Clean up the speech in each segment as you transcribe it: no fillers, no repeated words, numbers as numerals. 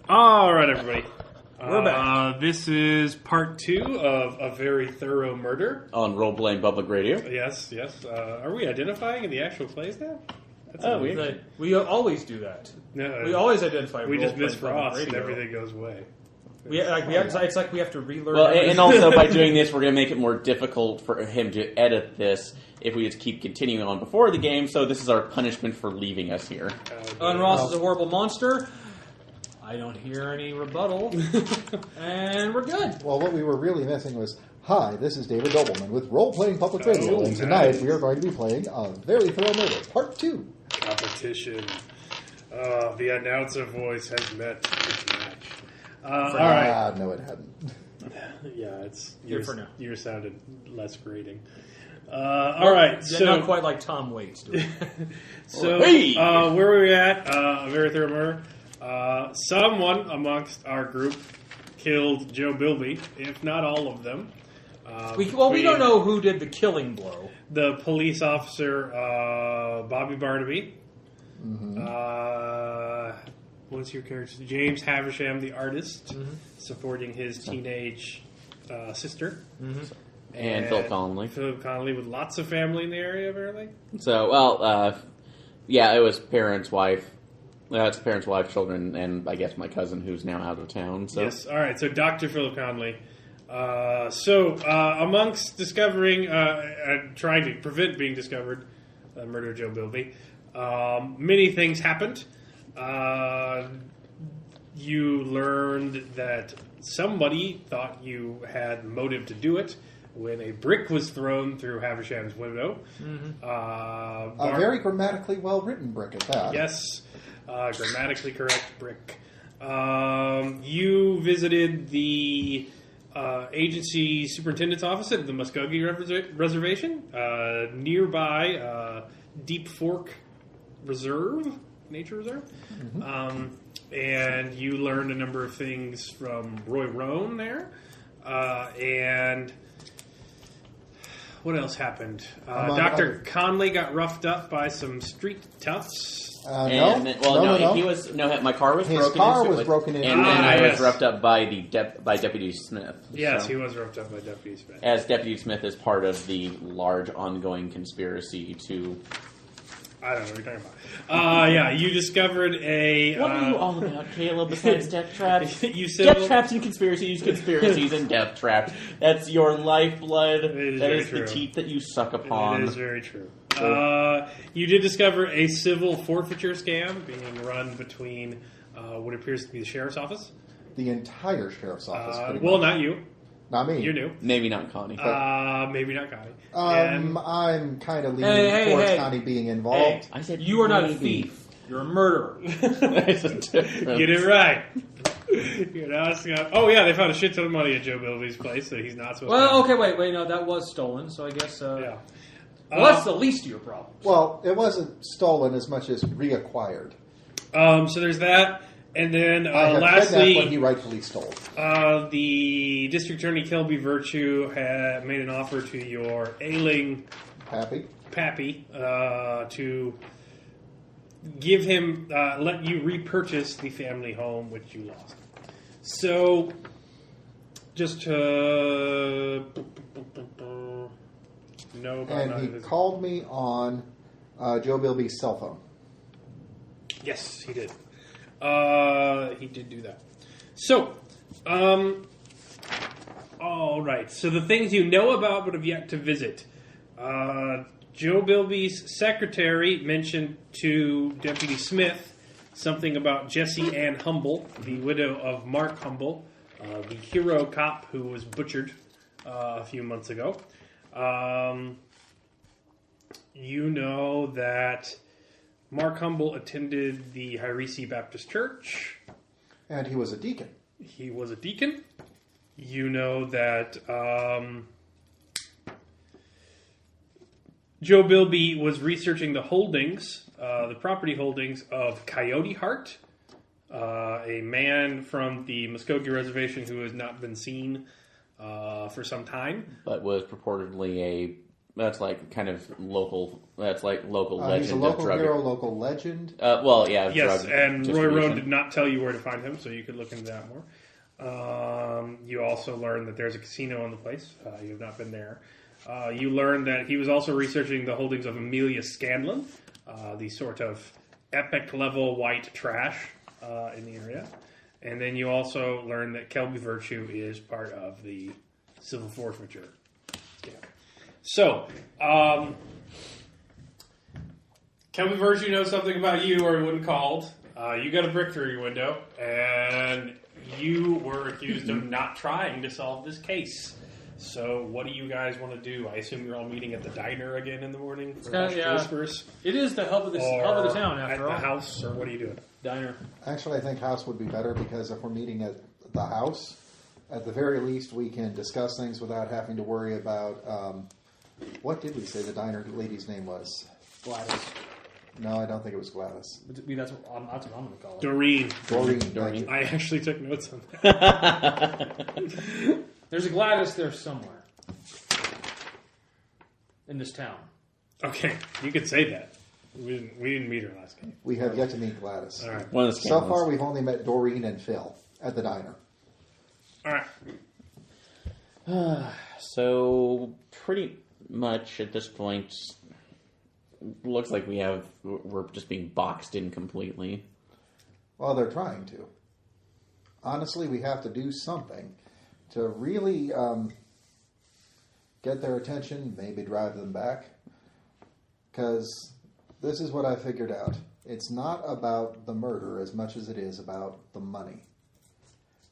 All right, everybody. We're back. This is part 2 of A Very Thorough Murder. On Role-Playing Public Radio. Yes. Are we identifying in the actual plays now? We always do that. No, We always identify. we just miss role-playing Ross public and radio. everything goes away. It's like we have to relearn. Well, everything. and also by doing this, we're going to make it more difficult for him to edit this if we just keep continuing on before the game. So this is our punishment for leaving us here. And Ross is a horrible monster. I don't hear any rebuttal, and we're good. Well, what we were really missing was, hi, this is David Dobleman with Role Playing Public Radio, and tonight nice. we are going to be playing A Very Thorough Murder, Part 2. Competition. The announcer voice has met its match. All Ah, right. no, it hadn't. Yeah, it's Here for now. yours sounded less grating. All right. So Not quite like Tom Waits doing. So, Hey! where were we at? A Very Thorough Murder. Someone amongst our group killed Joe Bilby, if not all of them. We don't know who did the killing blow. The police officer, Bobby Barnaby. What's your character? James Haversham, the artist, supporting his teenage sister. And Philip Connolly. Philip Connolly with lots of family in the area, apparently. So, it was parents, wife. It's parents, wife, children, and I guess my cousin who's now out of town. So. Yes. All right. So Dr. Philip Connolly. Amongst discovering and trying to prevent being discovered, the murder of Joe Bilby, many things happened. You learned that somebody thought you had motive to do it when a brick was thrown through Haversham's window. A very grammatically well-written brick at that. Yes, grammatically correct brick. You visited the agency superintendent's office at the Muskogee Reservation, nearby Deep Fork Nature Reserve. And you learned a number of things from Roy Roan there. And what else happened? Dr. Conley got roughed up by some street toughs. No. My car was His broken car into. was broken into. And then I yes. was roughed up by by Deputy Smith. Yes, So, he was roughed up by Deputy Smith. as Deputy Smith is part of the large ongoing conspiracy to... I don't know what you're talking about. You discovered a... What are you all about, Caleb, besides death traps? Death traps and conspiracies and death traps. That's your lifeblood. That is the teeth that you suck upon. It is very true. You did discover a civil forfeiture scam being run between what appears to be the sheriff's office. The entire sheriff's office. Not you. Not me. You're new. Maybe not Connie. Maybe not Connie. I'm kind of leaning towards Connie being involved. I said You are not a thief. You're a murderer. There's a difference. Get it right. You're not. Oh yeah, they found a shit ton of money at Joe Bilby's place that he's not supposed to. Well, okay, wait, no, that was stolen, so I guess. Yeah. Well, that's the least of your problems. Well, it wasn't stolen as much as reacquired. So there's that. And then I have lastly, what he rightfully stole. the district attorney Kelby Virtue had made an offer to your ailing Pappy to give him, let you repurchase the family home which you lost. So, just to know about And he called me on Joe Bilby's cell phone. Yes, he did. He did do that. So, all right. So the things you know about but have yet to visit. Joe Bilby's secretary mentioned to Deputy Smith something about Jessie Ann Humble, the widow of Mark Humble, the hero cop who was butchered a few months ago. You know that Mark Humble attended the Hiresi Baptist Church. And he was a deacon. He was a deacon. You know that Joe Bilby was researching the holdings, the property holdings of Coyote Heart, a man from the Muskogee Reservation who has not been seen for some time. But was purportedly a That's like kind of local. That's like local legend. He's a local of drug. hero, local legend. Well, yeah. Yes, drug and Roy distribution. Roan did not tell you where to find him, so you could look into that more. You also learned that there's a casino in the place. You have not been there. You learned that he was also researching the holdings of Amelia Scanlon, the sort of epic-level white trash in the area. And then you also learned that Kelby Virtue is part of the civil forfeiture. Yeah. So, Kelby Virtue knows something about you, or it wouldn't called. You got a brick through your window, and you were accused of not trying to solve this case. So, what do you guys want to do? I assume you're all meeting at the diner again in the morning for Whispers? It is the hub of the town, after all. At the house, or what are you doing? Diner. Actually, I think house would be better because if we're meeting at the house, at the very least we can discuss things without having to worry about, what did we say the diner lady's name was? Gladys. No, I don't think it was Gladys. That's what I'm going to call it. Doreen. Doreen. I actually took notes on that. There's a Gladys there somewhere. In this town. Okay, you could say that. We didn't meet her last game. We have yet to meet Gladys. All right. One of the So far, we've only met Doreen and Phil at the diner. All right. So pretty much at this point, looks like we're just being boxed in completely. Well, they're trying to. Honestly, we have to do something to really get their attention, maybe drive them back. Because this is what I figured out. It's not about the murder as much as it is about the money.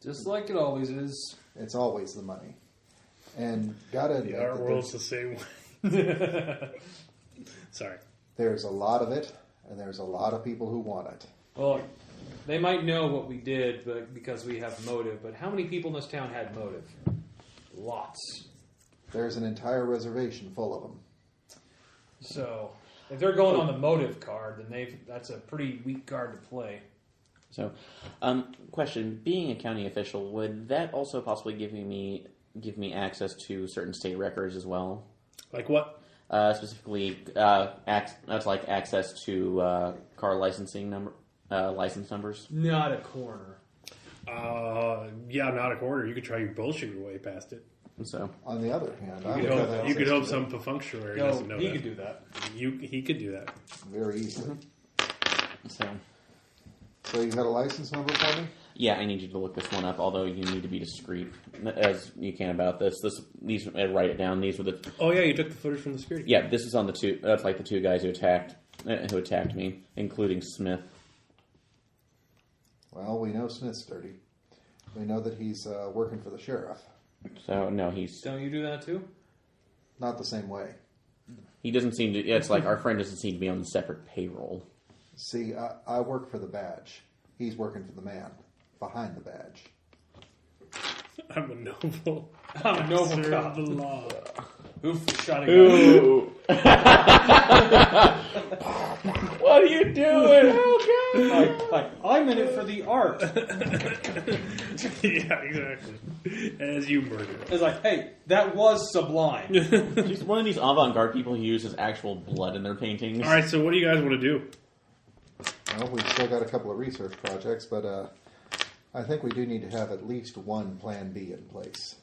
Just like it always is. It's always the money. And gotta admit, Our world's the same way. Sorry. There's a lot of it, and there's a lot of people who want it. Well, they might know what we did because we have motive, but how many people in this town had motive? Lots. There's an entire reservation full of them. So, if they're going on the motive card, then that's a pretty weak card to play. So, question: being a county official, would that also possibly give me access to certain state records as well? Like what? Specifically, that's like access to car licensing license numbers. Not a corner. Yeah, not a quarter. You could try your bullshit your way past it. So, On the other hand, You could hope some functionary doesn't know he that. could do that. He could do that. very easily. So you got a license number for me? yeah, I need you to look this one up. Although you need to be discreet as you can about this. These write it down. These were the. Oh yeah, you took the footage from the security. Yeah, this is on the two. That's like the two guys who attacked me, including Smith. Well, we know Smith's dirty. We know that he's working for the sheriff. So no, he's. Don't you do that too? Not the same way. He doesn't seem to. It's like our friend doesn't seem to be on the separate payroll. See, I work for the badge. He's working for the man behind the badge. I'm a noble. I'm a noble Serve cop. the law. Oof, shot a gun. Ooh. What are you doing? Oh Like, I'm in it for the art. Yeah, exactly. As you murder. It's like, hey, that was sublime. He's one of these avant-garde people who uses actual blood in their paintings. All right, so what do you guys want to do? Well, we've still got a couple of research projects, but I think we do need to have at least one Plan B in place.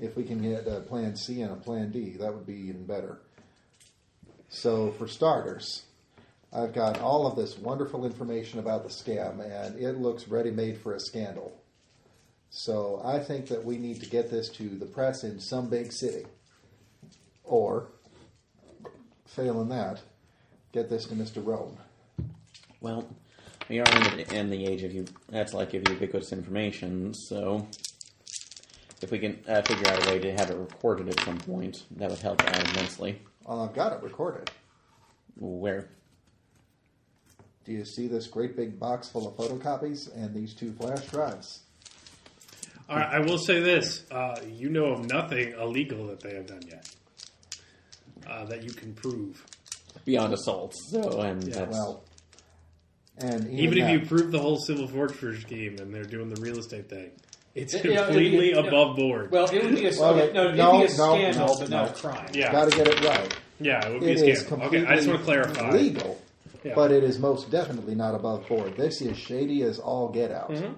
If we can get a Plan C and a Plan D, that would be even better. So, for starters, I've got all of this wonderful information about the scam, and it looks ready-made for a scandal. So, I think that we need to get this to the press in some big city. Or, failing that, get this to Mr. Roan. Well, we are in the age of ubiquitous information, so if we can figure out a way to have it recorded at some point, that would help out immensely. Well, I've got it recorded. Where? Do you see this great big box full of photocopies and these 2 flash drives? All right, I will say this. You know of nothing illegal that they have done yet that you can prove. Beyond assault. So, and Yeah, that's... Well, and Even if you prove the whole civil forfeiture scheme and they're doing the real estate thing, It's completely above board. Well, it would be a, scandal, but not a crime. Yeah. Got to get it right. Yeah, it would be It a is scandal. completely Okay, I just want to clarify. legal, Yeah. but it is most definitely not above board. This is shady as all get out. Mm-hmm.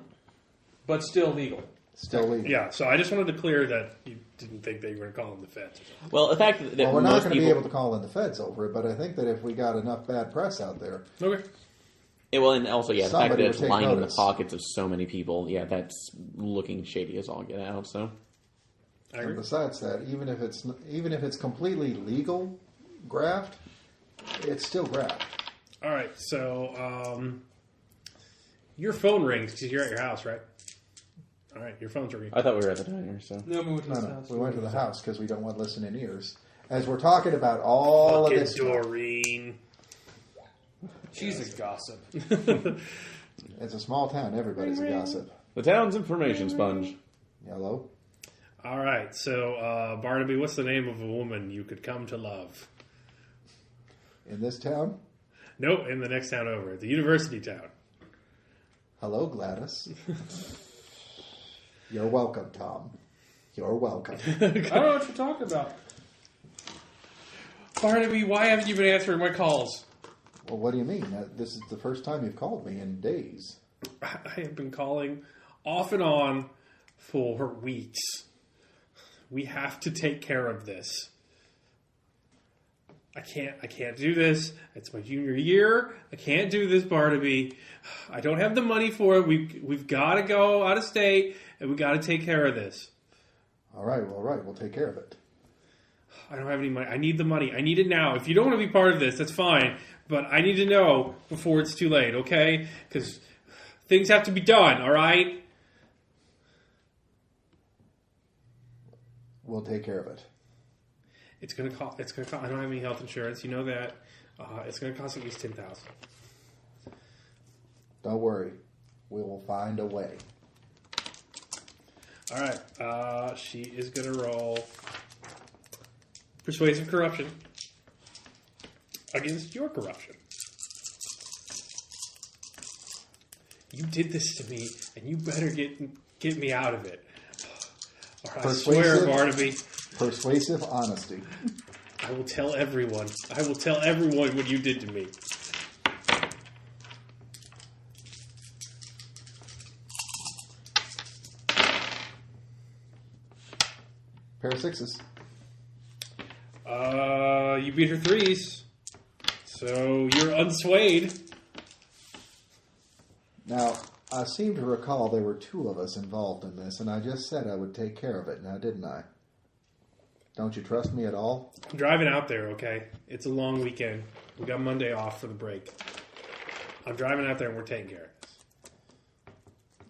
But still legal. Still legal. Yeah, so I just wanted to clear that you didn't think they were going to call them the feds. Well, the fact that Well, we're not most going to people, be able to call in the feds over it, but I think that if we got enough bad press out there, Okay. and also, the fact that Somebody it's would take lining the notice. pockets of so many people, that's looking shady as all get out. So, I and agree. besides that, even if it's completely legal graft, it's still graft. All right, so your phone rings because you're at your house, right? All right, your phone's ringing. I thought we were at the diner. So, No, we went to his No, house. we went to the house because we don't want listening ears. As we're talking about all of Fucking this stuff, Doreen. She's a gossip. it's a small town. Everybody's a gossip. the town's information sponge. Hello? All right, so Barnaby, what's the name of a woman you could come to love? In this town? Nope, in the next town over, the university town. Hello, Gladys. You're welcome, Tom. You're welcome. I don't know what you're talking about. Barnaby, why haven't you been answering my calls? Well, what do you mean? This is the first time you've called me in days. I have been calling off and on for weeks. We have to take care of this. I can't do this. It's my junior year. I can't do this, Barnaby. I don't have the money for it. We've got to go out of state, and we got to take care of this. All right, we'll take care of it. I don't have any money. I need the money. I need it now. If you don't want to be part of this, that's fine. But I need to know before it's too late, okay? Because things have to be done, all right? We'll take care of it. It's gonna cost. I don't have any health insurance. You know that. It's gonna cost at least $10,000. Don't worry. We will find a way. All right. She is gonna roll persuasive corruption against your corruption. You did this to me, and you better get me out of it. Or I swear, Barnaby. Persuasive honesty. I will tell everyone. I will tell everyone what you did to me. Pair of sixes. You beat her threes, so you're unswayed. Now, I seem to recall there were two of us involved in this, and I just said I would take care of it, now didn't I? Don't you trust me at all? I'm driving out there, okay? It's a long weekend. We got Monday off for the break. I'm driving out there and we're taking care of this.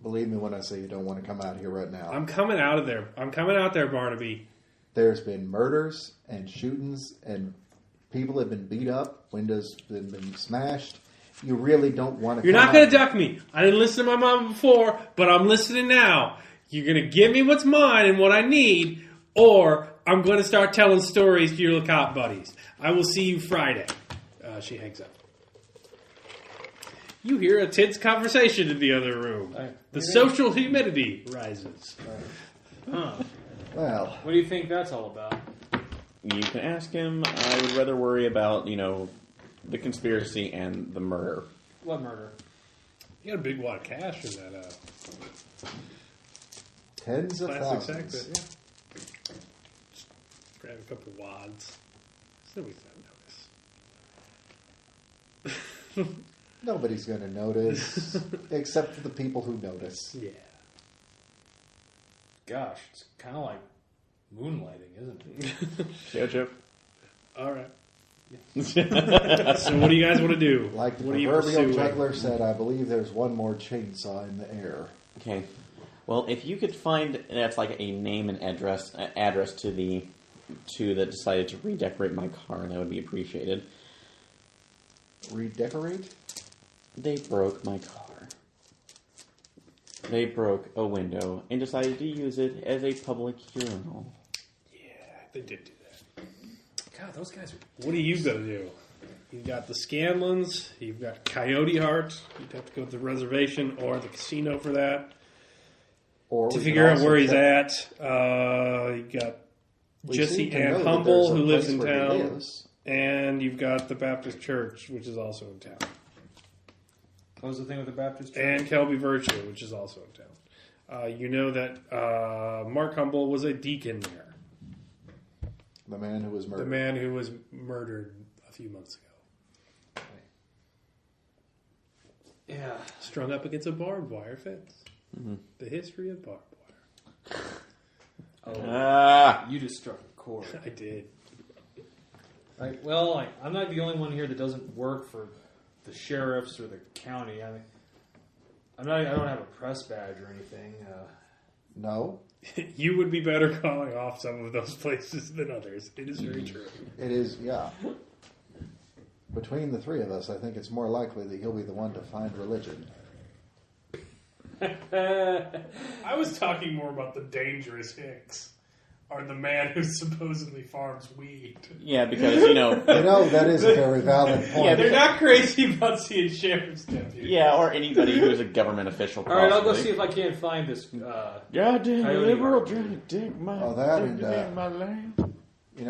Believe me when I say you don't want to come out here right now. I'm coming out of there. I'm coming out there, Barnaby. There's been murders and shootings, and people have been beat up, windows have been smashed. You really don't want to You're come not going out- to duck me. I didn't listen to my mom before, but I'm listening now. You're going to give me what's mine and what I need, or I'm going to start telling stories to your cop buddies. I will see you Friday. She hangs up. You hear a tense conversation in the other room. The social humidity rises. Huh. Well, What do you think that's all about? You can ask him. I would rather worry about, the conspiracy and the murder. What murder? You got a big wad of cash in that tens of plastic sack. thousands. Yeah. Just grab a couple wads. Nobody's going to notice. Nobody's going to notice, except for the people who notice. Yeah. Gosh, it's kind of like moonlighting, isn't it? Show chip. All right. So what do you guys want to do? Like the what are you proverbial pursuing? juggler said, I believe there's one more chainsaw in the air. Okay. Well, if you could find that's like a name and address to the two that decided to redecorate my car, that would be appreciated. Redecorate? They broke my car. They broke a window and decided to use it as a public urinal. Yeah, they did do that. God, those guys are... What are you going to do? You've got the Scanlons, you've got Coyote Heart, you'd have to go to the reservation or the casino for that. Or to we figure could out where also he's check- at. You got We Jesse seem to Ann know that Humble, there's a who lives place in where he town, lives. and you've got the Baptist Church, which is also in town, What was the thing with the Baptist church? and Kelby Virtue, which is also in town. You know that Mark Humble was a deacon there. The man who was murdered. The man who was murdered a few months ago. Yeah. Strung up against a barbed wire fence. Mm-hmm. The history of barbed wire. You just struck a chord. I did. Right. Well, I'm not the only one here that doesn't work for the sheriffs or the county. I don't have a press badge or anything. No. You would be better calling off some of those places than others. It is very true. It is, yeah. Between the three of us, I think it's more likely that he'll be the one to find religion. I was talking more about the dangerous Hicks, or the man who supposedly farms weed. Yeah, because, you know... that is a very valid point. Yeah, they're not crazy about seeing sheriff's deputies. Yeah, or anybody who is a government official. All right, I'll go see if I can't find this. Goddamn Coyote liberal Army. trying to take my, Oh, that and, take my land. You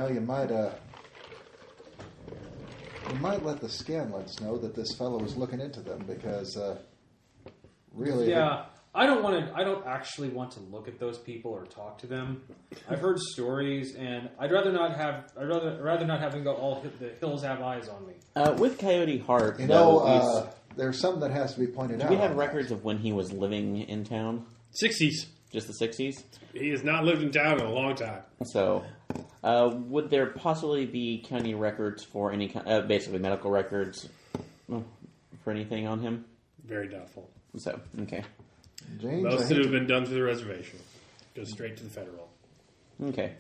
might let the Scanlets know that this fellow is looking into them because, really... Yeah, I don't actually want to look at those people or talk to them. I've heard stories, and I'd rather not have them go. All the hills have eyes on me. With Coyote Heart, there's something that has to be pointed out. do we have records of when he was living in town? 60s. Just the 60s? He has not lived in town in a long time. So, would there possibly be county records for any basically medical records for anything on him? Very doubtful. So, okay. James, Most would have been done through the reservation. Go straight to the federal. Okay.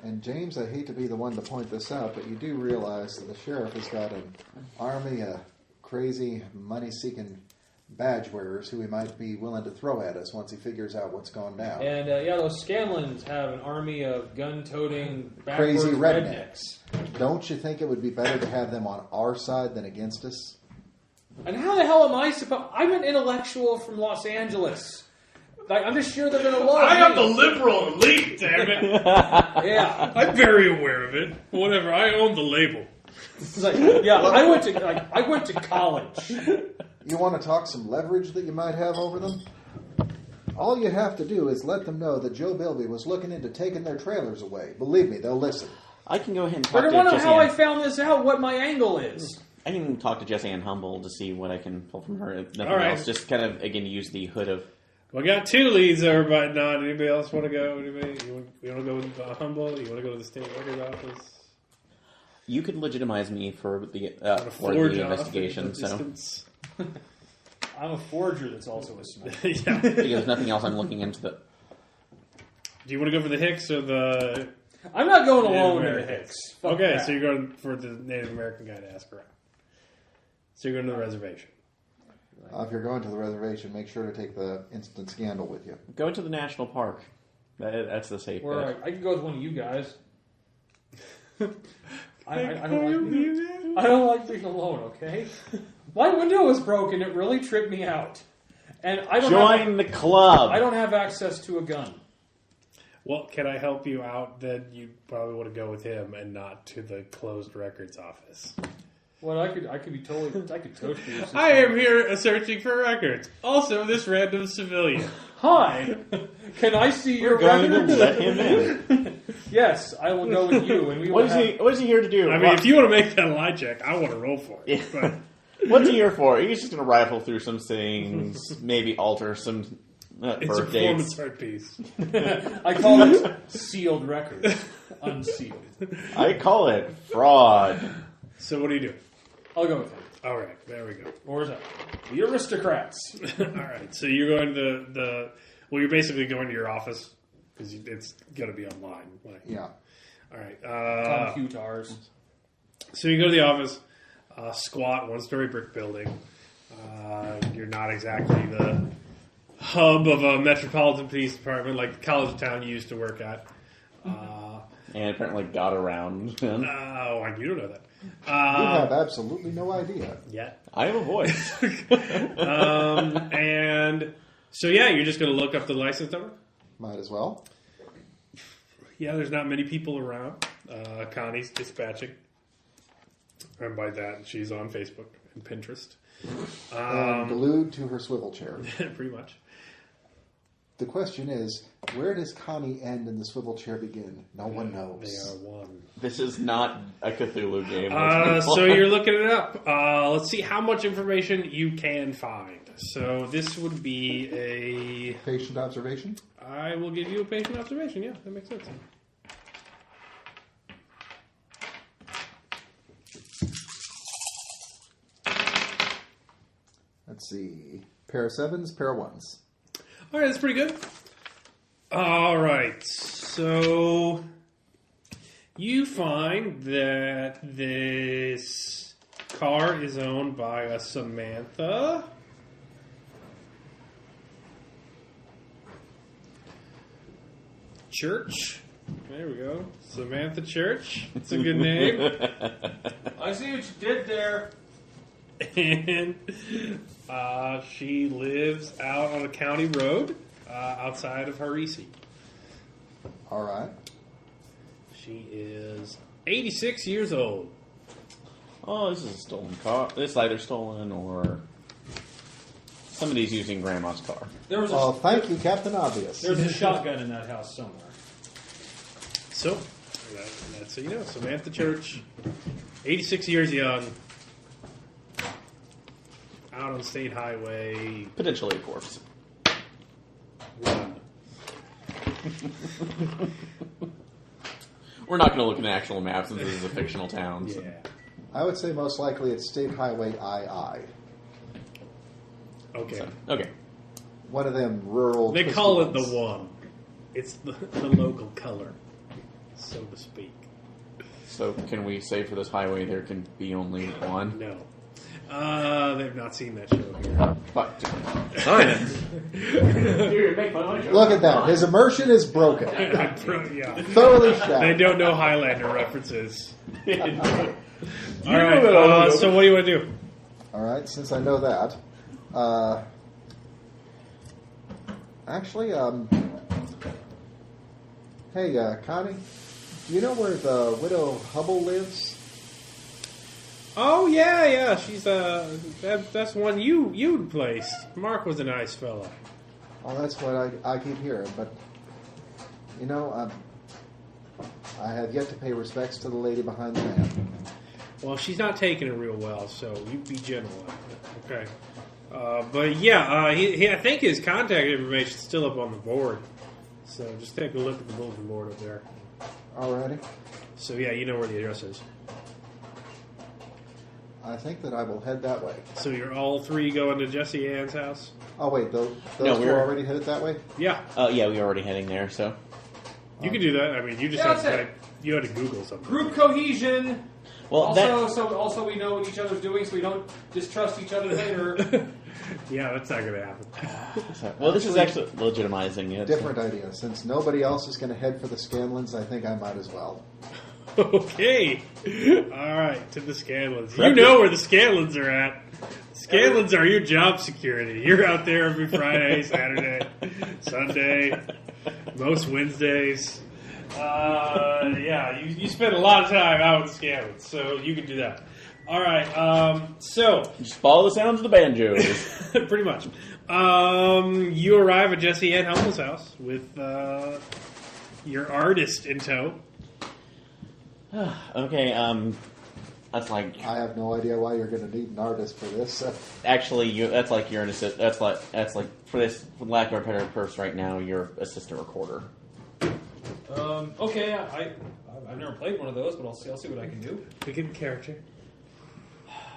And James, I hate to be the one to point this out, but you do realize that the sheriff has got an army of crazy, money-seeking badge wearers who he might be willing to throw at us once he figures out what's going down. And those Scanlons have an army of gun-toting, Crazy backwards rednecks. Don't you think it would be better to have them on our side than against us? And how the hell am I supposed... I'm an intellectual from Los Angeles. I'm just sure they're going to love I me. am the liberal elite, damn it. Yeah. I'm very aware of it. Whatever, I own the label. It's like, yeah, I went to college. You want to talk some leverage that you might have over them? All you have to do is let them know that Joe Bilby was looking into taking their trailers away. Believe me, they'll listen. I can go ahead and talk But I to want to know Jesse how I Ann. found this out, what my angle is. I can talk to Jesse Ann Humble to see what I can pull from her. If nothing All right. else, just kind of, again, use the hood of... We got 2 leads, everybody. Not anybody else want to go? You want to go with Humble? You want to go to the state record office? You could legitimize me for the Forge investigation, off so... distance. I'm a forger that's also a smith. Yeah. Because nothing else I'm looking into the... Do you want to go for the Hicks or the... I'm not going Native alone to the Americans? Hicks. Fuck Okay, that. so you're going for the Native American guy to ask around. So you're going to the reservation. If you're going to the reservation, make sure to take the instant scandal with you. Go into the national park. That's the safe Or bet. I can go with one of you guys. I don't like being alone, okay? My window was broken. It really tripped me out. And I don't Join the club! I don't have access to a gun. Well, can I help you out? Then you probably want to go with him and not to the closed records office. Well, I could be totally... I could toast you. I am here searching for records. Also, this random civilian. Hi! Can I see your Going to records? let him in. Yes, I will go with you. And we will What is he here to do? I mean, if you want to make that lie check, I want to roll for it. Yeah. But What's he here for? He's just going to rifle through some things, maybe alter some it's a birth dates. performance art piece. I call it sealed records. Unsealed. I call it fraud. So what do you do? I'll go with him. All right, there we go. Or is that? The aristocrats. All right, so you're going to the well, you're basically going to your office because it's going to be online. Like, Yeah. all right. Computers. So you go to the office, squat, 1-story brick building. You're not exactly the hub of a metropolitan police department like the college town you used to work at. And apparently got around. You don't know that. You have absolutely no idea. Yet. I have a voice. And so, yeah, you're just going to look up the license number? Might as well. Yeah, there's not many people around. Connie's dispatching. And by that, she's on Facebook and Pinterest. And glued to her swivel chair. Pretty much. The question is, where does Connie end and the swivel chair begin? No one knows. They are one. This is not a Cthulhu game. So you're looking it up. Let's see how much information you can find. So this would be a... Patient observation? I will give you a patient observation. Yeah, that makes sense. Let's see. Pair of 7s, pair of 1s. All right, that's pretty good. All right, so you find that this car is owned by a Samantha. Church. There we go. Samantha Church. It's a good name. I see what you did there. And she lives out on a county road outside of Harisi. All right. She is 86 years old. Oh, this is a stolen car. It's either stolen or somebody's using Grandma's car. There was Well, thank you, Captain Obvious. There's a shotgun in that house somewhere. So, that's so you know. Samantha Church, 86 years young, out on State Highway. Potentially a corpse. We're not going to look in the actual map since this is a fictional town. So. Yeah. I would say most likely it's State Highway II. Okay. So, okay. One of them rural... They twisty call it ones. the one. It's the local color, so to speak. So can we say for this highway there can be only one? No. They've not seen that show here. But, Look at that. His immersion is broken. Yeah. Thoroughly They shattered. don't know Highlander references. All know right. that, So what do you want to do? All right, since I know that. Actually, hey, Connie, do you know where the widow Hubble lives? Oh yeah. She's that's one you placed. Mark was a nice fella. Oh, that's what I keep hearing, but you know, I have yet to pay respects to the lady behind the man. Well, she's not taking it real well, so you be gentle. Okay. But yeah, he I think his contact information is still up on the board. So just take a look at the bulletin board up there. Alrighty. So yeah, you know where the address is. I think that I will head that way. So you're all three going to Jesse Ann's house? Oh wait, those No, two we're- are already headed that way? Yeah, yeah, we're already heading there, so. you can do that. I mean, you just Yeah, have to that's it. you had to Google something. Group cohesion. Well, Also we know what each other's doing, so we don't distrust each other later. Yeah, that's not going to happen. well, this is actually legitimizing it. Different idea. Since nobody else is going to head for the Scanlons, I think I might as well. Okay. All right, to the Scanlons. You Correct. know where the Scanlons are at. Scanlons are your job security. You're out there every Friday, Saturday, Sunday, most Wednesdays. Yeah, you spend a lot of time out with the Scanlons, so you can do that. All right, so Just follow the sounds of the banjos. pretty much. You arrive at Jesse Ann Humble's house with your artist in tow. Okay, that's like I have no idea why you're going to need an artist for this. actually that's like you're an assist. That's like for this, for lack of a better purpose right now, you're assistant recorder. Okay, I've never played one of those, but I'll see what I can do. Pick a character.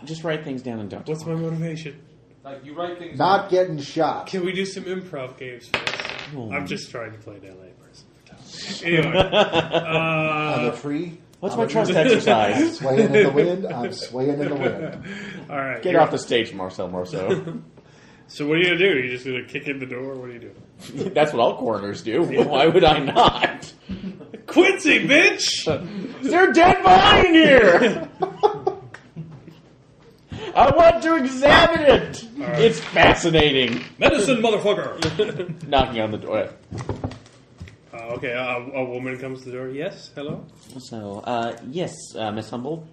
Just write things down and don't. What's my motivation? Like you write things. Not getting shot. Can we do some improv games for this? Oh. I'm just trying to play an LA person for time. Anyway, I'm a tree. What's I'm my a trust tree. I'm exercise? swaying in the wind. I'm swaying in the wind. all right. Get off the stage, Marcel Marceau. So what are you gonna do? You just gonna kick in the door? What are you doing? That's what all coroners do. Why would I not? Quincy, bitch! Is there a dead body in here? I want to examine it. right. It's fascinating. Medicine, motherfucker. Knocking on the door. Okay, a woman comes to the door. Yes, hello? So, yes, Miss Humble.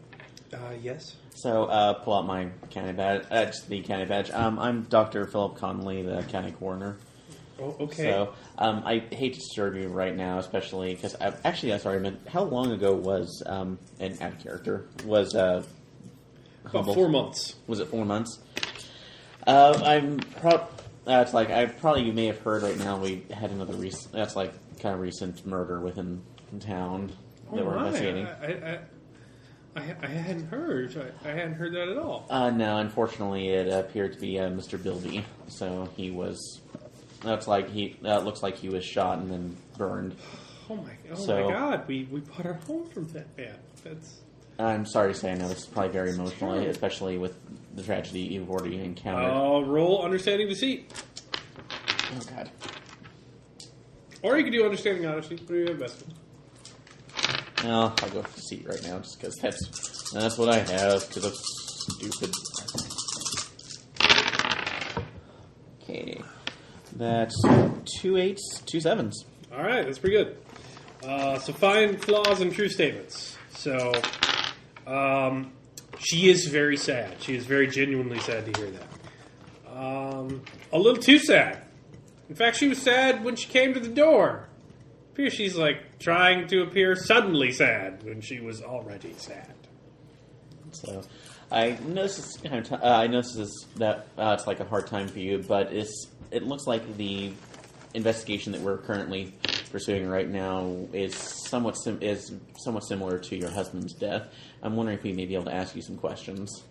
Yes. So, pull out my county badge. Just the county badge. I'm Dr. Philip Conley, the county coroner. Oh, okay. So, I hate to disturb you right now, especially because I'm sorry, how long ago was and out of character was About 4 months. Was it 4 months? It's like you may have heard right now. We had another recent murder within town that we're investigating. I hadn't heard. I hadn't heard that at all. No, unfortunately, it appeared to be Mr. Bilby. So he was. Looks like he was shot and then burned. Oh my God! We bought our home from that man. That's. I'm sorry to say, I know this is probably very emotional, especially with the tragedy you've already encountered. Roll understanding deceit. Oh God. Or you could do understanding honesty. What do you have best? No, I'll go with deceit right now, just because that's what I have. Because I'm stupid. Okay, that's 2 8s, 2 7s. All right, that's pretty good. So find flaws in true statements. So, she is very sad. She is very genuinely sad to hear that. A little too sad. In fact, she was sad when she came to the door. Appears she's like trying to appear suddenly sad when she was already sad. So, I know this is that it's like a hard time for you, but it looks like the investigation that we're currently pursuing right now is somewhat similar to your husband's death. I'm wondering if we may be able to ask you some questions.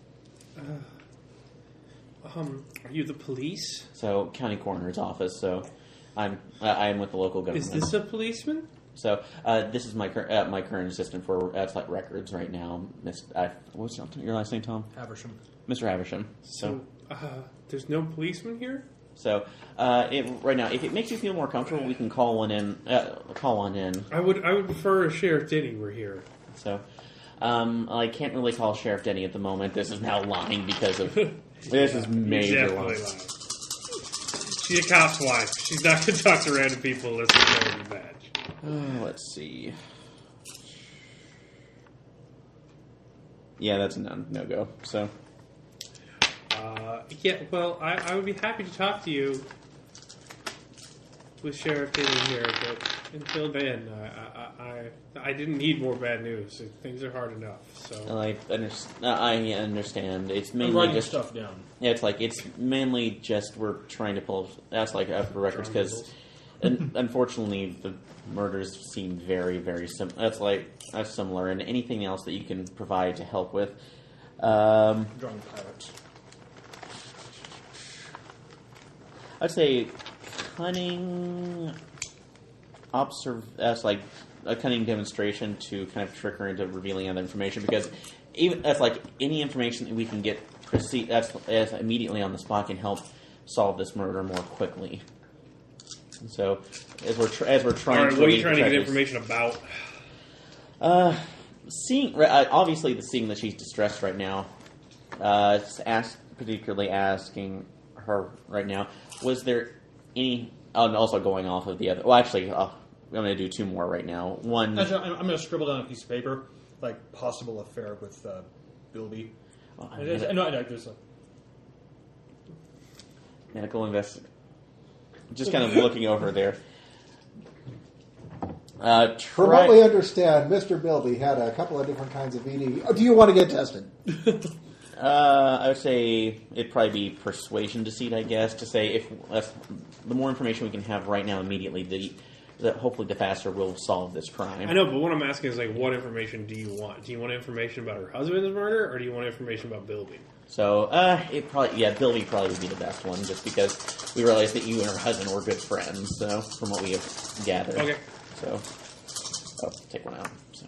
Are you the police? So, county coroner's office. So, I am with the local government. Is this a policeman? So, this is my current assistant for records right now. What's your last name, Tom? Haversham. Mr. Haversham. So, there's no policeman here? So, right now, if it makes you feel more comfortable, we can call one in. I would prefer if Sheriff Denny were here. So, I can't really call Sheriff Denny at the moment. This is now lying because of this is major lying. She's a cop's wife. She's not going to talk to random people unless they're wearing a badge. Let's see. Yeah, that's a no-go. So. Yeah, well, I would be happy to talk to you with Sheriff Denny here, but until then, I didn't need more bad news. Things are hard enough. So I understand. It's mainly I'm writing just stuff down. Yeah, it's mainly just we're trying to pull. That's like for records because, unfortunately, the murders seem very, very similar. That's similar, and anything else that you can provide to help with. Drawing pilots. I'd say cunning that's like a cunning demonstration to kind of trick her into revealing other information because even that's like any information that we can get that's immediately on the spot can help solve this murder more quickly. And so as we're trying All right, what are you trying to get information about? Seeing that she's distressed right now, particularly asking her right now, was there any? And also going off of the other. Well, actually, I'm going to do 2 more right now. One. Actually, I'm going to scribble down a piece of paper, like possible affair with Bilby. There's medical investigation. Just kind of looking over there. From what we understand, Mr. Bilby had a couple of different kinds of ED. Oh, do you want to get tested? I would say it'd probably be persuasion deceit, I guess, to say if the more information we can have right now immediately, hopefully the faster we'll solve this crime. I know, but what I'm asking is, what information do you want? Do you want information about her husband's murder, or do you want information about Bilby? So, Bilby probably would be the best one, just because we realized that you and her husband were good friends, so, from what we have gathered. Okay. So, take one out. So.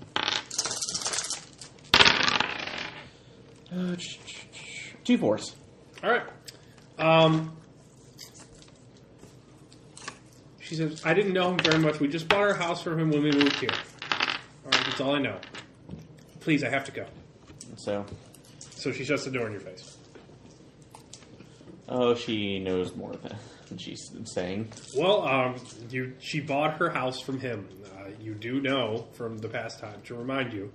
2 4s. All right. She says, I didn't know him very much. We just bought our house from him when we moved here. All right, that's all I know. Please, I have to go. So she shuts the door in your face. Oh, she knows more than she's saying. Well, she bought her house from him. You do know from the past time, to remind you,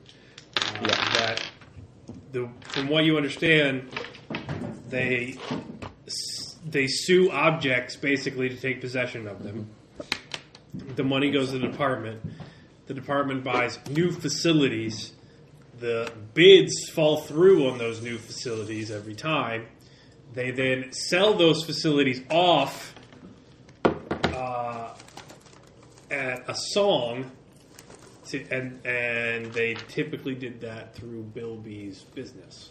that from what you understand, they sue objects basically to take possession of them. The money goes to the department. The department buys new facilities. The bids fall through on those new facilities every time. They then sell those facilities off at a song, and they typically did that through Bilby's business.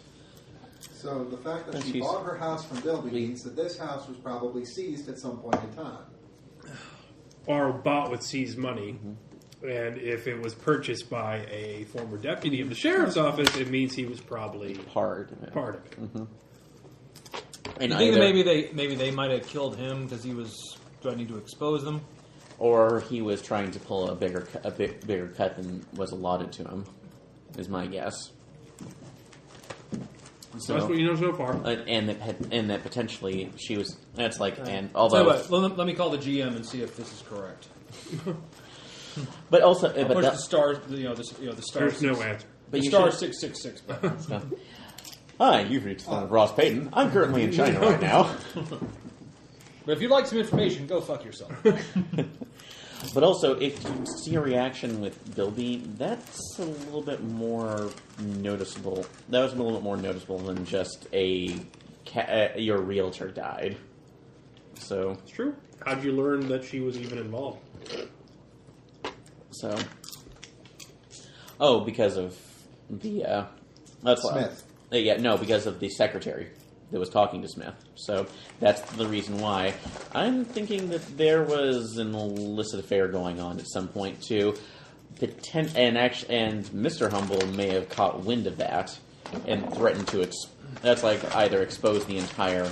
So the fact that she bought her house from Bilby means that this house was probably seized at some point in time. Or bought with seized money. And if it was purchased by a former deputy of the sheriff's office, it means he was probably part of it. Mm-hmm. And you think that maybe they might have killed him because he was threatening to expose them, or he was trying to pull a bigger cut than was allotted to him. Is my guess. So that's what you know so far. And that potentially she was. That's like, and although let me call the GM and see if this is correct. But also, push the star. The star. There's no answer. But the star 666. Hi, you've reached the phone of Ross Payton. I'm currently in China right now. But if you'd like some information, go fuck yourself. But also, if you see a reaction with Bilby, that's a little bit more noticeable. That was a little bit more noticeable than just your realtor died. So it's true. How'd you learn that she was even involved? So, because of the Smith. Because of the secretary that was talking to Smith. So that's the reason why I'm thinking that there was an illicit affair going on at some point too. And Mr. Humble may have caught wind of that and threatened to. That's like either expose the entire.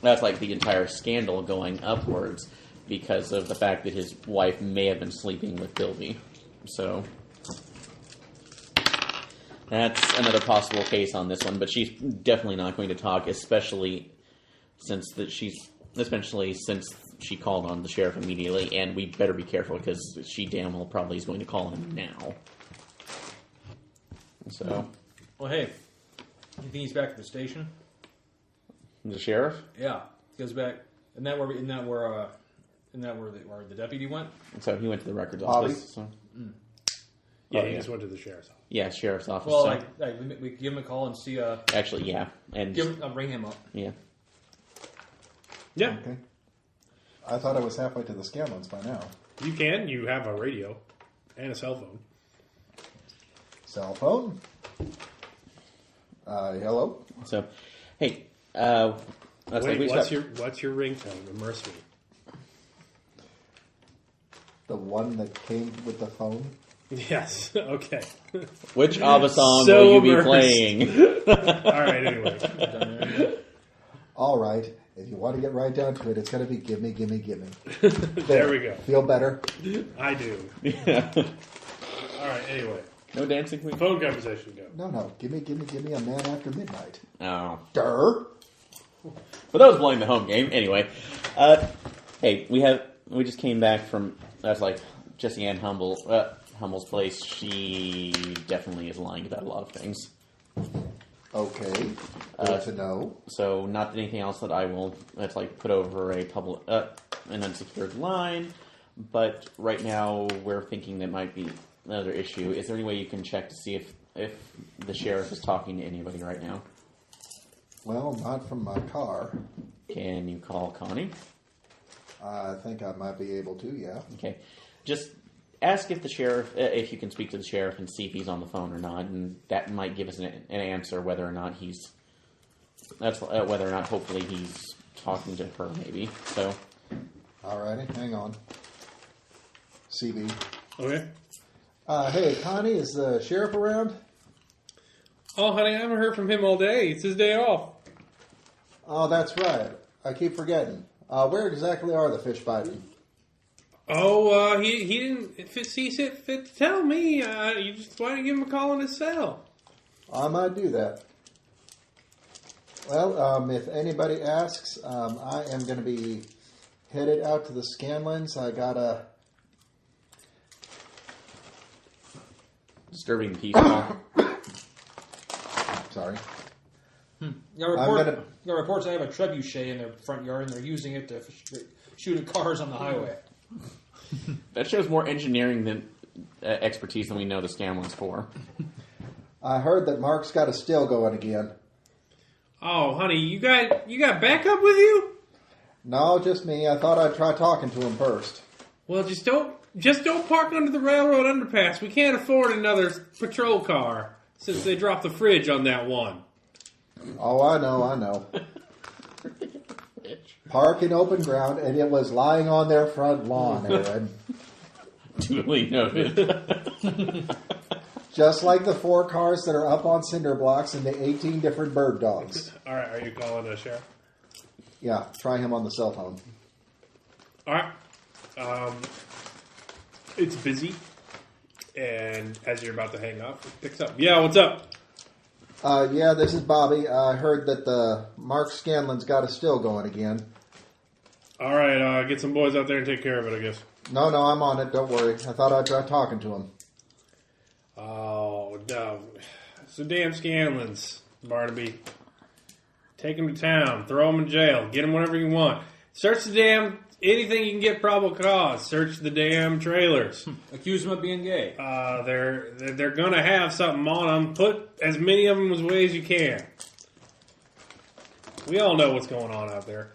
That's like the entire scandal going upwards. Because of the fact that his wife may have been sleeping with Bilby. So that's another possible case on this one, but she's definitely not going to talk, especially since she called on the sheriff immediately, and we better be careful because she damn well probably is going to call him now. So, well, hey, you think he's back at the station? The sheriff? Yeah, he goes back. Isn't that where the deputy went? So he went to the records office. So. Yeah, he just went to the sheriff's office. Yeah, sheriff's office. Well, we give him a call and see. Actually, yeah, and bring him up. Yeah. Yeah. Okay. I thought I was halfway to the Scanlons by now. You can. You have a radio and a cell phone. Cell phone. Hello. So, hey. Wait, what's your ringtone? Immerse me. The one that came with the phone? Yes. Okay. Which ABBA song will you be playing? All right, anyway. All right. If you want to get right down to it, it's going to be gimme, gimme, gimme. There we go. Feel better? I do. Yeah. All right, anyway. No dancing queen? Phone conversation, go. No. Gimme, gimme, gimme a man after midnight. Oh. Durr. But that was playing the home game. Anyway. Hey, we just came back from, that's like Jessie Ann Humble's place. She definitely is lying about a lot of things. Okay. Good to know. So not anything else that I will, that's like put over a public, an unsecured line. But right now we're thinking that might be another issue. Is there any way you can check to see if the sheriff is talking to anybody right now? Well, not from my car. Can you call Connie? I think I might be able to, yeah. Okay. Just ask if the sheriff, if you can speak to the sheriff and see if he's on the phone or not, and that might give us an answer whether or not hopefully he's talking to her maybe. So. Alrighty, hang on. CB. Okay. Hey, Connie, is the sheriff around? Oh, honey, I haven't heard from him all day. It's his day off. Oh, that's right. I keep forgetting. Where exactly are the fish biting? Oh, he didn't see fit to tell me. You just why don't you give him a call on his cell? I might do that. Well, if anybody asks, I am going to be headed out to the Scanlons. I got a... Disturbing peace call. Sorry. Got reports I have a trebuchet in their front yard and they're using it to shoot at cars on the highway. That shows more engineering than expertise than we know the Scanlon's for. I heard that Mark's got a still going again. Oh, honey, you got backup with you? No, just me. I thought I'd try talking to him first. Well, just don't park under the railroad underpass. We can't afford another patrol car since they dropped the fridge on that one. Oh, I know. Park in open ground, and it was lying on their front lawn, Aaron. Duly noted. Just like the 4 cars that are up on cinder blocks and the 18 different bird dogs. All right, are you calling the sheriff? Yeah, try him on the cell phone. All right. It's busy, and as you're about to hang up, it picks up. Yeah, what's up? Yeah, this is Bobby. I heard that the Mark Scanlon's got a still going again. All right, get some boys out there and take care of it, I guess. No, I'm on it. Don't worry. I thought I'd try talking to him. Oh, no. It's the damn Scanlons, Barnaby. Take them to town. Throw them in jail. Get them whatever you want. Search the damn... Anything you can get probable cause. Search the damn trailers. Accuse them of being gay. They're going to have something on them. Put as many of them away as you can. We all know what's going on out there.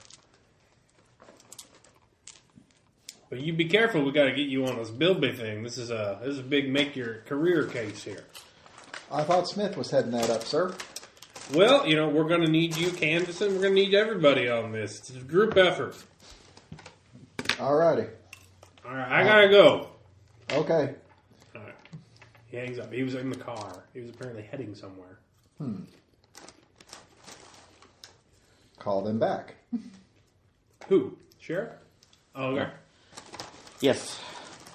But you be careful. We got to get you on this Bilby thing. This is a big make your career case here. I thought Smith was heading that up, sir. Well, we're going to need you, Candace, and we're going to need everybody on this. It's a group effort. Alrighty. All right, I got to go. Okay. All right. He hangs up. He was in the car. He was apparently heading somewhere. Call them back. Who? Sheriff? Oh, okay. Yes.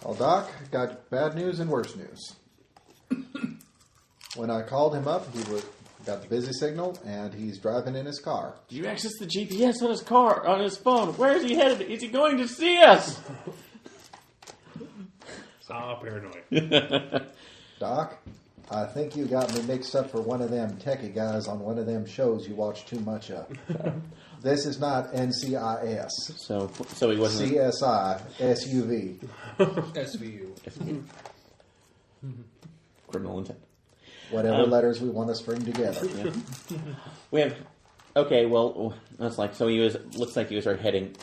Well, Doc, got bad news and worse news. When I called him up, he got the busy signal, and he's driving in his car. Did you access the GPS on his car, on his phone? Where is he headed? Is he going to see us? Paranoid. Doc, I think you got me mixed up for one of them techie guys on one of them shows you watch too much of. This is not NCIS. So he wasn't... CSI, SUV. SVU. Criminal intent. Whatever letters we want to string together. Yeah. We have... Okay, well, that's like... So he was... Looks like he was heading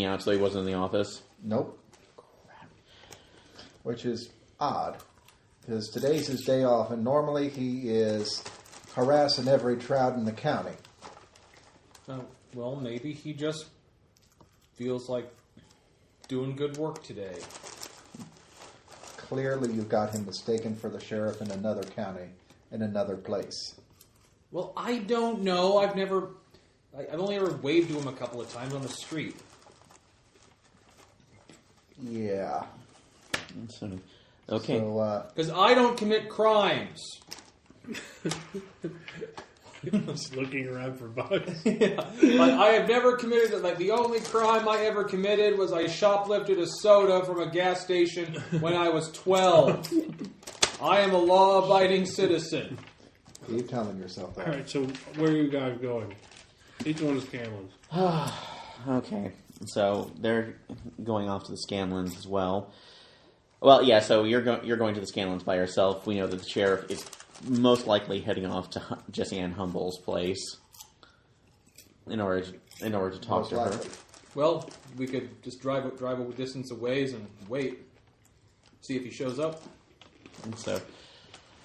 out, so he wasn't in the office. Nope. Which is odd. Because today's his day off, and normally he is harassing every trout in the county. Well, maybe he just feels like doing good work today. Clearly you've got him mistaken for the sheriff in another county, in another place. Well, I don't know. I've only ever waved to him a couple of times on the street. Yeah. So, okay. Because I don't commit crimes. Just looking around for bugs. Yeah. Like, I have never committed... Like, the only crime I ever committed was I shoplifted a soda from a gas station when I was 12. I am a law-abiding citizen. Keep telling yourself that. All right, so where are you guys going? Each one is Scanlon's. Okay. So they're going off to the Scanlons as well. Well, yeah, so you're going to the Scanlons by yourself. We know that the sheriff is most likely heading off to Jessie Ann Humble's place in order to talk Most to her. likely. Well, we could just drive a distance a ways and wait. See if he shows up. And so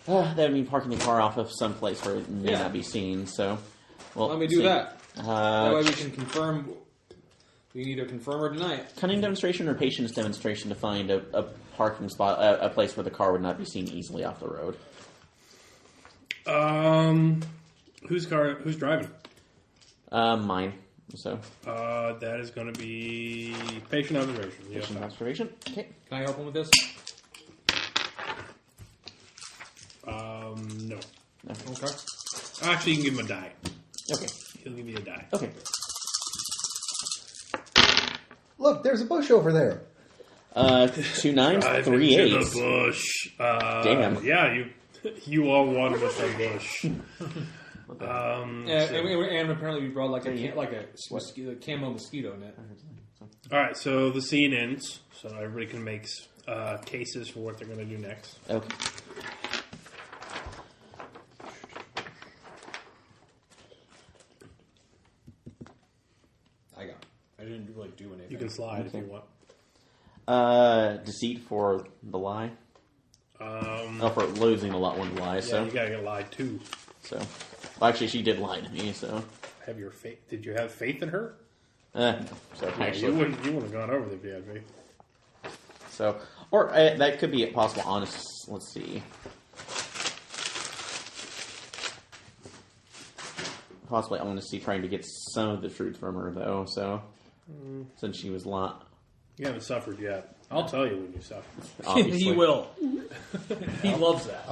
that would mean parking the car off of some place where it may Yeah. not be seen. So, well, Let me do that. That way we Uh, can confirm. We can either confirm or deny it. cunning demonstration or patience demonstration to find a parking spot, a place where the car would not be seen easily off the road. Who's driving? Mine. So, That is going to be patient observation. Yes, patient observation. Okay. Can I help him with this? No. Okay. Actually, you can give him a die. Okay. He'll give you a die. Okay. Look, there's a bush over there. 2 9s, Drive 3 into 8s. the bush. Damn. Yeah, you all won with the bush. And apparently we brought like a camo mosquito net. All right, so the scene ends, so everybody can make cases for what they're going to do next. Okay. I didn't really do anything. You can slide if you want. Deceit for the lie. For for losing a lot when lie. yeah, So you got to get lied too. So, well, actually, she did lie to me. So, Have your faith? Did you have faith in her? no. So Yeah, actually, you wouldn't have gone over there if you had faith. so or that could be a possible honest. Let's see. Possibly honesty, trying to get some of the truth from her, though. So, since she was You haven't suffered yet. I'll tell you when you suffer. obviously. He will. He loves that.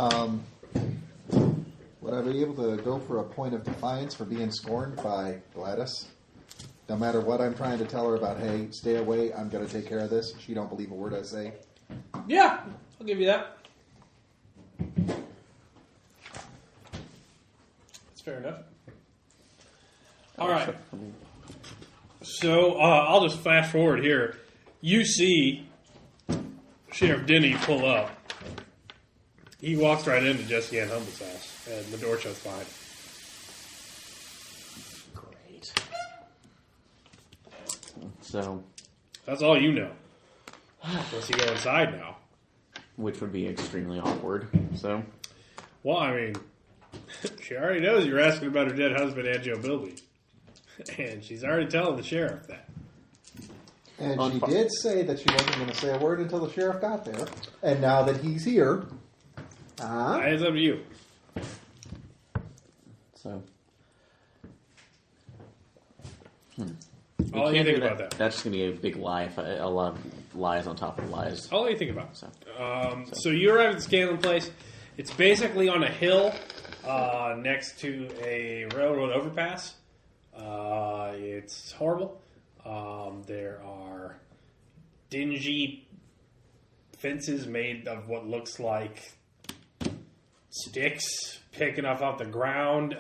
Would I be able to go for a point of defiance for being scorned by Gladys? No matter what I'm trying to tell her about, hey, stay away, I'm going to take care of this. She don't believe a word I say. Yeah, I'll give you that. That's fair enough. All right. So I'll just flash forward here. You see Sheriff Denny pull up. He walks right into Jesse Ann Humble's house, and the door shuts behind him. Great. So, That's all you know. Unless you go inside now. which would be extremely awkward. So, Well, I mean, she already knows you're asking about her dead husband and Joe Bilby. And she's already telling the sheriff that. And she did say that she wasn't going to say a word until the sheriff got there. And now that he's here... It's up to you. so. All you think about that. That's just gonna be a big lie. A lot of lies on top of lies. All you think about. So, So you arrive at the Scanlon place. It's basically on a hill next to a railroad overpass. It's horrible. There are dingy fences made of what looks like sticks picking up off the ground.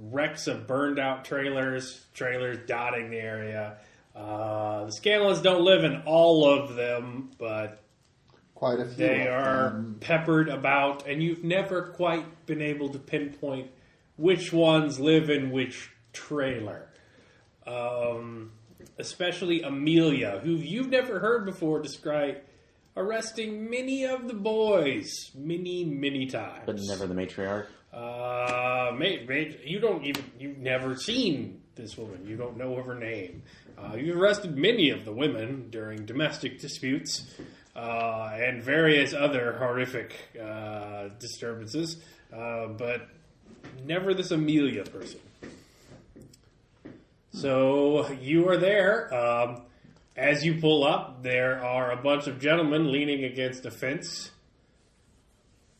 Wrecks of burned out trailers dotting the area. The Scanlons don't live in all of them, but Quite a few. they are peppered about, and you've never quite been able to pinpoint which ones live in which trailer. Especially Amelia, who you've never heard before describe arresting many of the boys many times. but never the matriarch. You've never seen this woman. You don't know of her name. You've arrested many of the women during domestic disputes and various other horrific disturbances, but never this Amelia person. So you are there. As you pull up, there are a bunch of gentlemen leaning against a fence,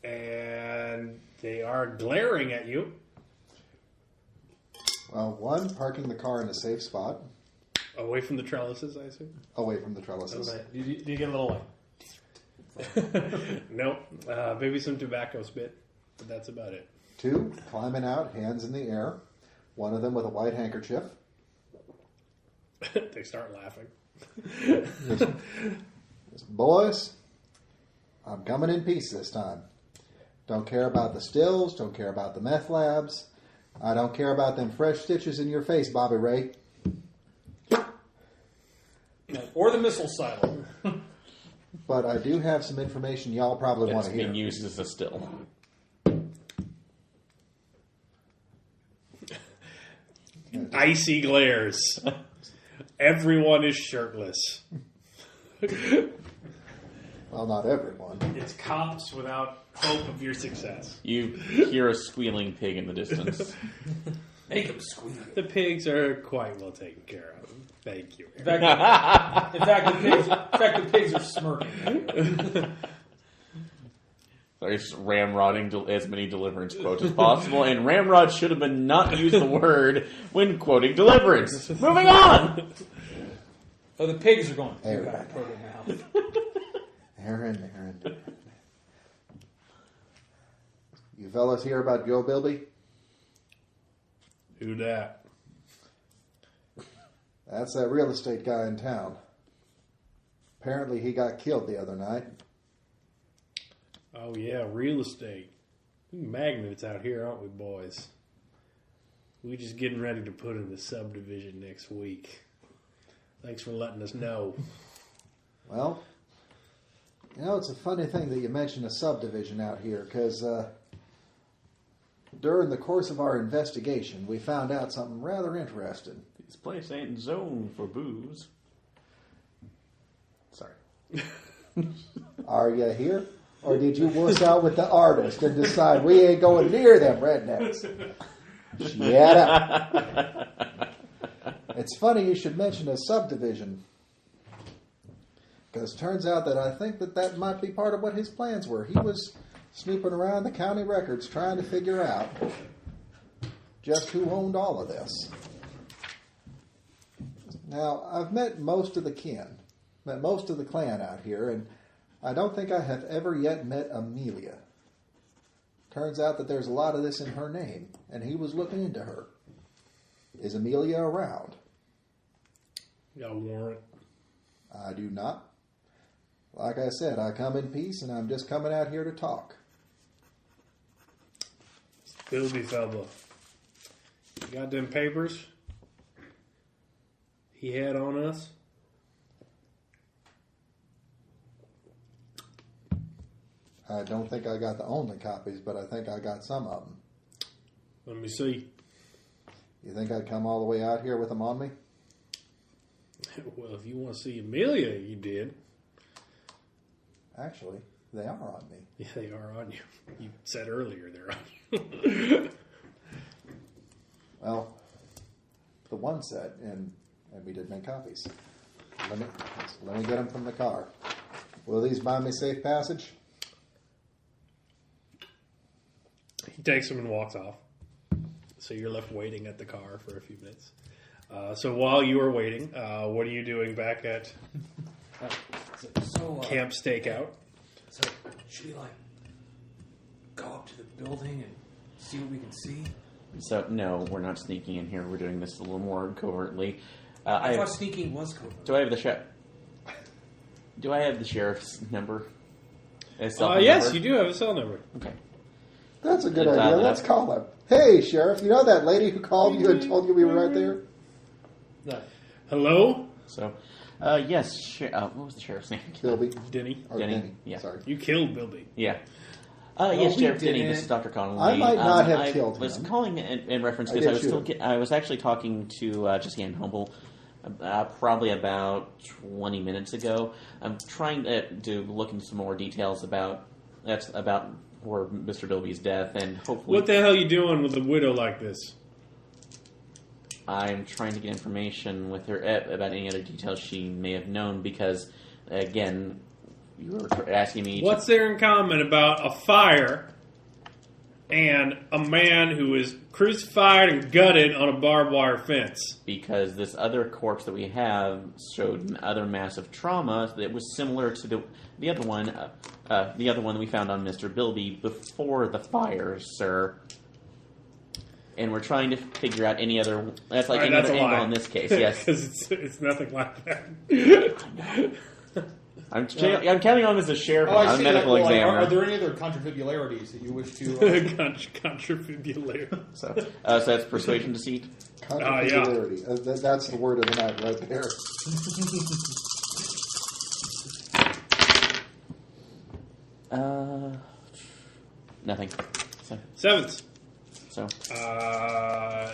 and they are glaring at you. Well, one, parking the car in a safe spot, Away from the trellises, I assume? away from the trellises. Do you get a little like... Nope. Maybe some tobacco spit, but that's about it. Two, climbing out, hands in the air. One of them with a white handkerchief. They start laughing. Boys, I'm coming in peace this time. Don't care about the stills, don't care about the meth labs. I don't care about them fresh stitches in your face, Bobby Ray. Or the missile silo. But I do have some information y'all probably want It's to hear. being used as a still. Icy glares. Everyone is shirtless. Well, not everyone. It's cops without hope of your success. You hear a squealing pig in the distance. Make them squeal. The pigs are quite well taken care of. Thank you. In fact, the pigs are smirking. They're just ramrodding as many deliverance quotes as possible, and ramrod should have been not used the word when quoting deliverance. Moving on! Oh, the pigs are going. Aaron. You gotta put it now. Aaron. You fellas hear about Joe Bilby? Who that? That's that real estate guy in town. Apparently he got killed the other night. Oh, yeah, real estate. Magnets out here, aren't we, boys? We just getting ready to put in the subdivision next week. Thanks for letting us know. Well, it's a funny thing that you mention a subdivision out here, because during the course of our investigation, we found out something rather interesting. This place ain't zoned for booze. Sorry. Are you here? Or did you wuss out with the artist and decide we ain't going near them rednecks? Shut up. It's funny you should mention a subdivision. Because it turns out that I think that might be part of what his plans were. He was snooping around the county records trying to figure out just who owned all of this. Now, I've met most of the clan out here, and I don't think I have ever yet met Amelia. Turns out that there's a lot of this in her name, and he was looking into her. Is Amelia around? You got a warrant? I do not. Like I said, I come in peace, and I'm just coming out here to talk. Bilby fella. You got them papers he had on us? I don't think I got the only copies, but I think I got some of them. Let me see. You think I'd come all the way out here with them on me? Well, if you want to see Amelia, you did. Actually, they are on me. Yeah, they are on you. You said earlier they're on you. Well, the one set, and we did make copies. Let me get them from the car. Will these buy me safe passage? He takes them and walks off. So you're left waiting at the car for a few minutes. So while you are waiting, what are you doing back at Camp Stakeout? So should we go up to the building and see what we can see? So no, we're not sneaking in here. We're doing this a little more covertly. I thought sneaking was covert. Do I have the sheriff's number? Yes, number? you do have a cell number. Okay. That's a good idea. Let's call him. Hey, Sheriff, you know that lady who called you and told you we were right there? No. Hello? So, yes. What was the sheriff's name? Bilby. Denny. Or Denny. Yeah. Sorry. You killed Bilby. Yeah. Yes, we Sheriff Denny. didn't. This is Dr. Connolly. I might not have killed him. I was calling in reference I because did I was actually talking to Jesse Ann Humble probably about 20 minutes ago. I'm trying to look into some more details about for Mr. Bilby's death, and hopefully... What the hell are you doing with a widow like this? I'm trying to get information with her about any other details she may have known, because, again, you were asking me... What's there in common about a fire and a man who is crucified and gutted on a barbed wire fence? Because this other corpse that we have showed other massive trauma that was similar to the other one that we found on Mr. Bilby before the fire, sir. And we're trying to figure out any other... That's like any other angle in this case, yes. Because it's nothing like that. I'm counting on him as a sheriff, I not a see. medical examiner. Are there any other contrafibularities that you wish to... Contrafibulary. So that's persuasion deceit? Contrafibulary. That's the word of the night right there. Nothing. Seventh. So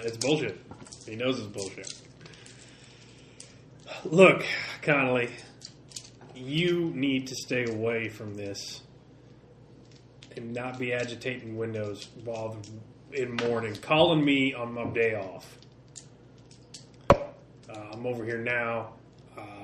it's bullshit. He knows it's bullshit. Look, Connolly, you need to stay away from this and not be agitating windows while in morning. Calling me on my day off. I'm over here now.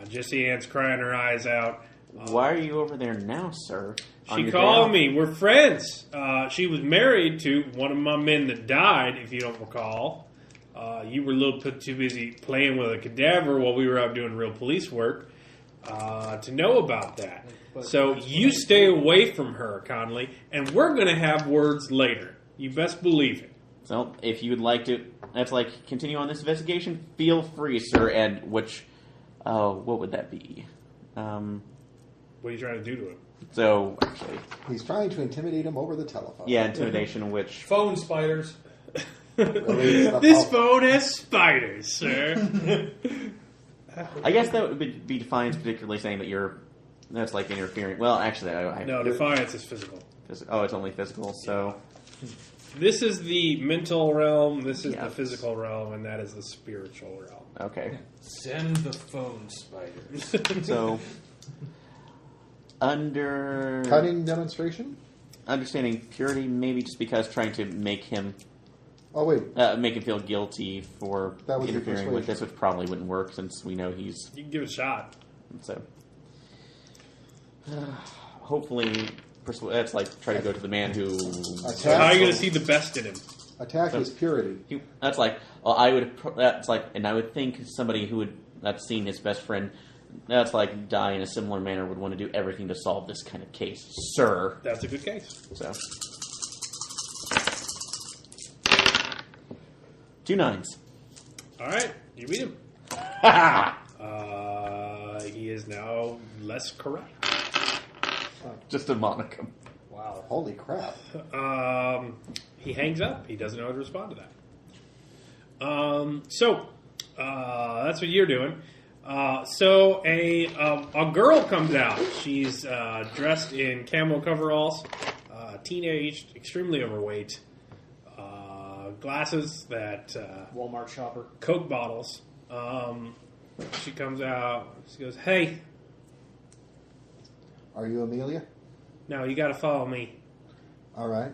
Jessie Ann's crying her eyes out. why are you over there now, sir? She called me. We're friends. She was married to one of my men that died, if you don't recall. You were a little bit too busy playing with a cadaver while we were out doing real police work to know about that. So you stay away from her, Conley, and we're going to have words later. You best believe it. So, if you would like to, continue on this investigation, feel free, sir. And what would that be? What are you trying to do to him? So, actually, He's trying to intimidate him over the telephone. yeah, intimidation, which Phone spiders. This phone has spiders, sir. I guess that would be defiance, particularly saying that that's like interfering. Well, actually, No, defiance is physical. it's only physical. So, This is the mental realm, this is the Yes. physical realm, and that is the spiritual realm. okay. Send the phone spiders. So, under Cutting demonstration? understanding purity, maybe just because trying to make him Oh, wait. make him feel guilty for That would be interfering with persuasion. this, which probably wouldn't work since we know he's You can give it a shot. so. Hopefully, that's like try to go to the man who. So how are you going to see the best in him? Attack is purity. That's like I would. That's like, and I would think somebody who would that's seen his best friend. That's like die in a similar manner would want to do everything to solve this kind of case, sir. That's a good case. So 2 9s. All right, you beat him. He is now less correct. Just a monicum. Wow. Holy crap. He hangs up. He doesn't know how to respond to that. So that's what you're doing. So a girl comes out. She's dressed in camo coveralls, teenaged, extremely overweight, glasses that Walmart shopper. Coke bottles. She comes out. She goes, "Hey, Are you Amelia? no, you got to follow me." All right.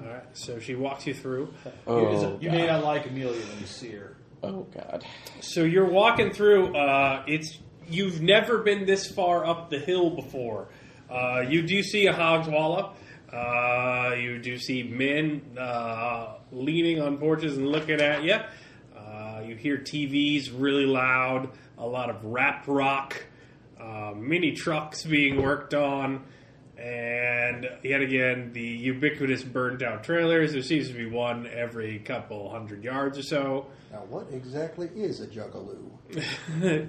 All right. So she walks you through. You may not like Amelia when you see her. Oh God. So you're walking through. You've never been this far up the hill before. You do see a Hogswalla. You do see men leaning on porches and looking at you. You hear TVs really loud. A lot of rap rock. Mini trucks being worked on. And yet again, the ubiquitous burned out trailers. There seems to be one every couple 100 yards or so. Now, what exactly is a juggaloo?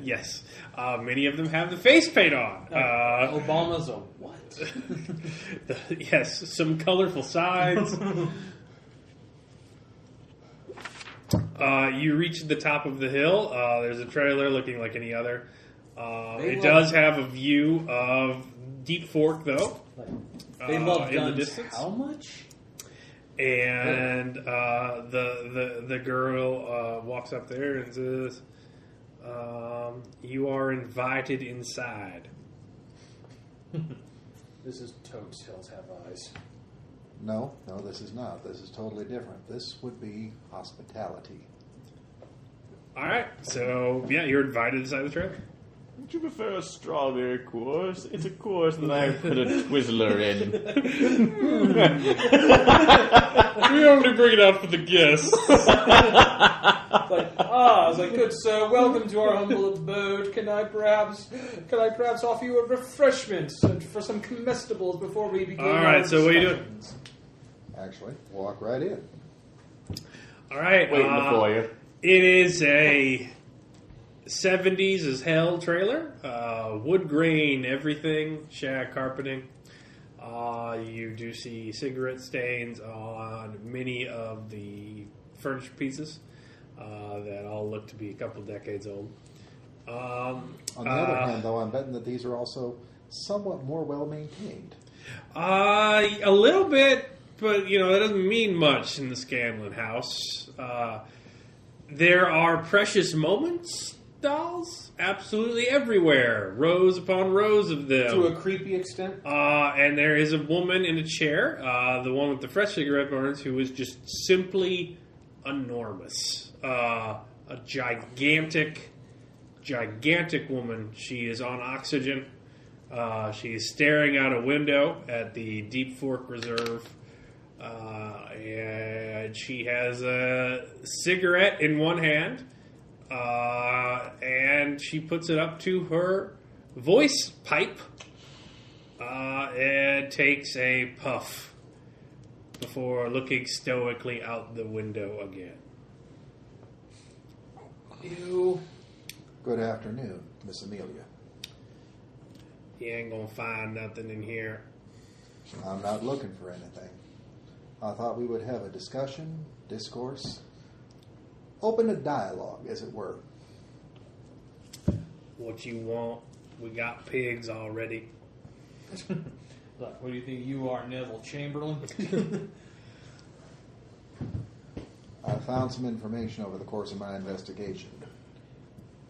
Yes. Many of them have the face paint on. Obama's a what? Yes, some colorful signs. You reach the top of the hill. There's a trailer looking like any other. It does have a view of Deep Fork, though. They love in the guns. distance. How much? And the girl walks up there and says, "You are invited inside." This is Toad's Hills Have Eyes. No, this is not. This is totally different. This would be hospitality. All right, so yeah, you're invited inside the trailer. Would you prefer a strawberry course? It's a course that I put a Twizzler in. We only bring it out for the guests. I was like, good sir, welcome to our humble abode. Can I perhaps offer you a refreshment and for some comestibles before we begin? All right, so what are you doing? discussions? Actually, walk right in. All right, Waiting before you. it is a 70s as hell trailer. Wood grain, everything, shag carpeting. You do see cigarette stains on many of the furniture pieces that all look to be a couple decades old. On the other hand, though, I'm betting that these are also somewhat more well-maintained. A little bit, but that doesn't mean much in the Scanlon house. There are precious moments dolls absolutely everywhere, rows upon rows of them. To a creepy extent. And there is a woman in a chair, the one with the fresh cigarette burns, who is just simply enormous. A gigantic woman. She is on oxygen. She is staring out a window at the Deep Fork Reserve. And she has a cigarette in one hand, and she puts it up to her voice pipe and takes a puff before looking stoically out the window again. Ew. Good afternoon, Miss Amelia. You ain't gonna find nothing in here. I'm not looking for anything. I thought we would have a discussion, discourse, open a dialogue, as it were. What you want? We got pigs already. Look, what do you think you are, Neville Chamberlain? I found some information over the course of my investigation,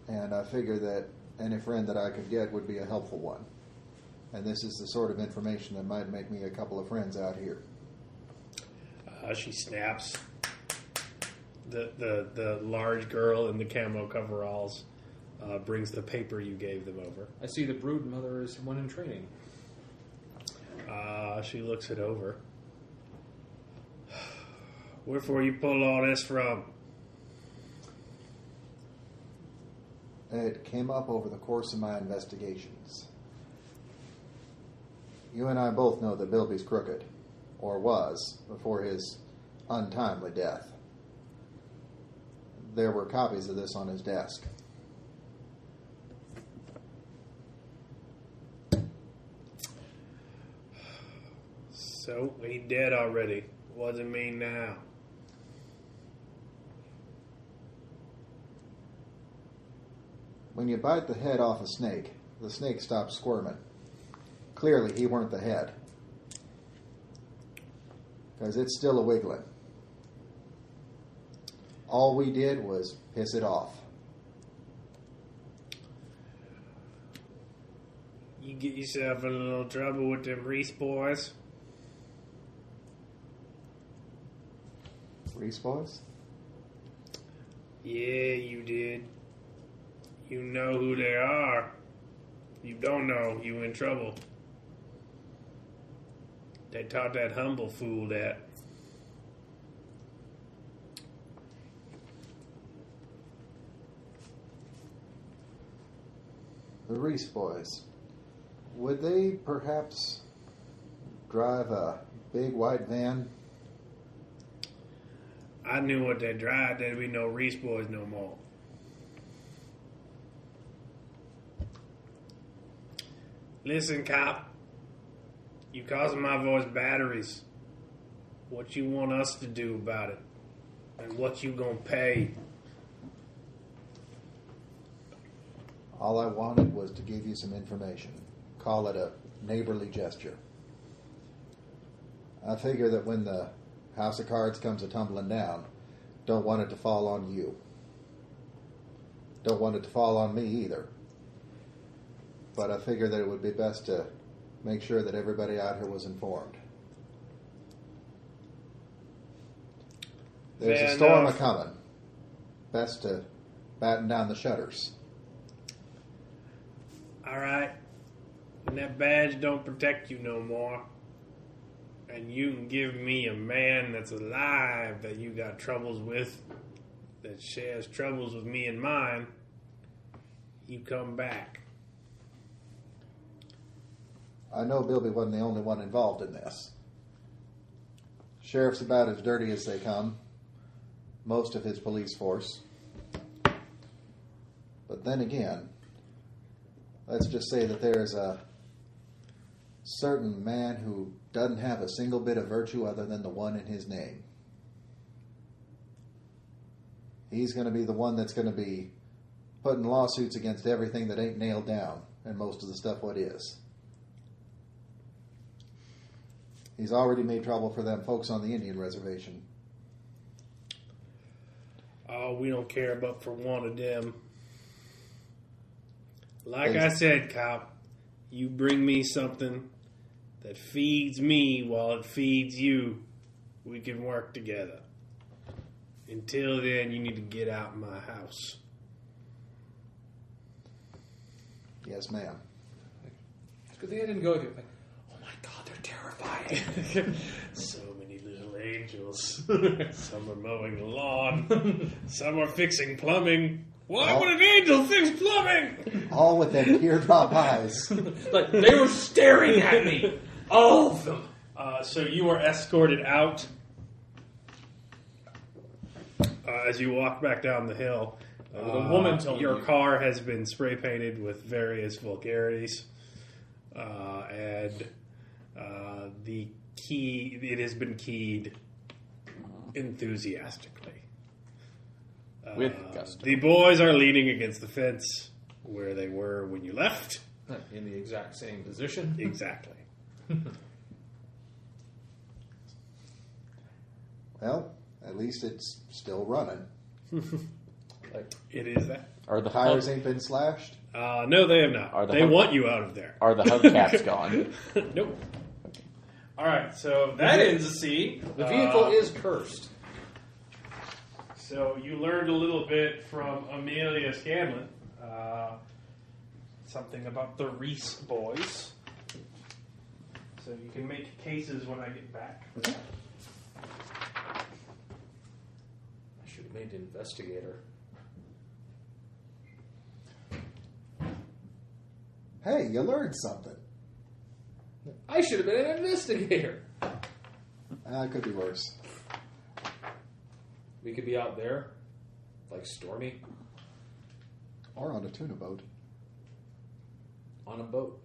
and I figured that any friend that I could get would be a helpful one. And this is the sort of information that might make me a couple of friends out here. She snaps. The large girl in the camo coveralls brings the paper you gave them over. I see the brood mother is one in training. She looks it over. Wherefore you pull all this from? It came up over the course of my investigations. You and I both know that Bilby's crooked, or was, before his untimely death. There were copies of this on his desk. So, he dead already. What does it mean now? When you bite the head off a snake, the snake stops squirming. Clearly, he weren't the head. Because it's still a wiggling. All we did was piss it off. You get yourself in a little trouble with them Reese boys. Reese boys? Yeah, you did. You know who they are. You don't know, you in trouble. They taught that humble fool that. The Reese boys. Would they perhaps drive a big white van? I knew what they drive, there'd be no Reese boys no more. Listen, cop. You causing my voice batteries. What you want us to do about it? And what you gonna pay? All I wanted was to give you some information. Call it a neighborly gesture. I figure that when the house of cards comes a-tumbling down, don't want it to fall on you. Don't want it to fall on me either. But I figure that it would be best to make sure that everybody out here was informed. There's Fair a storm enough. a-coming. Best to batten down the shutters. Alright. And that badge don't protect you no more. And you can give me a man that's alive that you got troubles with, that shares troubles with me and mine, you come back. I know Bilby wasn't the only one involved in this. Sheriff's about as dirty as they come. Most of his police force. But then again, let's just say that there's a certain man who doesn't have a single bit of virtue other than the one in his name. He's going to be the one that's going to be putting lawsuits against everything that ain't nailed down, and most of the stuff what is. He's already made trouble for them folks on the Indian reservation. Oh, we don't care about for one of them. Like I said, cop, you bring me something that feeds me while it feeds you, we can work together. Until then, you need to get out of my house. Yes, ma'am. It's a good thing I didn't go there. Like, oh my God, they're terrifying. So many little angels. Some are mowing the lawn. Some are fixing plumbing. Why would an angel fix plumbing? All with them teardrop eyes. Like, they were staring at me. All of them. So you are escorted out as you walk back down the hill. The woman told your you. car has been spray painted with various vulgarities, and the key it has been keyed enthusiastically. With gusto. The boys are leaning against the fence where they were when you left. In the exact same position. Exactly. Well, at least it's still running. It is that. Are the Tires ain't been slashed. No, they have not. They want you out of there. Are the hubcaps gone? Nope. All right, so that ends the scene. The vehicle is cursed. So you learned a little bit from Amelia Scanlon, something about the Reese boys. So you can make cases when I get back. I should have made an investigator. Hey, you learned something. I should have been an investigator. It could be worse. We could be out there, like Stormy, Or on a tuna boat. on a boat.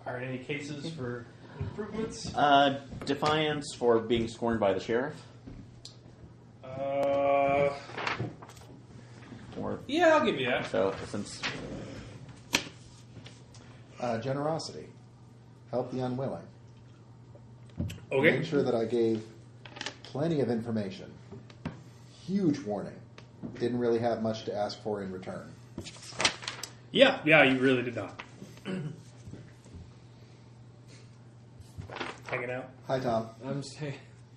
Are there any cases for improvements? Defiance for being scorned by the sheriff? Or Yeah, I'll give you that. so, since Generosity. Help the unwilling. Okay. Make sure that I gave plenty of information. Huge warning. Didn't really have much to ask for in return. Yeah, you really did not. Hanging out. Hi, Tom. I'm saying,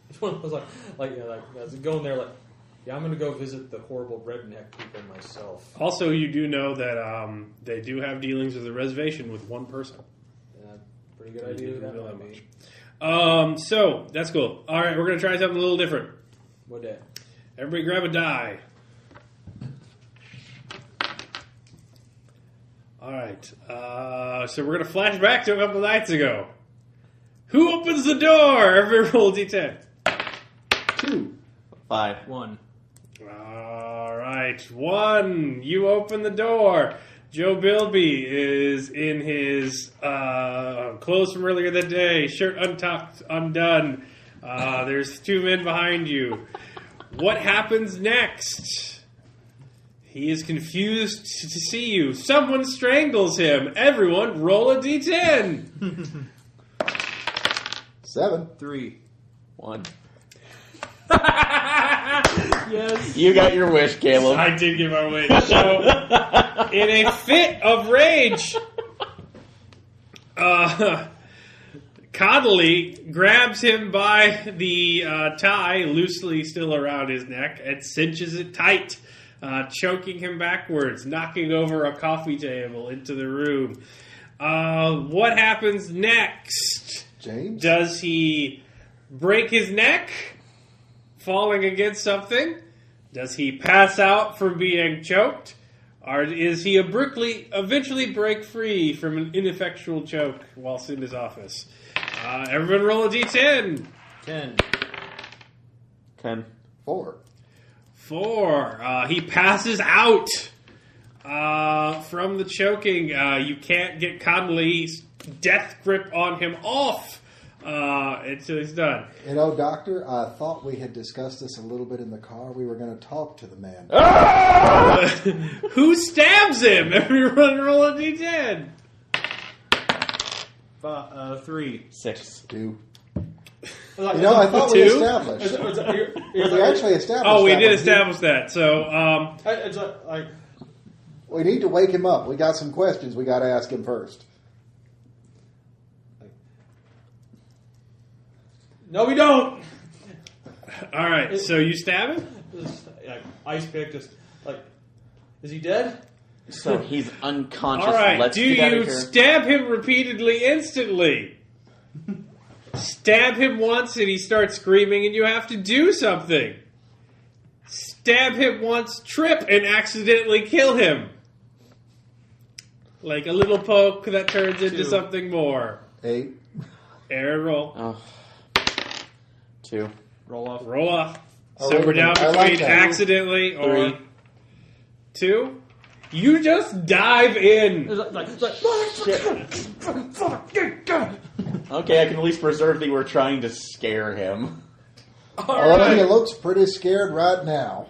it's one of those like I was going there, yeah, I'm going to go visit the horrible redneck people myself. Also, you do know that they do have dealings with the reservation with one person. Pretty good idea who that might be. So, that's cool. All right, we're going to try something a little different. What day? Everybody grab a die. All right. So we're going to flash back to a couple nights ago. Who opens the door? Everybody roll D10. 2. 5. 1. All right. 1. You open the door. Joe Bilby is in his clothes from earlier that day, shirt untucked, undone. There's 2 men behind you. What happens next? He is confused to see you. Someone strangles him. Everyone, roll a D10. 7. 3. 1. Yes. You got your wish, Caleb. I did give our way. So, in a fit of rage, Connolly grabs him by the tie, loosely still around his neck, and cinches it tight, choking him backwards, knocking over a coffee table into the room. What happens next? James? Does he break his neck, falling against something? Does he pass out from being choked? Or is he eventually break free from an ineffectual choke whilst in his office? Everyone roll a d10. 10. 10. 4. 4. He passes out from the choking. You can't get Connolly's death grip on him off until he's done. You know, Doctor, I thought we had discussed this a little bit in the car. We were going to talk to the man. Who stabs him? Everyone roll a d10. 3. 6. 2. You know, I thought we 2? established. We actually established. Oh, we that did one. establish that. So, It's like We need to wake him up. We got some questions we got to ask him first. No, we don't. All right, so you stab him? Ice pick, just like, is he dead? So he's unconscious. All right, Let's do get out you of here. stab him repeatedly, instantly? Stab him once and he starts screaming and you have to do something. Stab him once, trip, and accidentally kill him. Like a little poke that turns into 2. something more. 8. Air roll. Oh. 2. Roll off. Roll off. Oh, So wait a we're down minute. I between like that. accidentally or 3. 2. You just dive in. Okay, I can at least preserve that you were trying to scare him. Well, he looks pretty scared right now.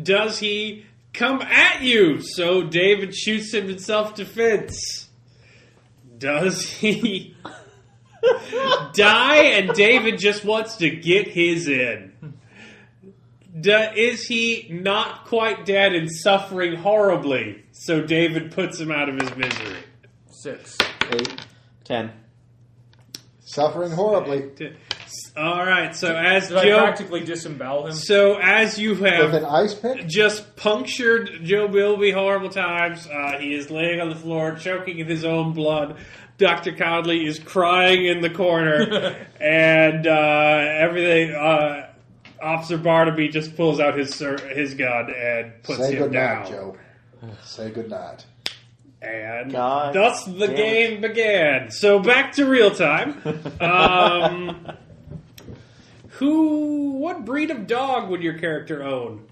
Does he come at you? So David shoots him in self-defense. Does he die and David just wants to get his in? Is he not quite dead and suffering horribly? So David puts him out of his misery. 6. 8. 10. Suffering horribly. All right. So as Did I Joe, practically disembowel him? so as you With have an ice pick? just punctured Joe Bilby horrible times. He is laying on the floor, choking in his own blood. Dr. Conley is crying in the corner, and everything. Officer Barnaby just pulls out his gun and puts Say him good down. night, Joe. Say good night. And God thus the damn game began. So back to real time. What breed of dog would your character own?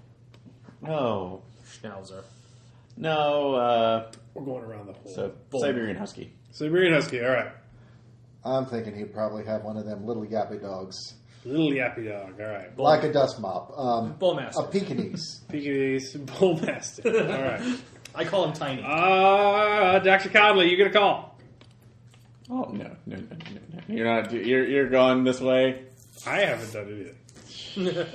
No. Schnauzer. No, We're going around the whole. so Siberian Husky. Siberian Husky, all right. I'm thinking he'd probably have one of them little yappy dogs. Little yappy dog, all right. Like a dust mop. Bullmastiff. A Pekingese. Pekingese Bull Mastiff, all right. I call him Tiny. Dr. Conley, you get a call. Oh no. You're not. You're going this way. I haven't done it yet.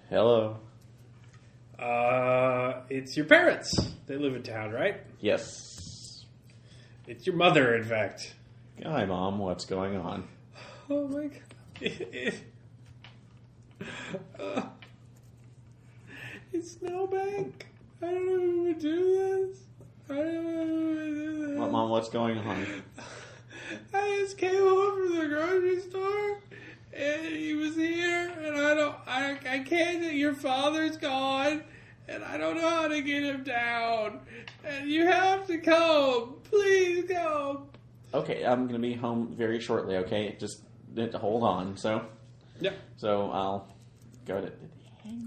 Hello. It's your parents. They live in town, right? Yes. It's your mother, in fact. Hi, Mom. What's going on? Oh my god. It's Snowbank. I don't know who would do this. I don't know who would do this. What, Mom? What's going on? I just came home from the grocery store and he was here and I can't, your father's gone and I don't know how to get him down and you have to come. Please come. Okay, I'm gonna be home very shortly. Okay, just hold on. So I'll go to.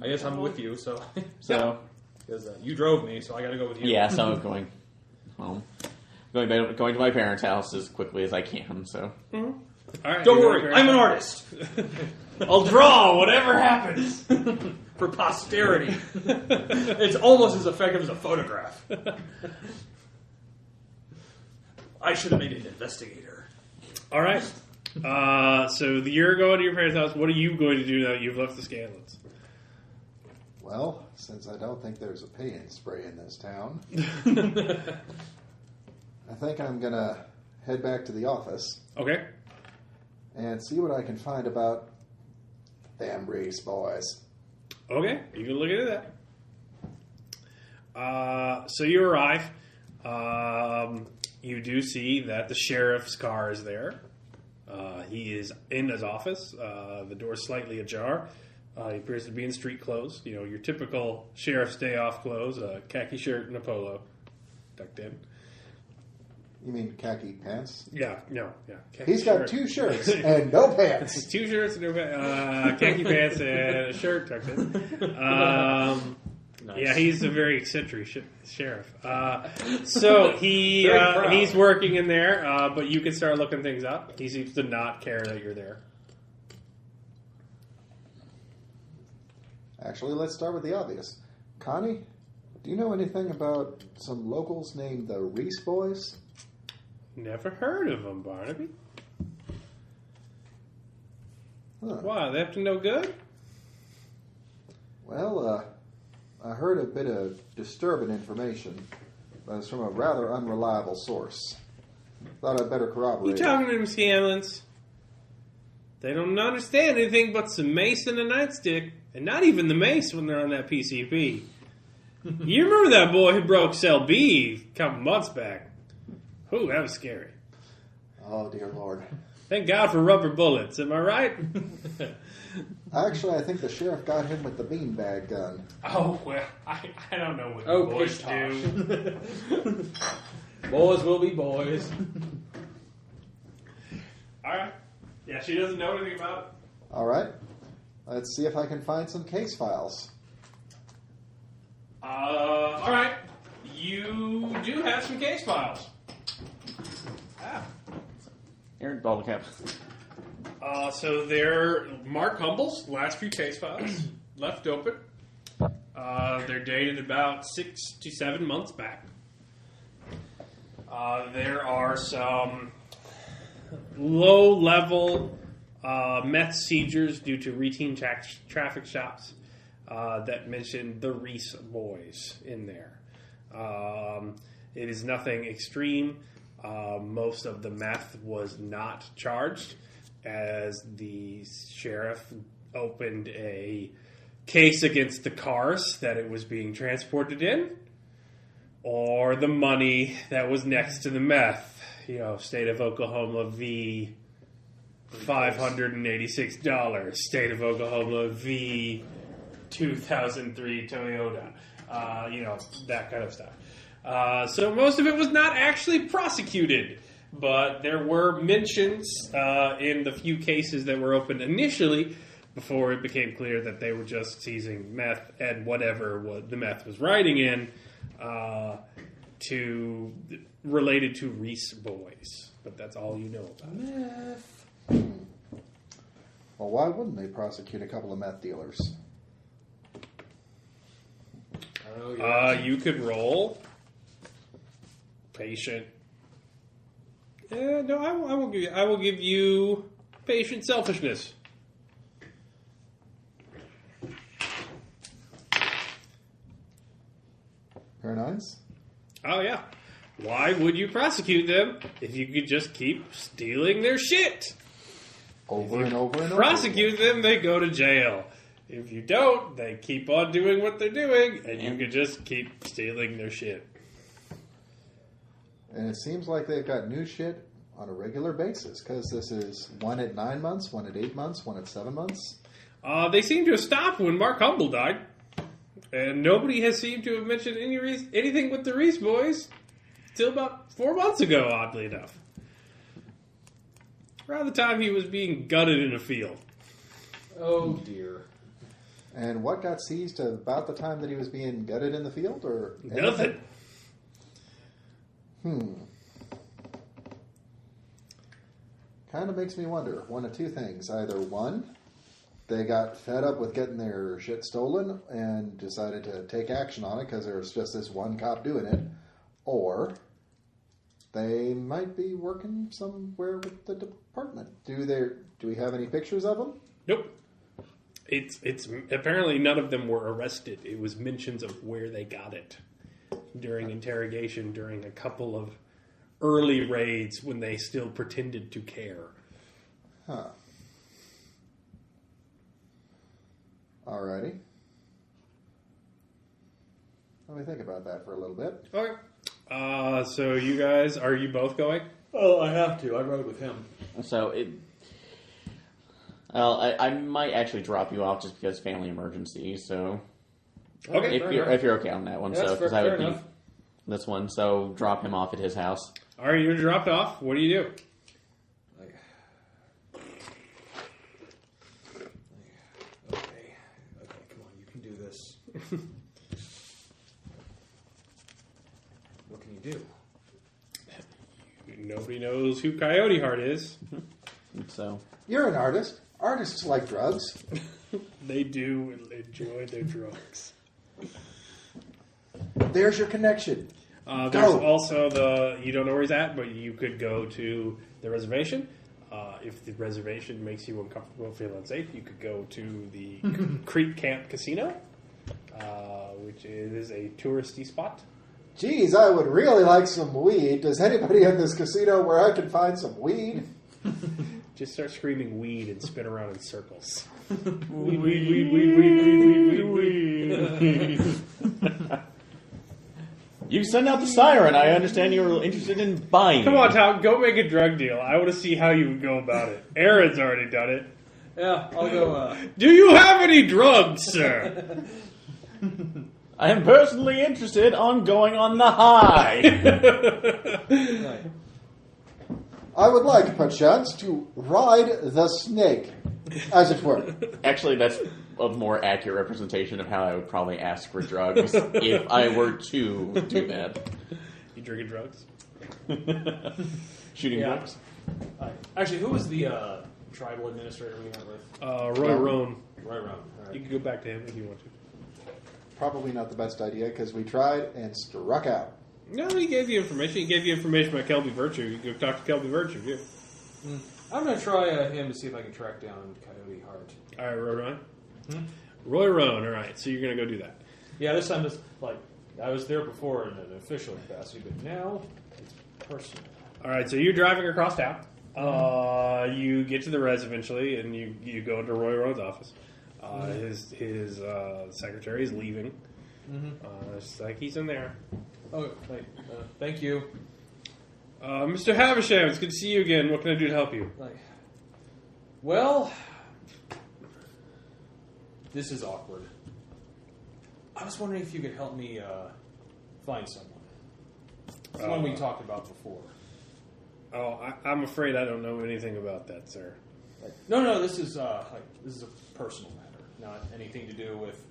I guess I'm with you, so. So Because you drove me, so I gotta go with you. yeah, so I'm going home. Going to my parents' house as quickly as I can. So All right, Don't you're worry, going I'm an to- artist. I'll draw whatever happens. For posterity. It's almost as effective as a photograph. I should have made an investigator. All right. So you're going to your parents' house. What are you going to do now that you've left the Scanlons? Well, since I don't think there's a paint spray in this town, I think I'm going to head back to the office Okay. and see what I can find about them Reese boys. Okay, you can look into that. So you arrive. You do see that the sheriff's car is there. He is in his office. The door's slightly ajar. He appears to be in street clothes. You know, your typical sheriff's day off clothes. A khaki shirt and a polo. Tucked in. You mean khaki pants? Yeah, no, yeah. Khaki He's got shirt. 2 shirts and no pants. 2 shirts, no khaki pants, and a shirt tucked in. Nice. Yeah, he's a very eccentric sheriff. So Very proud. he's working in there, but you can start looking things up. He seems to not care that you're there. Actually, let's start with the obvious. Connie, do you know anything about some locals named the Reese boys? Never heard of him, Barnaby. Huh. Why? They up to no good? Well, I heard a bit of disturbing information, but it's from a rather unreliable source. Thought I'd better corroborate. You talking to them, Scanlons? They don't understand anything but some mace and a nightstick, and not even the mace when they're on that PCP. You remember that boy who broke cell B a couple months back? Ooh, that was scary. Oh, dear Lord. Thank God for rubber bullets, am I right? Actually, I think the sheriff got him with the beanbag gun. Oh, well, I don't know what Oh, the boys pish-posh. do. Boys will be boys. Alright. Yeah, she doesn't know anything about it. All right. Let's see if I can find some case files. Alright. You do have some case files. Here, bottle cap. So they're Mark Humble's last few case files left open. They're dated about 6 to 7 months back. There are some low-level meth seizures due to routine traffic stops that mention the Reese boys in there. It is nothing extreme. Most of the meth was not charged, as the sheriff opened a case against the cars that it was being transported in, or the money that was next to the meth. You know, State of Oklahoma v. $586. State of Oklahoma v. 2003 Toyota. That kind of stuff. So most of it was not actually prosecuted, but there were mentions in the few cases that were opened initially before it became clear that they were just seizing meth and whatever the meth was riding in related to Reese boys. But that's all you know about Meth. Well, why wouldn't they prosecute a couple of meth dealers? Oh, yeah. You could roll patient. No, I won't give you. I will give you patient selfishness. Very nice. Oh yeah. Why would you prosecute them if you could just keep stealing their shit? Over and over and over. Prosecute them, they go to jail. If you don't, they keep on doing what they're doing, and you could just keep stealing their shit. And it seems like they've got new shit on a regular basis, because this is one at 9 months, one at 8 months, one at 7 months. They seem to have stopped when Mark Humble died, and nobody has seemed to have mentioned anything with the Reese boys till about 4 months ago, oddly enough. Around the time he was being gutted in a field. Oh, dear. And what got seized about the time that he was being gutted in the field, or Nothing. Kind of makes me wonder. One of two things. Either one, they got fed up with getting their shit stolen and decided to take action on it because there was just this one cop doing it. Or they might be working somewhere with the department. Do we have any pictures of them? Nope. It's apparently none of them were arrested. It was mentions of where they got it during interrogation, during a couple of early raids when they still pretended to care. Huh. Alrighty. Let me think about that for a little bit. Okay. So you guys, are you both going? Oh, I have to. I rode with him. So I might actually drop you off just because family emergency. So Okay. if you're okay on that one, That's so because I fair would be enough. this one. So drop him off at his house. All right, you're dropped off. What do you do? Okay, come on, you can do this. What can you do? Nobody knows who Coyote Heart is. So You're an artist. Artists like drugs. They do enjoy their drugs. There's your connection. There's also you don't know where he's at, but you could go to the reservation. If the reservation makes you uncomfortable, feel unsafe, you could go to the Creek Camp Casino. which is a touristy spot. Geez, I would really like some weed. Does anybody at this casino where I can find some weed? Just start screaming weed and spin around in circles. Weed, weed, weed, weed, weed, weed, weed, weed. You send out the siren. I understand you're interested in buying. Come on, Tom, go make a drug deal. I want to see how you would go about it. Aaron's already done it. Yeah, I'll go. Do you have any drugs, sir? I am personally interested on going on the high. Right. I would like, perchance, to ride the snake, as it were. Actually, that's a more accurate representation of how I would probably ask for drugs if I were to do that. You drinking drugs? Shooting Yeah. drugs? Actually, who was the tribal administrator we met with? Roy Roan. Right around. All You right. can go back to him if you want to. Probably not the best idea, because we tried and struck out. No, he gave you information. He gave you information about Kelby Virtue. You can go talk to Kelby Virtue, yeah. I'm going to try him to see if I can track down Coyote Heart. All right, Roy Roan. Roy Roan, all right. So you're going to go do that. Yeah, this time it's like I was there before in an official capacity, but now it's personal. All right, so you're driving across town. You get to the res eventually, and you go into Roy Roan's office. His secretary is leaving. It's like he's in there. Oh, thank you. Mr. Havisham, it's good to see you again. What can I do to help you? Well, this is awkward. I was wondering if you could help me find someone. Someone we talked about before. I'm afraid I don't know anything about that, sir. No, this is a personal matter, not anything to do with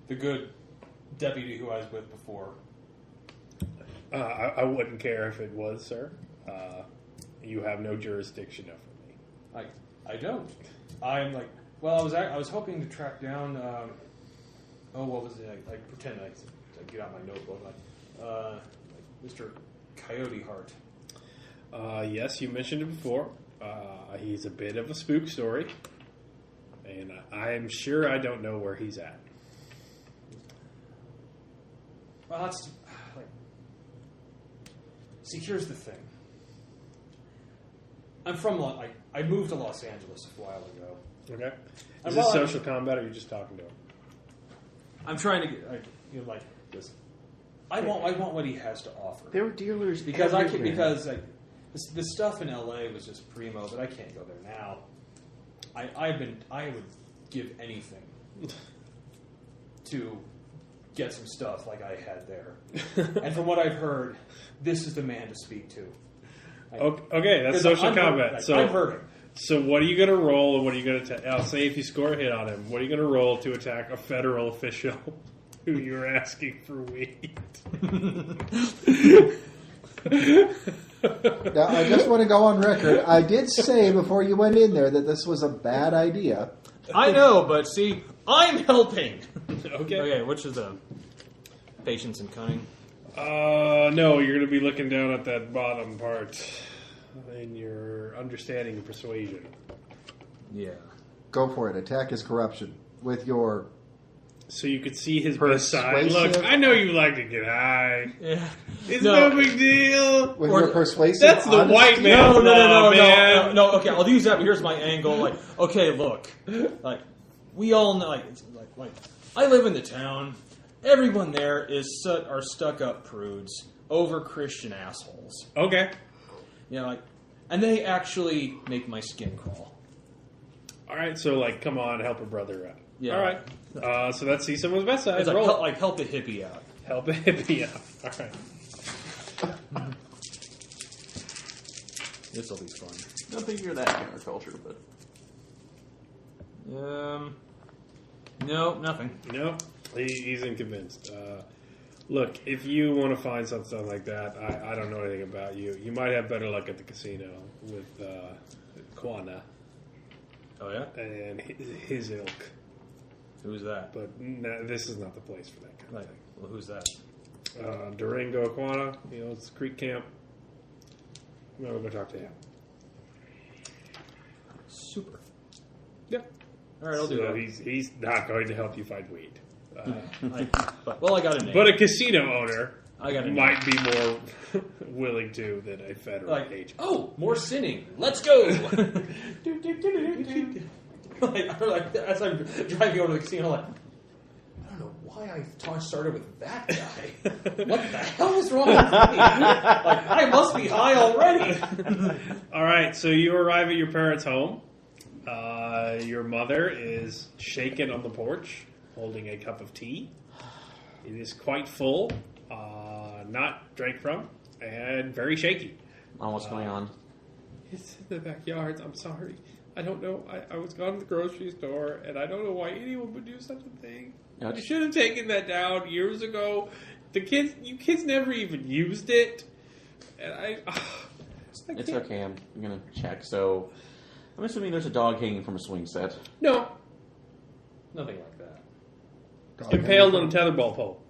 the good deputy who I was with before. I wouldn't care if it was, sir. You have no jurisdiction over me. I don't. I'm like, well, I was hoping to track down. What was it? I pretend I get out my notebook, like Mr. Coyote Heart. Yes, you mentioned it before. He's a bit of a spook story, and I'm sure I don't know where he's at. Well, that's like. See, here's the thing. I'm from I moved to Los Angeles a while ago. Okay. And Is this while social combat, or are you just talking to him? I'm trying to get like this. I want what he has to offer. There were dealers Because everywhere. the stuff in LA was just primo, but I can't go there now. I would give anything to get some stuff like I had there. And from what I've heard, this is the man to speak to. Okay, that's social combat. So I'm hurting. So what are you going to roll, and what are you going to? I'll say if you score a hit on him, what are you going to roll to attack a federal official who you're asking for weed? Now, I just want to go on record. I did say before you went in there that this was a bad idea. I know, but see, I'm helping. Okay. Okay, which is the patience and cunning? No, you're going to be looking down at that bottom part in your understanding and persuasion. Yeah. Go for it. Attack his corruption with your... So you could see his best side. Persuasive. Look, I know you like to get high. Yeah. It's no big deal. With your persuasive... That's the honesty. white man. No. No, okay, I'll use that, but here's my angle. Like, okay, look. Like, we all know, like, I live in the town. Everyone there are stuck-up prudes, over-Christian assholes. Okay. You know, and they actually make my skin crawl. All right, so, come on, help a brother out. Yeah. All right. So let's see someone's best side. It's like, Roll. help a hippie out. Help a hippie out. All right. This'll be fun. Don't think you're that counterculture, but No, nothing. No, he's inconvinced. Look, if you want to find something like that, I don't know anything about you. You might have better luck at the casino with Kwana Oh, yeah? and his ilk. Who's that? But this is not the place for that kind of thing. Well, who's that? Durango Kwana, it's Creek Camp. We'll go talk to him. Super. Yep. All right, I'll do that. He's not going to help you find weed. I got a name. But a casino owner I got a name. might be more willing to than a federal agent. Oh, more sinning. Let's go. As I'm driving over to the casino, I don't know why I started with that guy. What the hell is wrong with me? I must be high already. All right, so you arrive at your parents' home. Your mother is shaken on the porch, holding a cup of tea. It is quite full, not drank from, and very shaky. What's going on? It's in the backyard. I'm sorry. I don't know. I was gone to the grocery store, and I don't know why anyone would do such a thing. No, You should have taken that down years ago. You kids never even used it. And It's okay. I'm gonna check. So, I'm assuming there's a dog hanging from a swing set. No. Nothing like that. Impaled on a tetherball pole.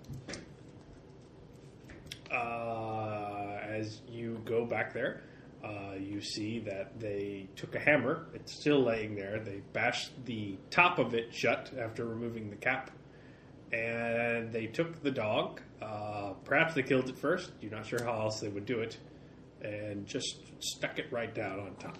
As you go back there, you see that they took a hammer. It's still laying there. They bashed the top of it shut after removing the cap. And they took the dog. Perhaps they killed it first. You're not sure how else they would do it. And just stuck it right down on top.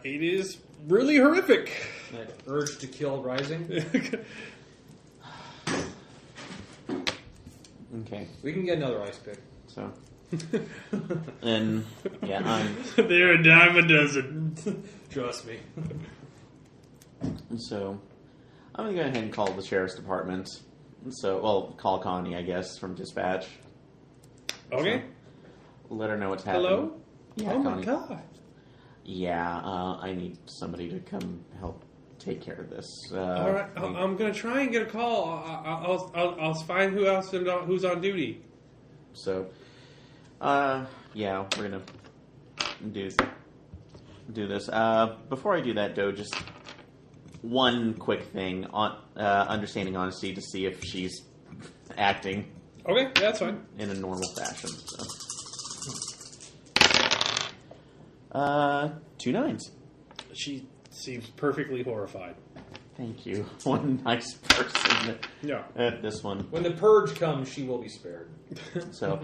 It is really horrific. That urge to kill rising. Okay. We can get another ice pick. So, and yeah, They're a dime a dozen. Trust me. So, I'm gonna go ahead and call the sheriff's department. So, call Connie, I guess, from dispatch. Okay. So, let her know what's happening. Hello? Yeah, Oh Connie. my god. Yeah, I need somebody to come help take care of this. All right, I'm gonna try and get a call. I'll find who else who's on duty. So, yeah, we're gonna do this. Before I do that, though, just one quick thing on understanding honesty to see if she's acting Okay, that's fine. in a normal fashion. So. 2 9s. She seems perfectly horrified. Thank you. One nice person. Yeah. This one. When the purge comes, she will be spared. So,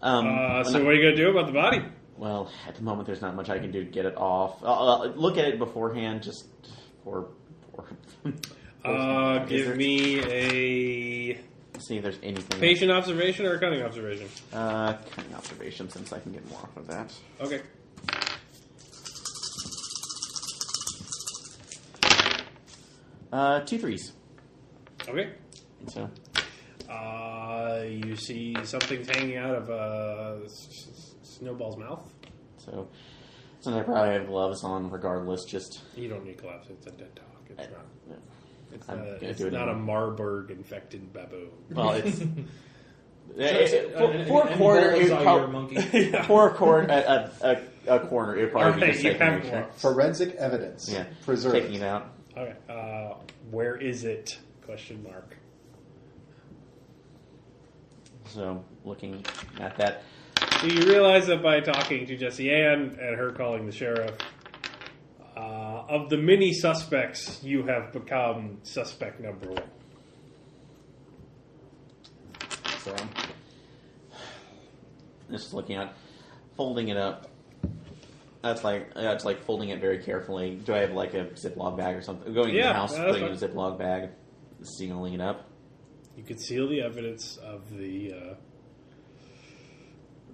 So what are you gonna do about the body? well, at the moment, there's not much I can do to get it off. Look at it beforehand, just for Give me a see if there's anything. patient observation or a cunning observation. Cunning observation, since I can get more off of that. Okay. Two 3s. Okay. So, You see something's hanging out of Snowball's mouth. so since I probably have gloves on, regardless, just You don't need gloves. It's a dead dog. It's not. yeah. It's I'm not, gonna it's do it not a anyway. Marburg infected baboon. Well, it's And for a corner. Ebola It Zaire monkey. for a corner, a corner, it would probably be Alright, just you taking have a one. picture. Forensic evidence. Yeah, Preserved. taking it out. Okay. Where is it? Question mark. So, looking at that, So you realize that by talking to Jessie Ann and her calling the sheriff, of the many suspects, you have become suspect number one. so just looking at folding it up. That's like folding it very carefully. Do I have like a Ziploc bag or something? Going in the house, that's putting it in a fine. Ziploc bag, sealing it up. You could seal the evidence of the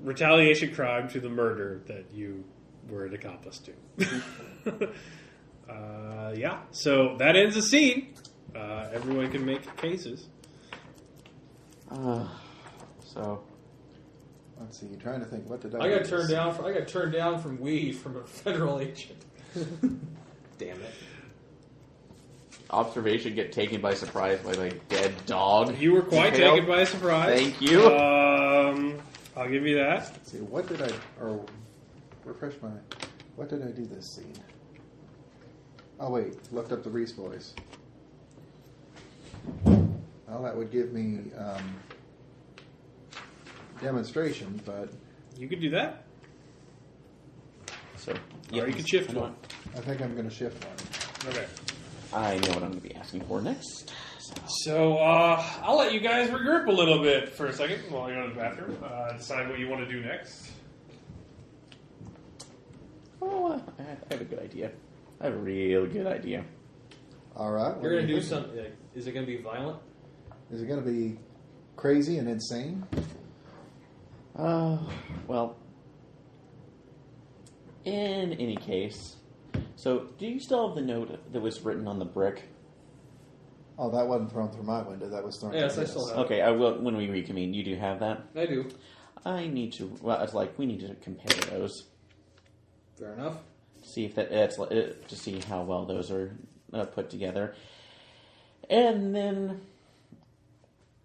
retaliation crime to the murder that you were an accomplice to. Yeah, so that ends the scene. Everyone can make cases. So Let's see. Trying to think. What did I? I got do turned this? down. I got turned down from weed from a federal agent. Damn it! observation get taken by surprise by a dead dog. You were quite Failed. taken by surprise. Thank you. I'll give you that. Let's see. What did I? Or refresh my. What did I do this scene? Oh wait, looked up the Reese voice. Well, that would give me demonstration, but You could do that. So, Or you can shift I know one. I think I'm going to shift one. Okay. I know what I'm going to be asking for next. So, I'll let you guys regroup a little bit for a second while you go to the bathroom. Decide what you want to do next. Oh, I have a good idea. I have a real good idea. All right. You're going to do something. Is it going to be violent? Is it going to be crazy and insane? Well, in any case, so do you still have the note that was written on the brick? Oh, that wasn't thrown through my window. That was thrown Yes, through I still his. have it. Okay, I will when we reconvene. You do have that? I do. I need to. Well, it's like we need to compare those. Fair enough. See if that's to see how well those are put together, and then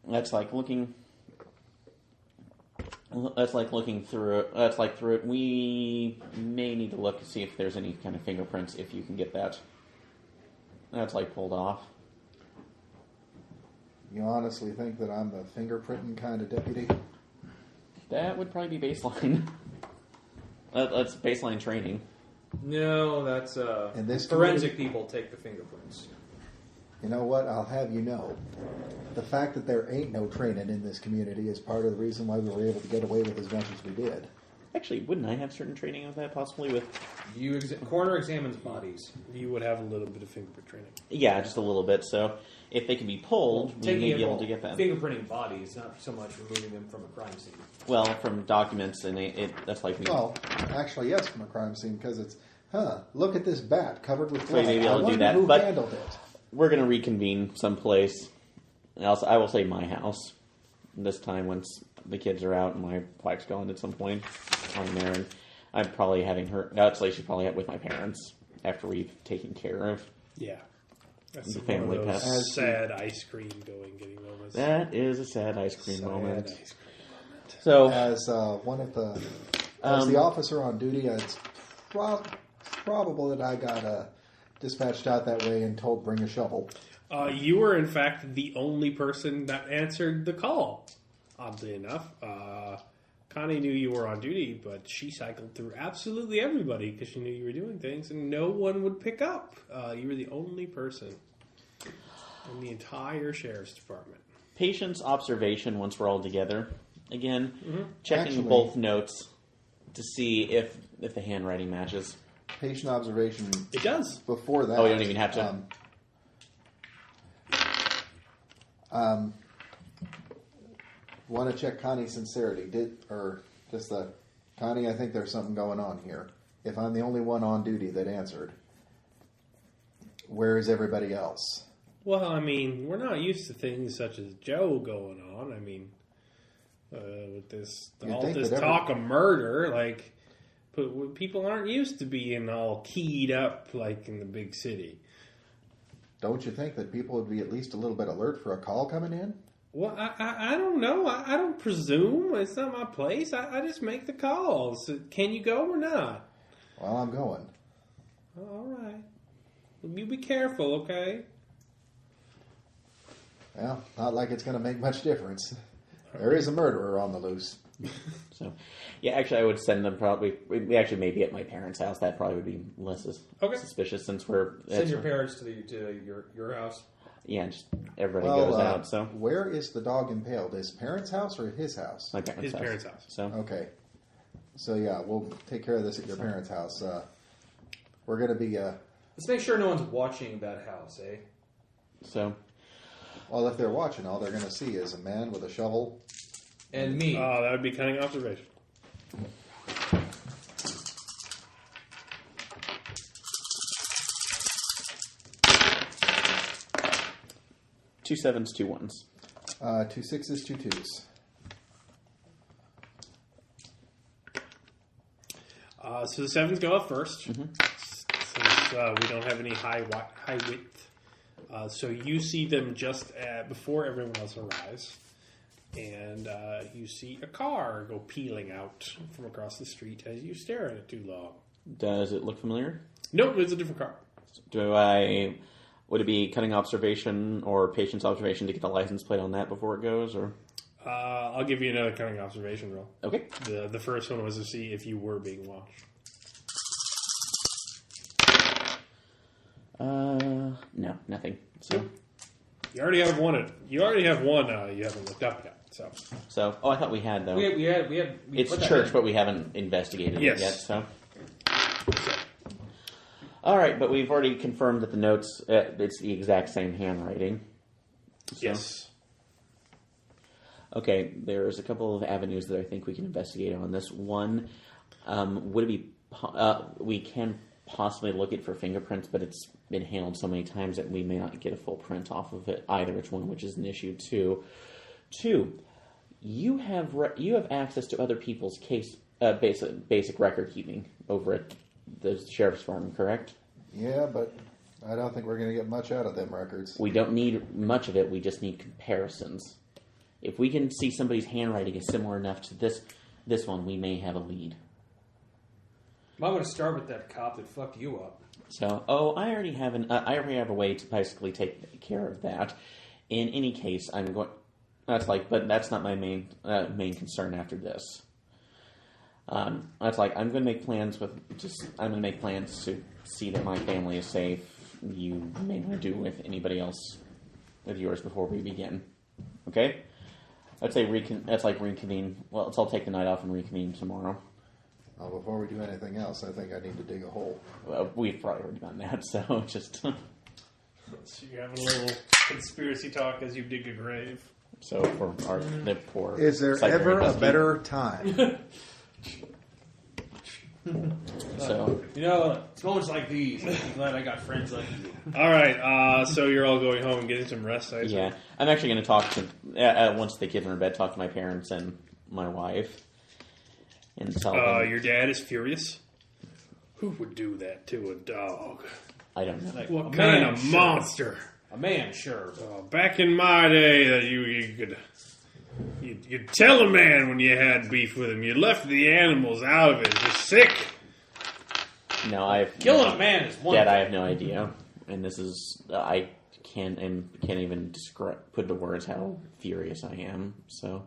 that's like looking. That's like looking through it. That's like through it. We may need to look to see if there's any kind of fingerprints. If you can get that. That's like pulled off. You honestly think that I'm the fingerprinting kind of deputy? That would probably be baseline. That's baseline training. No, that's In this forensic people take the fingerprints. You know what? I'll have you know. The fact that there ain't no training in this community is part of the reason why we were able to get away with as much as we did. Actually, wouldn't I have certain training of that possibly with? Coroner examines bodies. You would have a little bit of fingerprint training. Yeah, just a little bit. So if they can be pulled, we may be able to get that. Fingerprinting bodies, not so much removing them from a crime scene. Well, from documents, and that's like me. Well, actually, yes, from a crime scene, because it's, look at this bat covered with blood. may be able to do wonder that, who but- handled it. We're going to reconvene someplace. Else, I will say my house. This time, once the kids are out and my wife's gone at some point on there, and I'm probably having her. Actually, she's probably with my parents after we've taken care of. Yeah. That's The one family of those pet. sad ice cream getting moments. That is a sad ice cream Sad moment. ice cream. So, As one of the, as the officer on duty, it's probable that I got dispatched out that way and told bring a shovel. You were, in fact, the only person that answered the call, oddly enough. Connie knew you were on duty, but she cycled through absolutely everybody because she knew you were doing things, and no one would pick up. You were the only person in the entire sheriff's department. patient's observation once we're all together. Again, checking Actually- both notes to see if the handwriting matches. Patient observation. It does. Before that. Oh, you don't even have to. Want to check Connie's sincerity? Connie? I think there's something going on here. If I'm the only one on duty that answered, where is everybody else? Well, I mean, we're not used to things such as Joe going on. I mean, with this You'd all think this that talk of murder, like, but people aren't used to being all keyed up like in the big city. Don't you think that people would be at least a little bit alert for a call coming in? Well, I don't know. I don't presume. It's not my place. I just make the calls. Can you go or not? Well, I'm going. All right. You be careful, okay? Well, not like it's going to make much difference. There is a murderer on the loose. So, yeah, actually, I would send them probably. We actually may be at my parents' house. That probably would be less suspicious since we're Send your parents to your house. Yeah, just everybody goes out. So where is the dog impaled? His parents' house or his house? my parents' His house. parents' house. So Okay. So yeah, we'll take care of this at your parents' house. We're going to be. Let's make sure no one's watching that house, eh? so Well, if they're watching, all they're going to see is a man with a shovel. And me. That would be cunning observation. two sevens, 2 1s. 2 6s, 2 2s. So the sevens go up first, since we don't have any high width. So you see them just before everyone else arrives, and you see a car go peeling out from across the street as you stare at it too long. Does it look familiar? Nope, it's a different car. Would it be cutting observation or patient's observation to get the license plate on that before it goes, or? I'll give you another cunning observation roll. Okay. The first one was to see if you were being watched. No, nothing. So you already have one. You already have one. You haven't looked up yet. So I thought we had though. We It's church, but we haven't investigated it yet. So. All right, but we've already confirmed that the notes. It's the exact same handwriting. So. Yes. Okay, there's a couple of avenues that I think we can investigate on this. One, would it be we can possibly look at for fingerprints, but it's been handled so many times that we may not get a full print off of it either. Which is an issue too. Two, you have access to other people's case basic record keeping over at the sheriff's farm, correct? Yeah, but I don't think we're going to get much out of them records. We don't need much of it. We just need comparisons. If we can see somebody's handwriting is similar enough to this one, we may have a lead. I'm going to start with that cop that fucked you up. So, I already have a way to basically take care of that. In any case, I'm going. But that's not my main concern after this. I'm going to make plans to see that my family is safe. You may not do with anybody else with yours before we begin. Okay? I'd say reconvene. Well, I'll take the night off and reconvene tomorrow. Well, before we do anything else, I think I need to dig a hole. Well, we've probably already done that, so just. So you're having a little conspiracy talk as you dig a grave. So for the poor. Is there ever a better time? So it's moments like these. I'm glad I got friends like you. All right, so you're all going home and getting some rest, I assume? Yeah, I'm actually going to talk to once the kids are in bed. Talk to my parents and my wife, and tell them. Your dad is furious. Who would do that to a dog? I don't know. What kind of monster? A man, sure. Back in my day, you'd tell a man when you had beef with him. You left the animals out of it. You're sick. No, killing a man is one Dad, thing. I have no idea, and this is I can't even put into words how furious I am. So,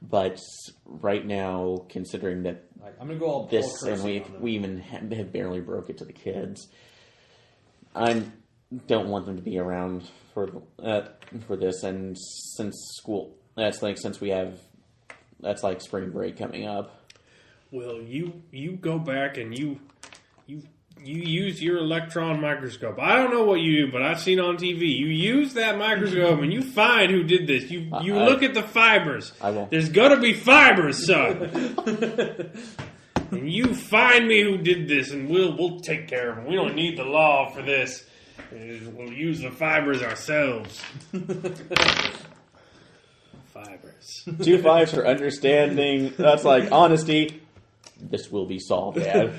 but right now, considering that I'm gonna go all this, and we even have barely broke it to the kids. I don't want them to be around for this, and since school, since we have spring break coming up. Well, you go back and you use your electron microscope. I don't know what you do, but I've seen on TV. You use that microscope and you find who did this. You look at the fibers. I will. There's gonna be fibers, son. And you find me who did this, and we'll take care of them. We don't need the law for this. We'll use the fibers ourselves. Fibers. 2 5s for understanding. That's like honesty. This will be solved, Dad.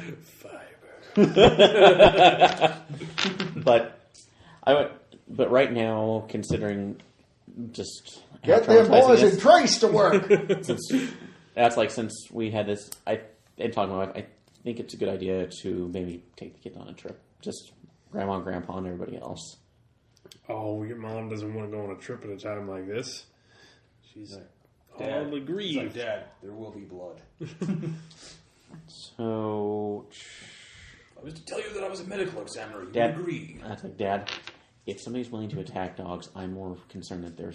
But right now, considering just get them boys and Trace to work. Since we had this, and talking to my wife, I think it's a good idea to maybe take the kids on a trip. Just Grandma and Grandpa and everybody else. Oh, your mom doesn't want to go on a trip at a time like this. She's Dad, all agreed. It's like, Dad, there will be blood. So, I was to tell you that I was a medical examiner. You Dad, agree? That's like, Dad, if somebody's willing to attack dogs, I'm more concerned that they're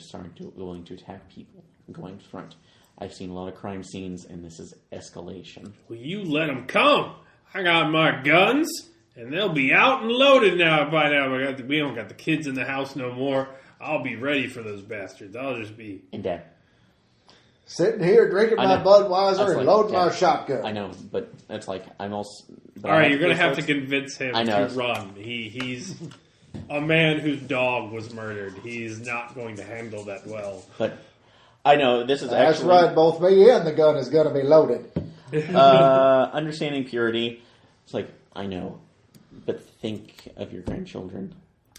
willing to attack people going front. I've seen a lot of crime scenes, and this is escalation. Well, you let them come. I got my guns, and they'll be out and loaded now. By now, we don't got the kids in the house no more. I'll be ready for those bastards. I'll just be... And Dad... Sitting here drinking my Budweiser and loading my shotgun. I know, but it's like, I'm also... All right, you're going to have to convince him to run. He's a man whose dog was murdered. He's not going to handle that well. But I know, this is That's actually... right, both me and the gun is going to be loaded. Understanding purity. It's like, I know, but think of your grandchildren.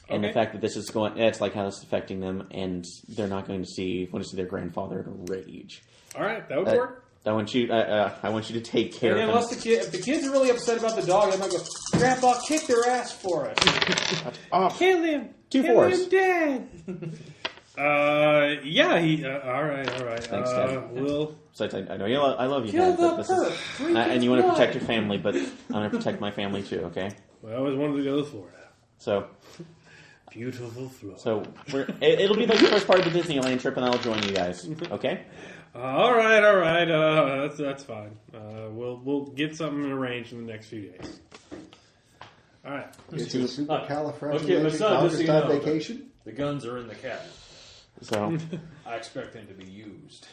And the fact that this is it's like how it's affecting them, and they're not going to want to see their grandfather in rage. All right, that would work. I want you to take care of them. If the kids are really upset about the dog, I'm not going, Grandpa, kick their ass for us. Kill him. 2 Kill 4s. him dead. Yeah, all right. Thanks, Dad. So I know I love you, Kill Dad, but the and you want to protect your family, but I'm going to protect my family too, okay? Well, I always wanted to go to Florida. So, beautiful floor. so it'll be like the first part of the Disneyland trip, and I'll join you guys. Okay? All right. That's fine. We'll get something arranged in the next few days. All right. It's a Okay, my son, just so supercalifragilistic you know, vacation. the guns are in the cabinet. So, I expect them to be used.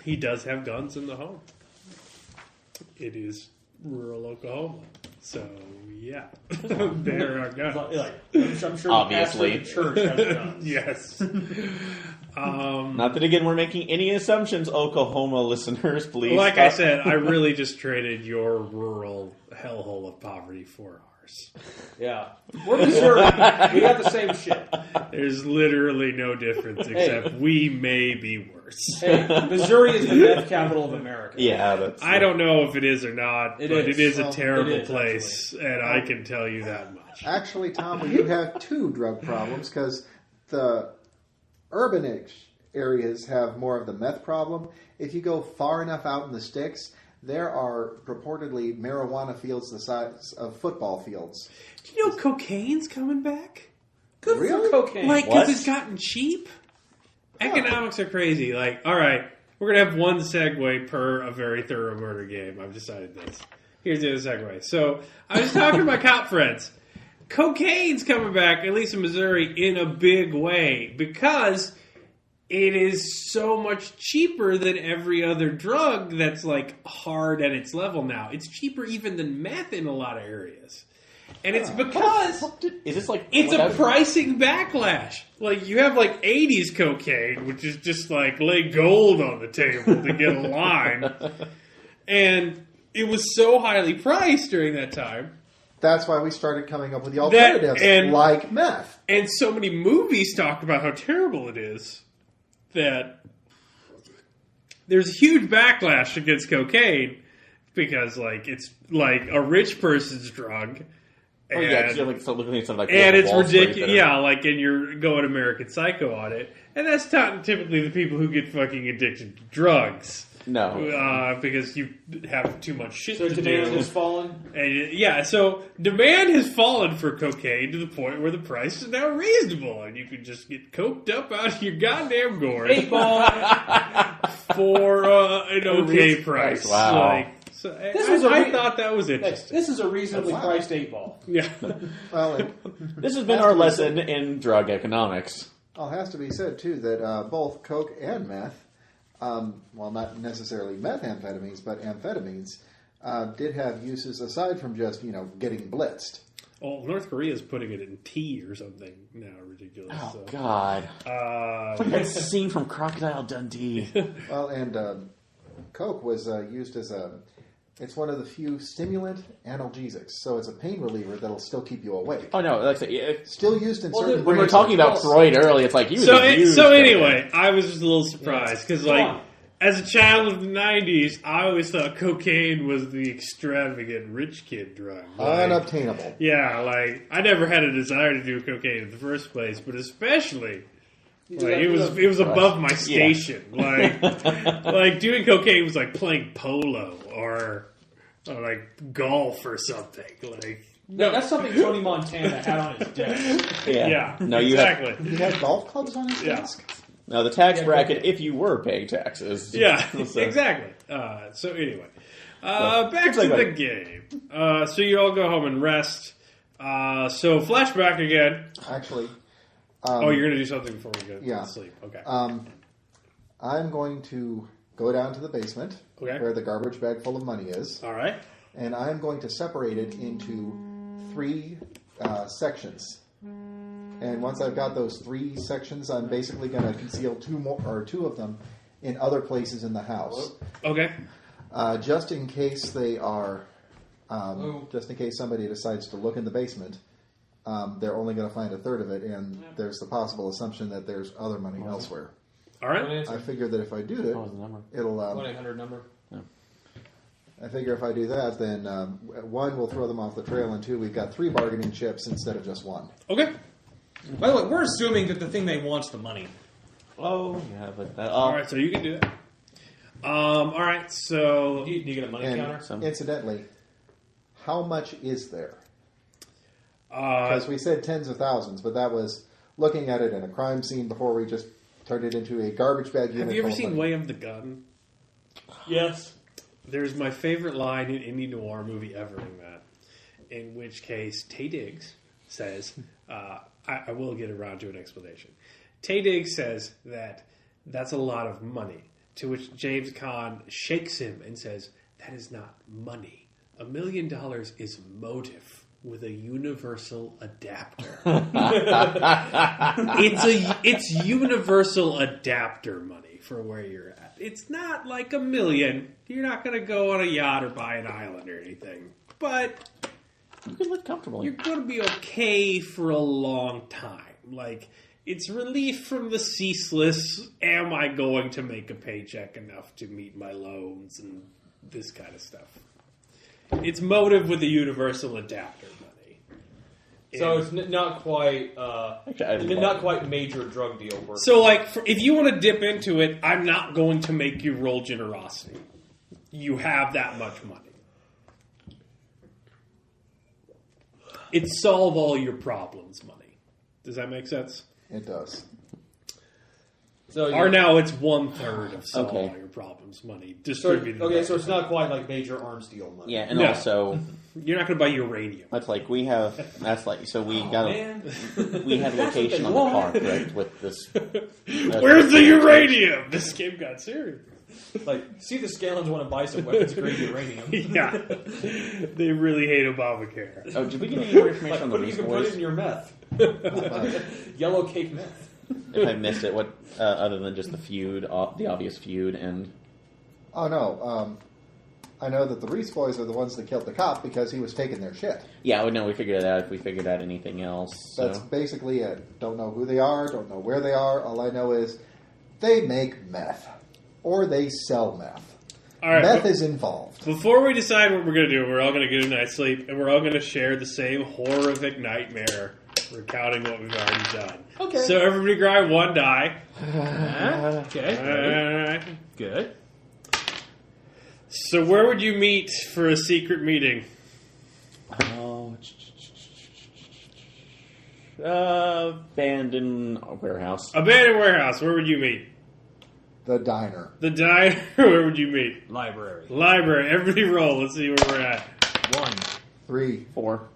He does have guns in the home. It is rural Oklahoma. So, yeah. There are guns. Like, I'm sure Obviously. the pastor of the church has guns. Yes. not that again we're making any assumptions, Oklahoma listeners, please. Like I said, I really just traded your rural hellhole of poverty for ours. Yeah. We're Missouri. We got the same shit. There's literally no difference except we may be worse. Hey, Missouri is the meth capital of America. Yeah, that's. I don't know if it is or not, It but is. it is a Well, terrible it is, place, and I can tell you that much. Actually, Tom, we do have two drug problems because the urban areas have more of the meth problem. If you go far enough out in the sticks, there are purportedly marijuana fields the size of football fields. Do you know cocaine's coming back? Good Really? for cocaine. Like, What? because it's gotten cheap? Economics are crazy. Like, all right, we're going to have one segue per a very thorough murder game. I've decided this. Here's the other segue. So, I was talking to my cop friends. Cocaine's coming back, at least in Missouri, in a big way because it is so much cheaper than every other drug that's like hard at its level now. It's cheaper even than meth in a lot of areas. And it's because Is this like. it's a pricing backlash. Like, you have like 80s cocaine, which is just like lay gold on the table to get a line. And it was so highly priced during that time. That's why we started coming up with the alternatives, and- like meth. And so many movies talk about how terrible it is that there's a huge backlash against cocaine because, like, it's like a rich person's drug. Oh, yeah, 'cause you're like, so looking at something like. And it's Wall Street ridiculous. that are- Yeah, like, and you're going American Psycho on it. And that's not typically the people who get fucking addicted to drugs. No. Because you have too much shit So to demand do. has fallen. And, yeah, so demand has fallen for cocaine to the point where the price is now reasonable, and you can just get coked up out of your goddamn gourd 8 ball. for an okay reasonable price. price, wow. Like, so I thought that was interesting. This is a reasonably priced 8 ball. Yeah. Well, it This has been our lesson in drug economics. well, has to be said, too, that both coke and meth, well, not necessarily methamphetamines, but amphetamines, did have uses aside from just, getting blitzed. Well, North Korea's putting it in tea or something now. Ridiculous. Oh, so. God. Uh, That scene from Crocodile Dundee. Well, and coke was used as it's one of the few stimulant analgesics, so it's a pain reliever that'll still keep you awake. Oh, no. Like, it's, Still used in certain when we were brands talking of about drugs. Freud earlier, it's like he was so abused. so of it. anyway, I was just a little surprised because, Come like, on. as a child of the '90s, I always thought cocaine was the extravagant rich kid drug. Like, Unobtainable. yeah, like I never had a desire to do cocaine in the first place, but especially. Like, it was above my station. Like doing cocaine was like playing polo or like golf or something. Like No, that's something Tony Montana had on his desk. yeah, No, you exactly. He had golf clubs on his Yeah. desk? Now, the tax Yeah, bracket, okay. if you were paying taxes. Yeah, So- exactly. So anyway, back to like the that. game. So you all go home and rest. So flashback again. Actually, Oh, you're going to do something before we go yeah. to sleep. Okay. I'm going to go down to the basement Okay. where the garbage bag full of money is, All right. and I'm going to separate it into 3 sections. And once I've got those 3 sections, I'm basically going to conceal 2 of them in other places in the house, Okay. just in case they are, just in case somebody decides to look in the basement. They're only going to find a third of it, and there's the possible assumption that there's other money elsewhere. All right. I figure that if I do What was that, the number? it'll. 1-800 number. I figure if I do that, then 1, we'll throw them off the trail, and 2, we've got 3 bargaining chips instead of just 1. Okay. By the way, we're assuming that the thing they want's the money. Oh, yeah, but that. All right. So you can do that. All right. So Do you get a money And counter? Some- incidentally, how much is there? Because we said tens of thousands, but that was looking at it in a crime scene before we just turned it into a garbage bag unit. Have you ever full of seen money. Way of the Gun? Yes. There's my favorite line in any noir movie ever in that. In which case, Tay Diggs says, I will get around to an explanation. Tay Diggs says that's a lot of money. To which James Caan shakes him and says, that is not money. $1 million is motive with a universal adapter. It's universal adapter money for where you're at. It's not like $1 million. You're not going to go on a yacht or buy an island or anything. But You can live comfortably. you're going to be okay for a long time. Like, it's relief from the ceaseless, am I going to make a paycheck enough to meet my loans and this kind of stuff. It's motive with the universal adapter money. So it's not quite, Actually, not quite major drug deal work. So, like, if you want to dip into it, I'm not going to make you roll generosity. You have that much money. It's solve all your problems money. Does that make sense? It does. So Or now it's 1/3 of solve Okay. all your problems money so distributed. okay, so it's not quite like major arms deal money. Yeah, and No. also You're not going to buy uranium. that's like we have. That's like so we got Man, we had That's what location they on the car, want. correct? With this. Where's the uranium? This game got serious. like, see the Scalons want to buy some weapons grade uranium. Yeah. They really hate Obamacare. Oh, did we get any more information Like, on the you Reese can put it boys? in your meth. Yellow cake meth. If I missed it, what other than just the feud, the obvious feud, and Oh, no. I know that the Reese boys are the ones that killed the cop because he was taking their shit. yeah, no, we figured it out. If we figured out anything else, so. That's basically it. Don't know who they are, don't know where they are. All I know is they make meth. Or they sell meth. All right. Meth is involved. Before we decide what we're going to do, we're all going to get a night's sleep, and we're all going to share the same horrific nightmare, recounting what we've already done. Okay. So everybody grind 1 die. Okay. Good. So where would you meet for a secret meeting? Oh, abandoned warehouse. Abandoned warehouse. Where would you meet? The diner. The diner. Where would you meet? Library. Library. Everybody roll. Let's see where we're at. 1. 3. 4.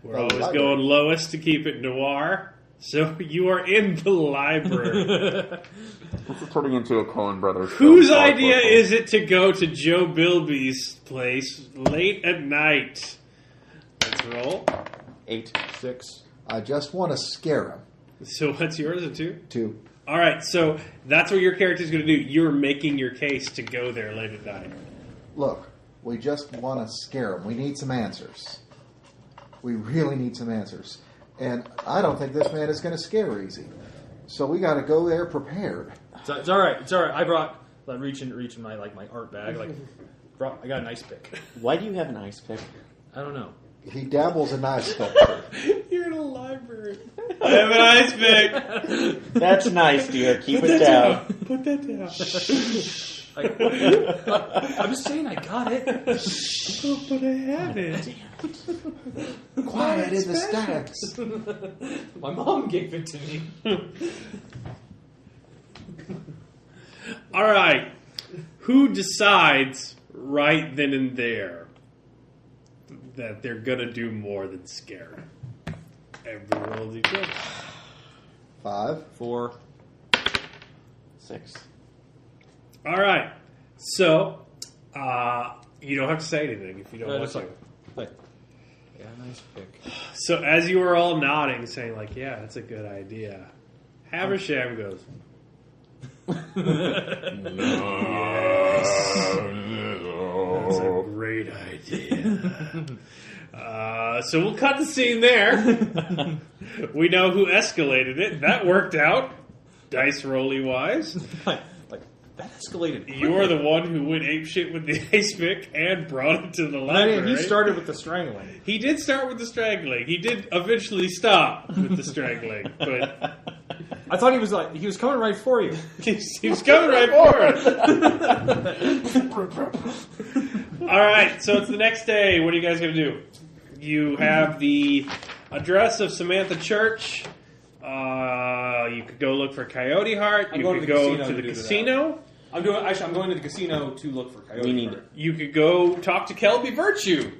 We're Oh, always library. going lowest to keep it noir. So you are in the library. This is turning into a Coen Brothers. Whose idea is it to go to Joe Bilby's place late at night? Let's roll. 8. 6. I just want to scare him. So what's yours, a 2? 2. All right, so that's what your character's going to do. You're making your case to go there late at night. Look, we just want to scare him. We need some answers. We really need some answers. And I don't think this man is going to scare easy. So we got to go there prepared. It's all right. It's all right. I brought reach in my my art bag. I got an ice pick. Why do you have an ice pick? I don't know. He dabbles in ice sculpture. You're in a library. I have an ice pick. That's nice, dear. Keep it down. Put that down. I'm just saying I got it. Oh, but I have it. Quiet in the stacks. My mom gave it to me. All right. Who decides right then and there that they're going to do more than scare him? Every roll each other. 5. 4. 6. All right. So, you don't have to say anything if you don't want Just to. like, I got an ice pick. So, as you were all nodding, saying, like, yeah, that's a good idea, Haversham goes, that's a great idea. So we'll cut the scene there. We know who escalated it. That worked out. Dice rolly wise. Like that escalated. You're the one who went apeshit with the ice pick and brought it to the library. He started with the strangling. He did start with the strangling. He did eventually stop with the strangling, but I thought he was coming right for you. he was coming right for it. All right, so it's the next day. What are you guys going to do? You have the Address of Samantha Church. You could go look for Coyote Heart. I'm You going could to the go casino to to the do casino. I'm going to the casino to look for Coyote Heart. You could go talk to Kelby Virtue.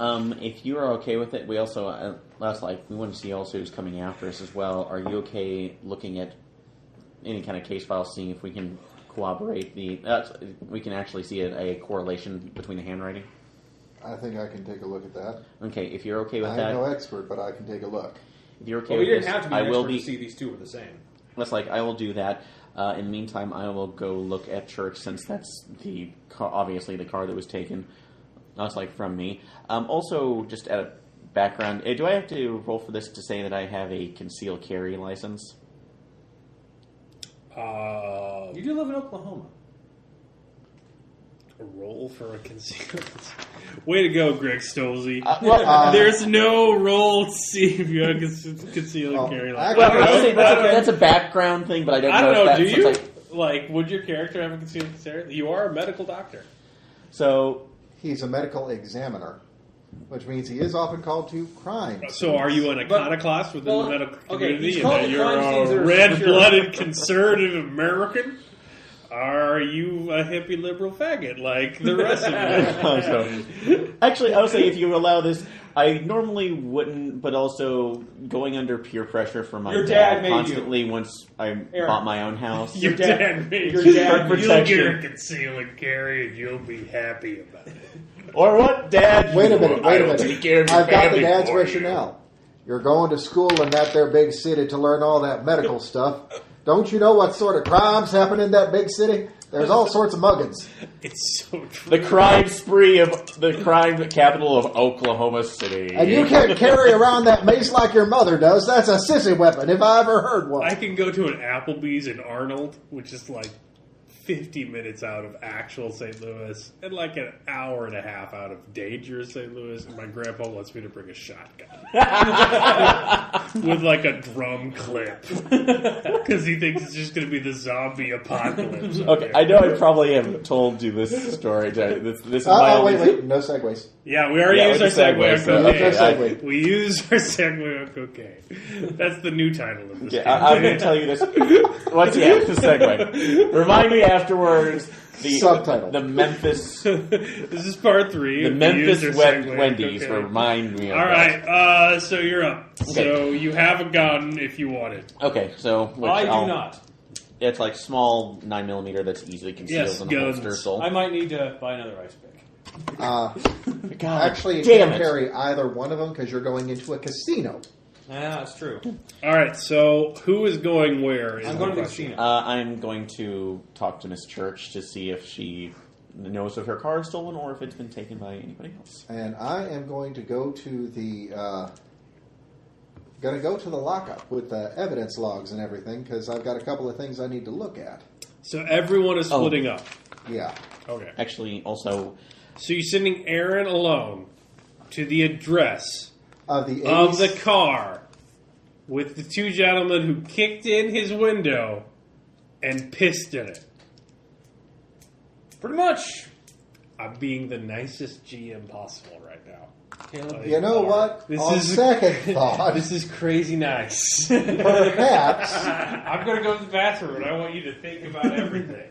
If you are okay with it, we also we want to see also who's coming after us as well. Are you okay looking at any kind of case file, seeing if we can corroborate we can actually see a correlation between the handwriting? I think I can take a look at that. Okay, if you're okay with I'm that, no expert, but I can take a look. if you're okay Well, with we didn't this, have to be I an will expert be. to see these two were the same. I will do that. In the meantime, I will go look at Church, since that's the car, obviously the car that was taken. That's from me. Also, just at a background, do I have to roll for this to say that I have a concealed carry license? You do live in Oklahoma. A roll for a concealment. Way to go, Greg Stolze. There's no roll to see if you have a concealed carry license. I would say that's a background thing, but I don't know. I don't know. If Do that's you? Would your character have a concealed carry? You are a medical doctor. So He's a medical examiner, which means he is often called to crime. So are you an iconoclast within the medical community? he's called And the you're crime scenes that a are red-blooded conservative American? Are you a hippie liberal faggot like the rest of us? Actually, I would say if you allow this, I normally wouldn't, but also going under peer pressure from my Your dad made constantly once I bought my own house. Your dad made your you. dad- You'll get a conceal and carry and you'll be happy about it. Or what, Dad? Wait a minute, wait a Take care minute. of your I've got the family dad's for you. rationale. You're going to school in that there big city to learn all that medical stuff. Don't you know what sort of crimes happen in that big city? There's all sorts of muggins. It's so true. The crime spree of the crime capital of Oklahoma City. And you can't carry around that mace like your mother does. That's a sissy weapon, if I ever heard one. I can go to an Applebee's in Arnold, which is 50 minutes out of actual St. Louis, and an hour and a half out of dangerous St. Louis, and my grandpa wants me to bring a shotgun. With a drum clip. Because he thinks it's just going to be the zombie apocalypse. Okay, I know I probably have told you this story. This is my only... wait, no segues. Yeah, we already used our with the segue on segue, so- cocaine. Okay, segue. We used our segue on cocaine. That's the new title of this. Yeah, I'm going to tell you this. What's the segue? Remind me afterwards. The Subtitle. The Memphis. This is part 3. The We Memphis used our segue on Wendy's cocaine. remind me of All that. right, so you're up. Okay. So you have a gun if you want it. Okay, so I do not. It's small 9mm that's easily concealed Yes, in the guns. holster. So I might need to buy another ice pick. God, Actually, you damn can't it. carry either one of them because you're going into a casino. Yeah, that's true. All right, so who is going where? I'm going to the casino. I'm going to talk to Miss Church to see if she knows if her car is stolen or if it's been taken by anybody else. And I am going to go to the lockup with the evidence logs and everything because I've got a couple of things I need to look at. So everyone is splitting up. Yeah. Okay. Actually, also, So you're sending Aaron alone to the address Of the of the 80s car with the two gentlemen who kicked in his window and pissed in it. Pretty much. I'm being the nicest GM possible right now. Caleb, You know what? This On is- second thought, This is crazy nice. perhaps, I'm going to go to the bathroom and I want you to think about everything.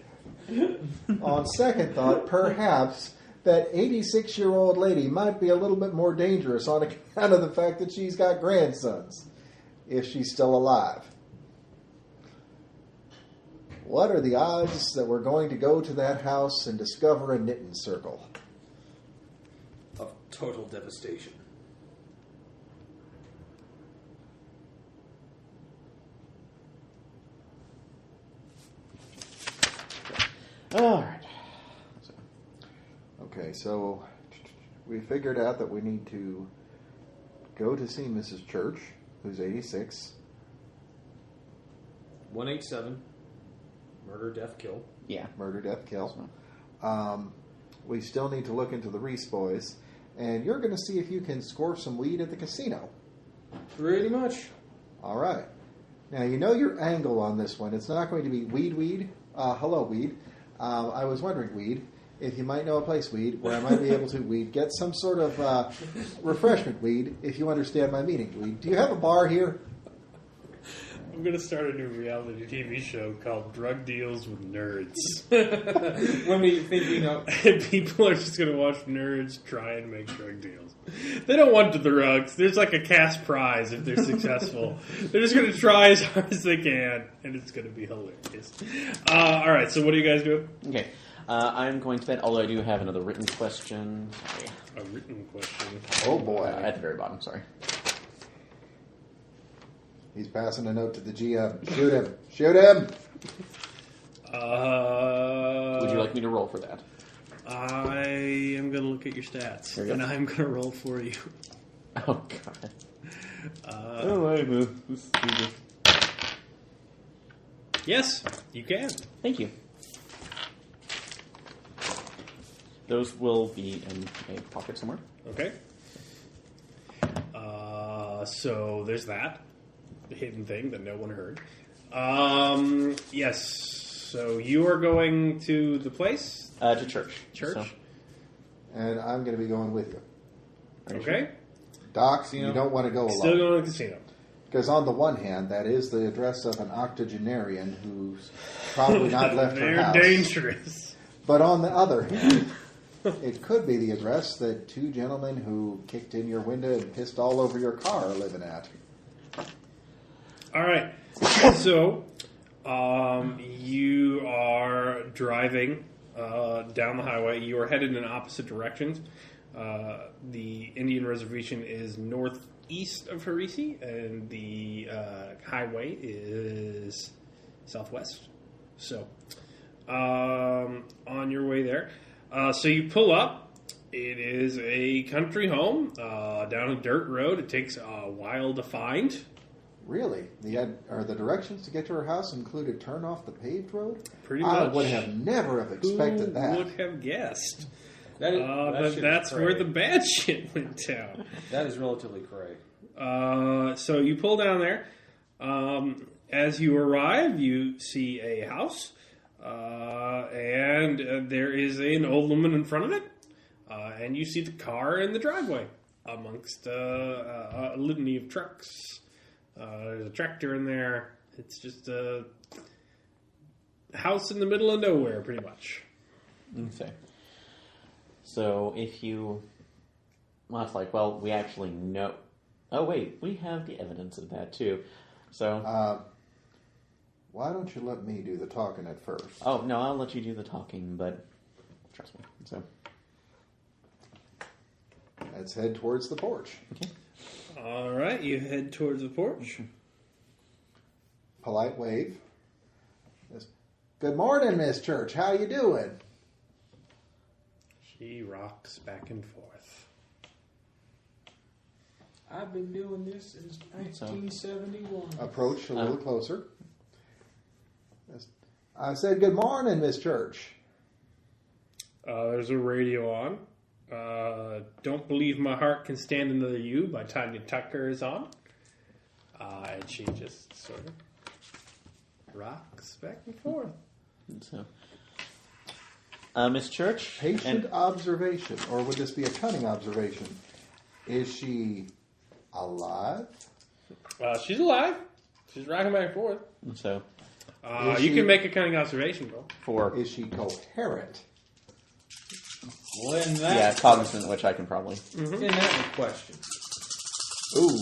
on second thought, perhaps that 86-year-old lady might be a little bit more dangerous on account of the fact that she's got grandsons, if she's still alive. What are the odds that we're going to go to that house and discover a knitting circle? of total devastation. all right. Okay, so we figured out that we need to go to see Mrs. Church, who's 86. 187. Murder, death, kill. Yeah. Murder, death, kill. We still need to look into the Reese boys. And you're going to see if you can score some weed at the casino. Pretty much. All right. Now, you know your angle on this one. It's not going to be weed. Hello, weed. I was wondering, weed, if you might know a place, Weed, where I might be able to, Weed, get some sort of refreshment, Weed, if you understand my meaning, Weed. Do you have a bar here? I'm going to start a new reality TV show called Drug Deals with Nerds. When we think we know. And people are just going to watch nerds try and make drug deals. They don't want the drugs. There's like a cash prize if they're successful. They're just going to try as hard as they can, and it's going to be hilarious. All right, so what are you guys doing? Okay. I'm going to bet, although I do have another written question. Sorry. A written question. Oh, boy. At the very bottom, sorry. He's passing a note to the GM. Shoot him. Shoot him. Would you like me to roll for that? I am going to look at your stats, you and go. I'm going to roll for you. Oh, God. I move. Yes, you can. Thank you. Those will be in a pocket somewhere. Okay. So there's that. The hidden thing that no one heard. Yes. So you are going to the place? To church. Church? So, And I'm going to be going with you. Okay. Doc, you don't want to go alone. Still going to the casino. Because on the one hand, that is the address of an octogenarian who's probably not left her They're house. dangerous. But on the other hand, it could be the address that two gentlemen who kicked in your window and pissed all over your car are living at. All right. So you are driving down the highway. You are headed in opposite directions. The Indian reservation is northeast of Harisi, and the highway is southwest. So on your way there. So you pull up. It is a country home down a dirt road. It takes a while to find. Really? Are the directions to get to her house include a turn off the paved road? Pretty I much. would have never have expected that. Who would have guessed? That is, But that's where the bad shit went down. That is relatively cray. So you pull down there. As you arrive, you see a house, and there is an old woman in front of it, and you see the car in the driveway amongst a litany of trucks. There's a tractor in there. It's just a house in the middle of nowhere, pretty much. Okay. So if you... Well, it's like, well, we actually know... Oh, wait, we have the evidence of that, too. So... why don't you let me do the talking at first? Oh, no, I'll let you do the talking, but trust me. So... Let's head towards the porch. Okay. All right, you head towards the porch. Polite wave. Good morning, Miss Church. How you doing? She rocks back and forth. I've been doing this since 1971. Approach a little closer. I said, good morning, Miss Church. There's a radio on. Don't Believe My Heart Can Stand Another You by Tanya Tucker is on. And she just sort of rocks back and forth. So... Miss Church? Patient observation, or would this be a cunning observation? Is she alive? She's alive. She's rocking back and forth. So... you can make a cunning observation, bro. For... Is she coherent? Well, in Yeah, that, cognizant, which I can probably... in that question. Ooh.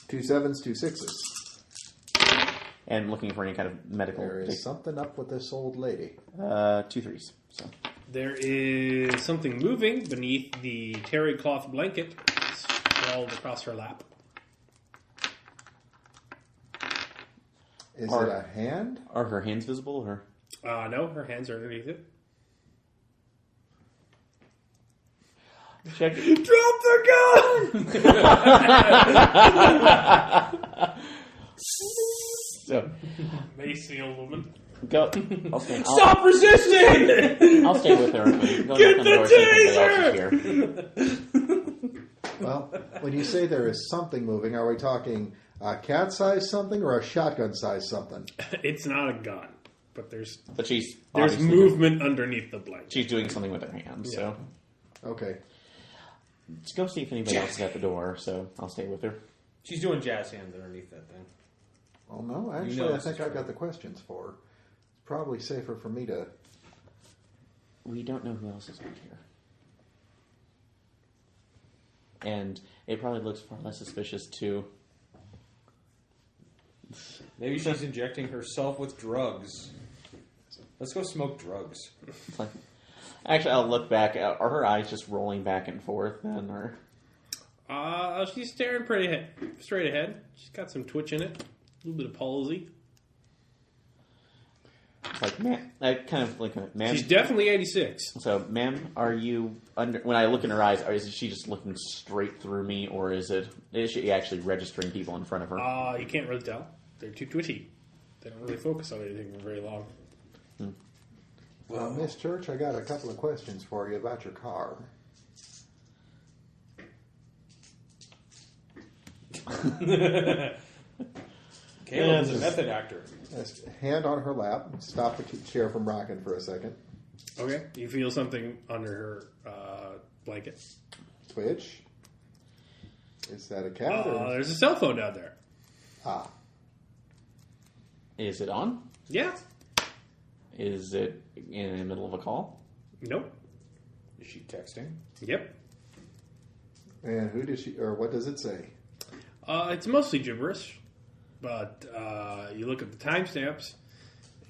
2 7s, 2 6s. And looking for any kind of medical... There is something up with this old lady. 2 3s. So... There is something moving beneath the terry cloth blanket sprawled across her lap. Is it a hand? Are her hands visible, or...? No, her hands are underneath it. Check. Drop the gun! So, Macy, old woman. go. I'll stay. Stop resisting! I'll stay with her. Go Get knock on the door, see if anybody else is here. Well, when you say there is something moving, are we talking a cat-sized something or a shotgun-sized something? It's not a gun, but there's she's movement underneath the blanket. She's doing something with her hands. So Okay. let's go see if anybody else is at the door. So I'll stay with her. She's doing jazz hands underneath that thing. Well, no, actually, know I this think is I true. got the questions for her. It's probably safer for me to... We don't know who else is out here. And it probably looks far less suspicious, too. Maybe she's injecting herself with drugs. Let's go smoke drugs. Actually, I'll look back. Are her eyes just rolling back and forth then? Or She's staring pretty straight ahead. She's got some twitch in it. A little bit of palsy. it's like, ma'am, I kind of like, ma'am. She's definitely 86. So, ma'am, are you under? When I look in her eyes, is she just looking straight through me, or is she actually registering people in front of her? You can't really tell. They're too twitchy. They don't really focus on anything for very long. Well, Miss Church, I got a couple of questions for you about your car. Caleb is a method actor. Yes, hand on her lap. Stop the chair from rocking for a second. Okay. You feel something under her blanket. Twitch. Is that a cat? Or... There's a cell phone down there. Ah. Is it on? Yeah. Is it in the middle of a call? Nope. Is she texting? Yep. And who does she, or what does it say? It's mostly gibberish, but you look at the timestamps.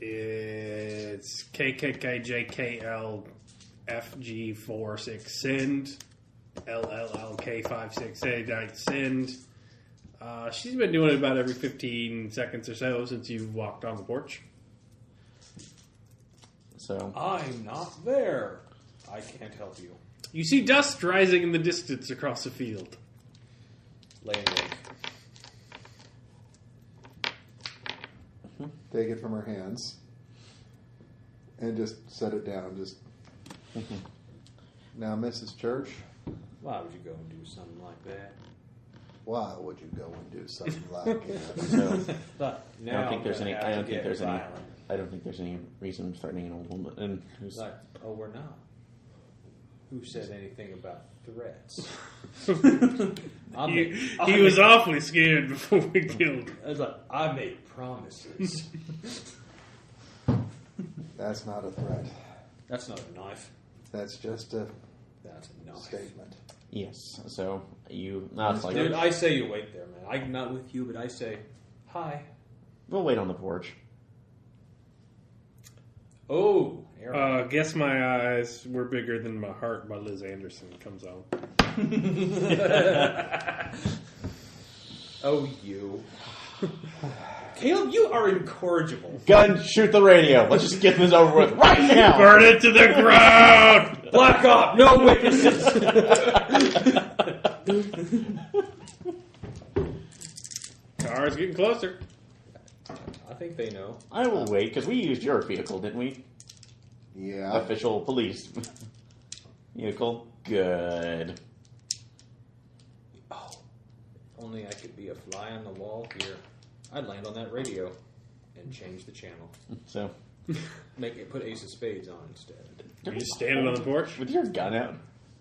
It's KKKJKLFG46 send, LLLK56A send. She's been doing it about every 15 seconds or so since you walked on the porch. So I'm not there. I can't help you. You see dust rising in the distance across the field. Laying awake. Take it from her hands and just set it down. Just Now, Mrs. Church, Why would you go and do something like that? why would you go and do something like that? So But I now don't think there's any. I don't think there's any. violent. I don't think there's any reason of threatening an old woman. And who's It's like, oh, we're not. Who said anything about threats? He was awfully scared before we killed him. I was like, I made promises. That's not a threat. That's not a knife. That's just a That's a knife. statement. yes? So you. No, it's like Dude, I say you wait there, man. I'm not with you, but I say, hi. we'll wait on the porch. Oh, Aaron. Guess My Eyes Were Bigger Than My Heart by Liz Anderson comes on. Oh, you. Caleb, you are incorrigible. Gun, shoot the radio. Let's just get this over with right now. Burn it to the ground! Black Op, no witnesses. Car's getting closer. I think they know. I will wait because we used your vehicle, didn't we? Yeah. Official police vehicle. Good. Oh, only I could be a fly on the wall here. I'd land on that radio and change the channel. So Make it put Ace of Spades on instead. Are you standing on the porch? with your gun out.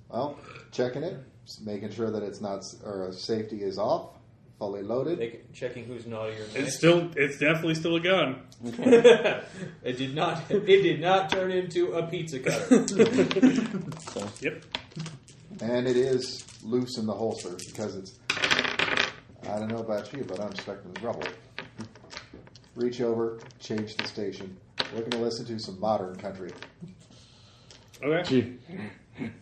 Well, checking it, making sure that it's not, or safety is off, fully loaded. Checking who's naughty or nice. It's definitely still a gun. It did not turn into a pizza cutter. So Yep. And it is loose in the holster because it's, I don't know about you, but I'm expecting rubble. Reach over, change the station. We're going to listen to some modern country. Okay.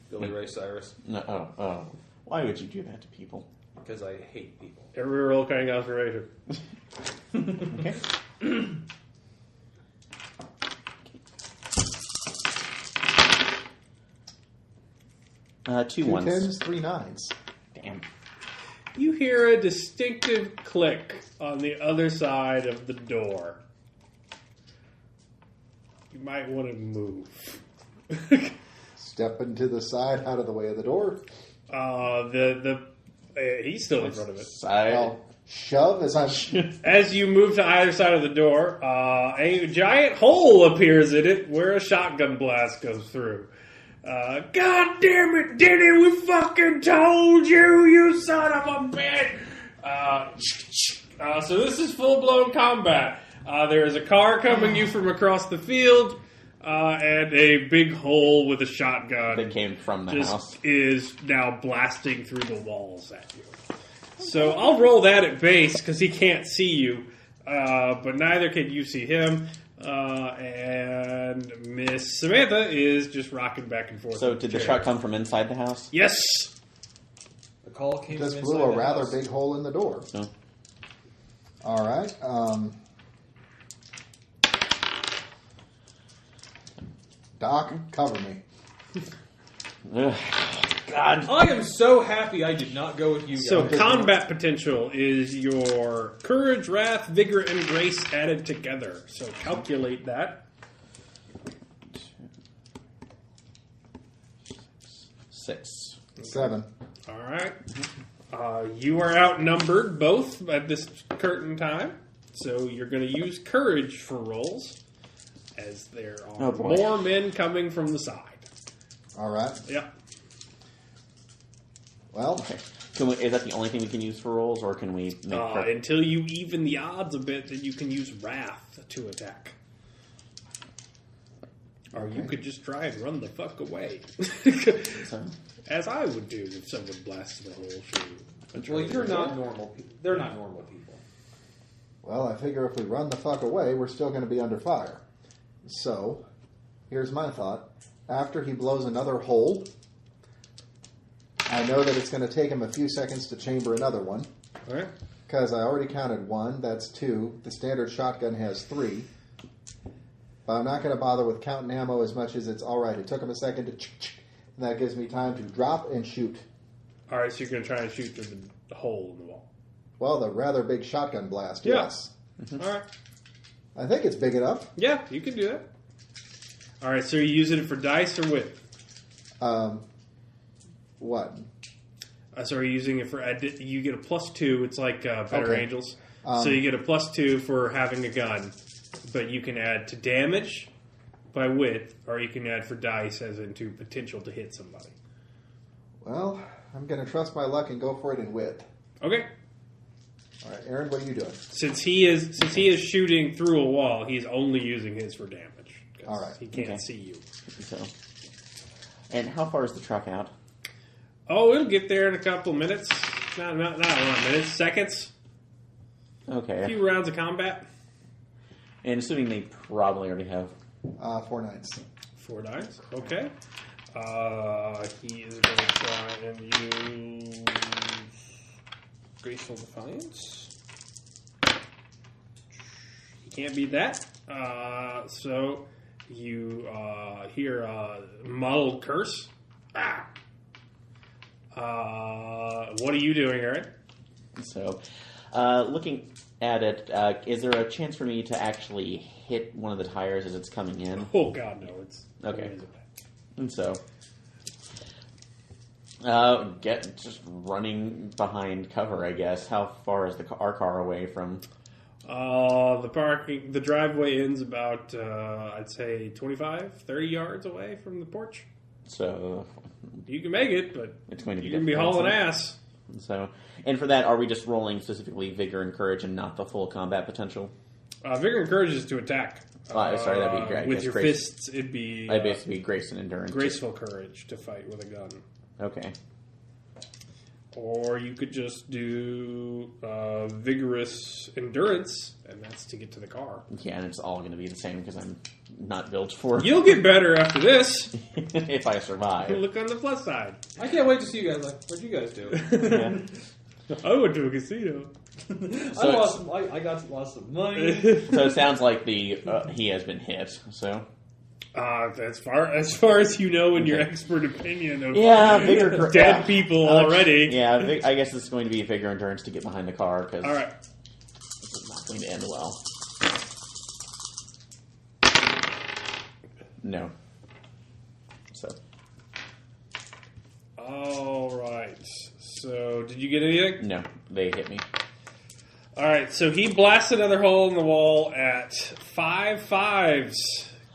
Billy Ray Cyrus. no. Oh. Why would you do that to people? Because I hate people. Every roll kind of conspiration. Okay. 2 2 ones. 10s, 3 9s. Damn. You hear a distinctive click on the other side of the door. You might want to move. Step into the side, out of the way of the door. He's still in front of it. Side. I'll shove as I'm... As you move to either side of the door, a giant hole appears in it where a shotgun blast goes through. God damn it, Denny, we fucking told you, you son of a bitch! So this is full-blown combat. There is a car coming you from across the field, and a big hole with a shotgun That came from the house. is now blasting through the walls at you. So I'll roll that at base because he can't see you, but neither can you see him. And Miss Samantha is just rocking back and forth. So did the shot come from inside the house? Yes. The call came Just from blew inside a the rather house. big hole in the door. No. All right. Doc, cover me. Ugh. God. I am so happy I did not go with you guys. So combat potential is your courage, wrath, vigor, and grace added together. So calculate that. 6. 7. All right. You are outnumbered both at this curtain time, so you're going to use courage for rolls, as there are Oh, boy. more men coming from the side. All right. Yep. Well, Okay. Is that the only thing we can use for rolls, or can we make... Until you even the odds a bit, then you can use wrath to attack. Or you could just try and run the fuck away. So, As I would do if someone blasted a hole through. Well, you're not normal people. They're not normal people. well, I figure if we run the fuck away, we're still going to be under fire. So, here's my thought. After he blows another hole, I know that it's going to take him a few seconds to chamber another one. All right. Because I already counted 1, that's 2. The standard shotgun has 3. But I'm not going to bother with counting ammo as much as it's alright. It took him a second to and that gives me time to drop and shoot. All right, so you're going to try and shoot through the hole in the wall. Well, the rather big shotgun blast, Yeah. yes. All right. I think it's big enough. Yeah, you can do that. All right, so you're using it for dice or width? What? So are you using it for... You get a +2. It's like Better Okay. Angels. So you get a +2 for having a gun. But you can add to damage by width, or you can add for dice as into potential to hit somebody. Well, I'm going to trust my luck and go for it in width. Okay. All right, Aaron, what are you doing? Since he is shooting through a wall, he's only using his for damage. 'Cause All right. He can't Okay. see you. so. And how far is the truck out? Oh, it'll get there in a couple of minutes. Not a lot of minutes. Seconds. A Okay. few rounds of combat. And assuming they probably already have... 4 9s. 4 dice. Okay. He is going to try and use Graceful Defiance. He can't beat that. So you hear a muddled curse. Ah! What are you doing, Aaron? So, looking at it, is there a chance for me to actually hit one of the tires as it's coming in? Oh, God, no. It's Okay. it's And so, just running behind cover, I guess. How far is our car away from? The driveway ends about, I'd say, 25, 30 yards away from the porch. So, You can make it, but it's going to be you're going to be difficult. hauling ass. So, and for that, are we just rolling specifically vigor and courage and not the full combat potential? Vigor and courage is to attack. Sorry, that'd be great. I With guess your grace- fists, it'd be I'd basically grace and endurance. graceful courage to fight with a gun. Okay. Or you could just do vigorous endurance, and that's to get to the car. Yeah, and it's all going to be the same because I'm not built for You'll get better after this. if I survive. Look on the plus side. I can't wait to see you guys. Like, what'd you guys do? Yeah. I went to a casino. I lost some money. So it sounds like he has been hit. So As far as you know, in your expert opinion of vigor, dead people already. Yeah, I guess it's going to be vigor endurance to get behind the car because All right. this is not going to end well. No. So All right. So, did you get anything? no, they hit me. All right, so he blasts another hole in the wall at 5 5s.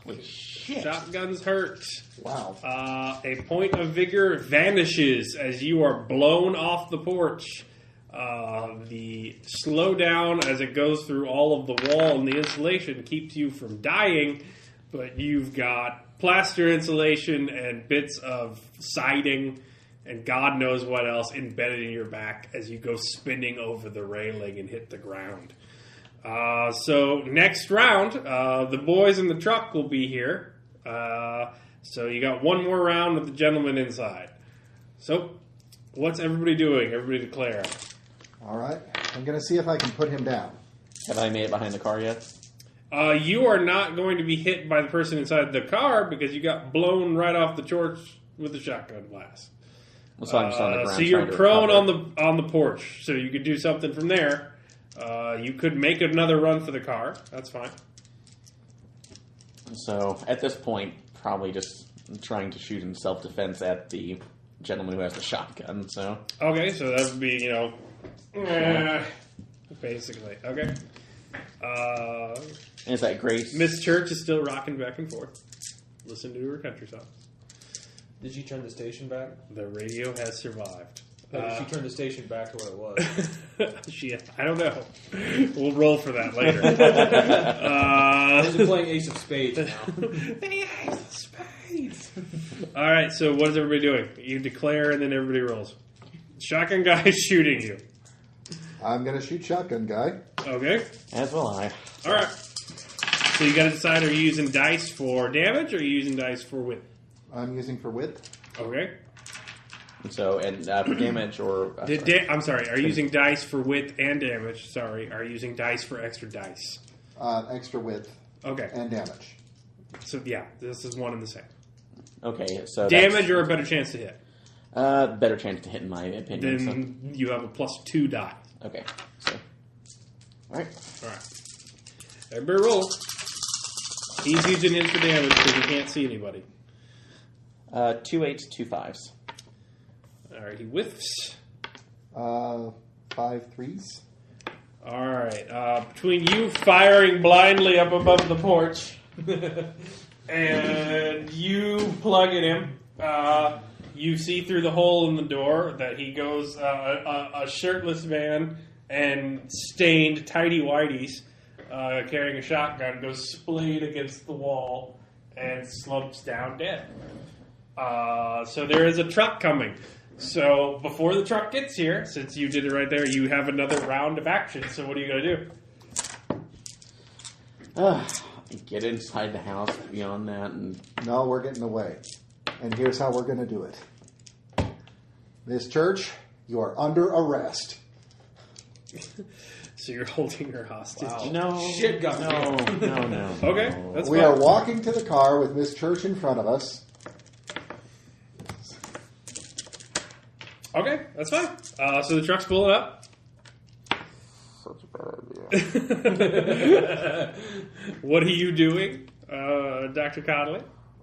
Holy shit. Shotgun's hurt. Wow. A point of vigor vanishes as you are blown off the porch. The slowdown as it goes through all of the wall and the insulation keeps you from dying, but you've got plaster insulation and bits of siding and God knows what else embedded in your back as you go spinning over the railing and hit the ground. So next round, the boys in the truck will be here. So you got one more round with the gentleman inside. So what's everybody doing? Everybody declare. All right. I'm going to see if I can put him down. Have I made it behind the car yet? You are not going to be hit by the person inside the car because you got blown right off the torch with the shotgun blast. So I'm just on the ground. So you're trying to prone recover. on the porch, so you could do something from there. You could make another run for the car. That's fine. So at this point, probably just trying to shoot in self-defense at the gentleman who has the shotgun. So Okay, so that would be, basically. Okay. is that Grace? Miss Church is still rocking back and forth. Listen to her country songs. Did she turn the station back? The radio has survived. Did she turn the station back to what it was? I don't know. We'll roll for that later. Those are playing Ace of Spades now. The Ace of Spades. All right, so what is everybody doing? You declare and then everybody rolls. Shotgun guy is shooting you. I'm going to shoot shotgun guy. Okay. As will I. All right. So you got to decide: are you using dice for damage or are you using dice for width? I'm using for width. Okay. So and for damage or I'm sorry. Are you using dice for width and damage? Sorry. Are you using dice for extra dice? Extra width Okay. and damage. So yeah, this is one and the same. okay, so Damage or a better chance to hit. better chance to hit in my opinion. Then you have a +2 die. So. Okay, so all right. All right. Everybody roll. He's using his for damage because he can't see anybody. 2 8s, 2 5s. All right, he whiffs. 5 3s. All right. Between you firing blindly up above the porch and you plugging him, you see through the hole in the door that he goes a shirtless man and stained tidy whities carrying a shotgun goes splayed against the wall and slumps down dead. So there is a truck coming. So before the truck gets here, since you did it right there, you have another round of action. So what are you going to do? Get inside the house beyond that, and No, we're getting away. And here's how we're going to do it. Miss Church, you are under arrest. So you're holding her hostage. no, Shit got no. Okay, no. that's We fine. are walking to the car with Miss Church in front of us. Okay, that's fine. So the truck's pulling up. Such a bad idea. What are you doing, Dr. Connolly?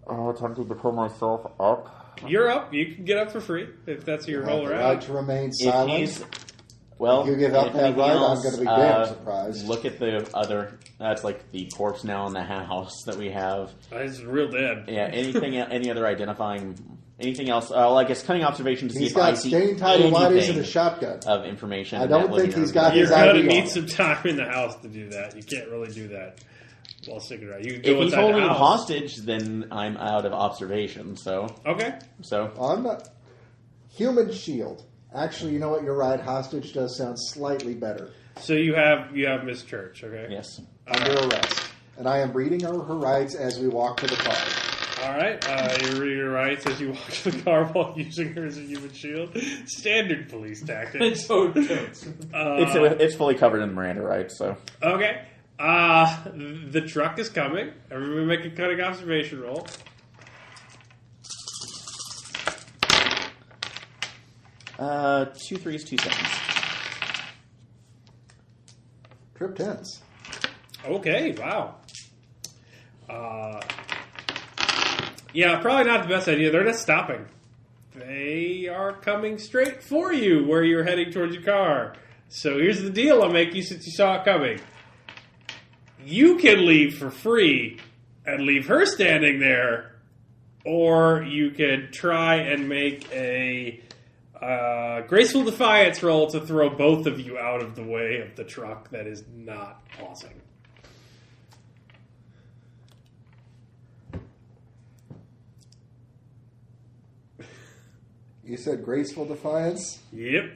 Attempting to pull myself up. You're up. You can get up for free if that's your You whole have the round. right to remain If silent. he's well, If you give up if that anything right, I'm else, gonna be damn surprised. Look at the other. That's like the corpse now in the house that we have. He's real dead. Yeah. Anything? Any other identifying? Anything else? Well, I guess cunning observation to see He's if I got see stained tidy whities and anything a shotgun. of information. I in don't that think living he's room. got You're his going to ID need on. some time in the house to do that. You can't really do that while sticking around. You can go If he's inside holding the him house. hostage, then I'm out of observation. So, Okay. I'm not. Human shield. Actually, you know what? You're right. Hostage does sound slightly better. So you have Miss Church, okay? yes. Under arrest. And I am reading her rights as we walk to the car. All right. You're reading her rights as you walk to the car while using her as a human shield. Standard police tactic. It's so jokes. It's fully covered in Miranda rights. So, Okay. The truck is coming. Everybody make a cunning observation roll. two 3s, 2 7s. Trip 10s. Okay, wow. Yeah, probably not the best idea. They're not stopping. They are coming straight for you where you're heading towards your car. So here's the deal I'll make you since you saw it coming. You can leave for free and leave her standing there, or you could try and make a graceful defiance roll to throw both of you out of the way of the truck that is not pausing. You said graceful defiance? Yep.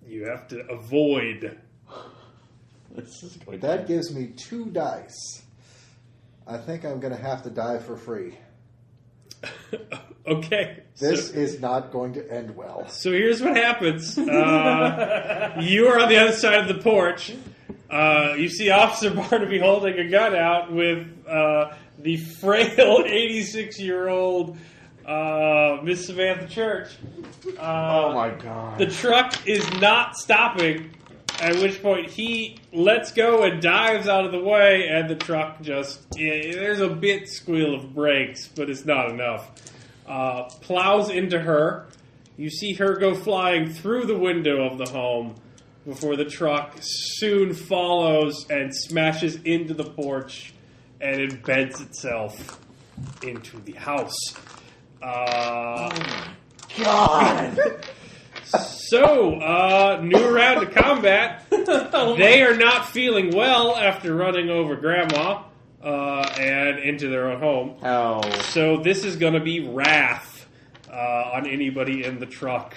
You have to avoid. That gives me 2 dice. I think I'm going to have to die for free. Okay. This is not going to end well. So here's what happens. You are on the other side of the porch. You see Officer Barnaby holding a gun out with the frail 86-year-old Miss Samantha Church. Oh my god. The truck is not stopping, at which point he lets go and dives out of the way, and the truck there's a bit squeal of brakes, but it's not enough. Plows into her. You see her go flying through the window of the home before the truck soon follows and smashes into the porch and embeds itself into the house. Oh my god! So, new round of combat. They are not feeling well after running over Grandma and into their own home. Oh. So this is going to be wrath on anybody in the truck.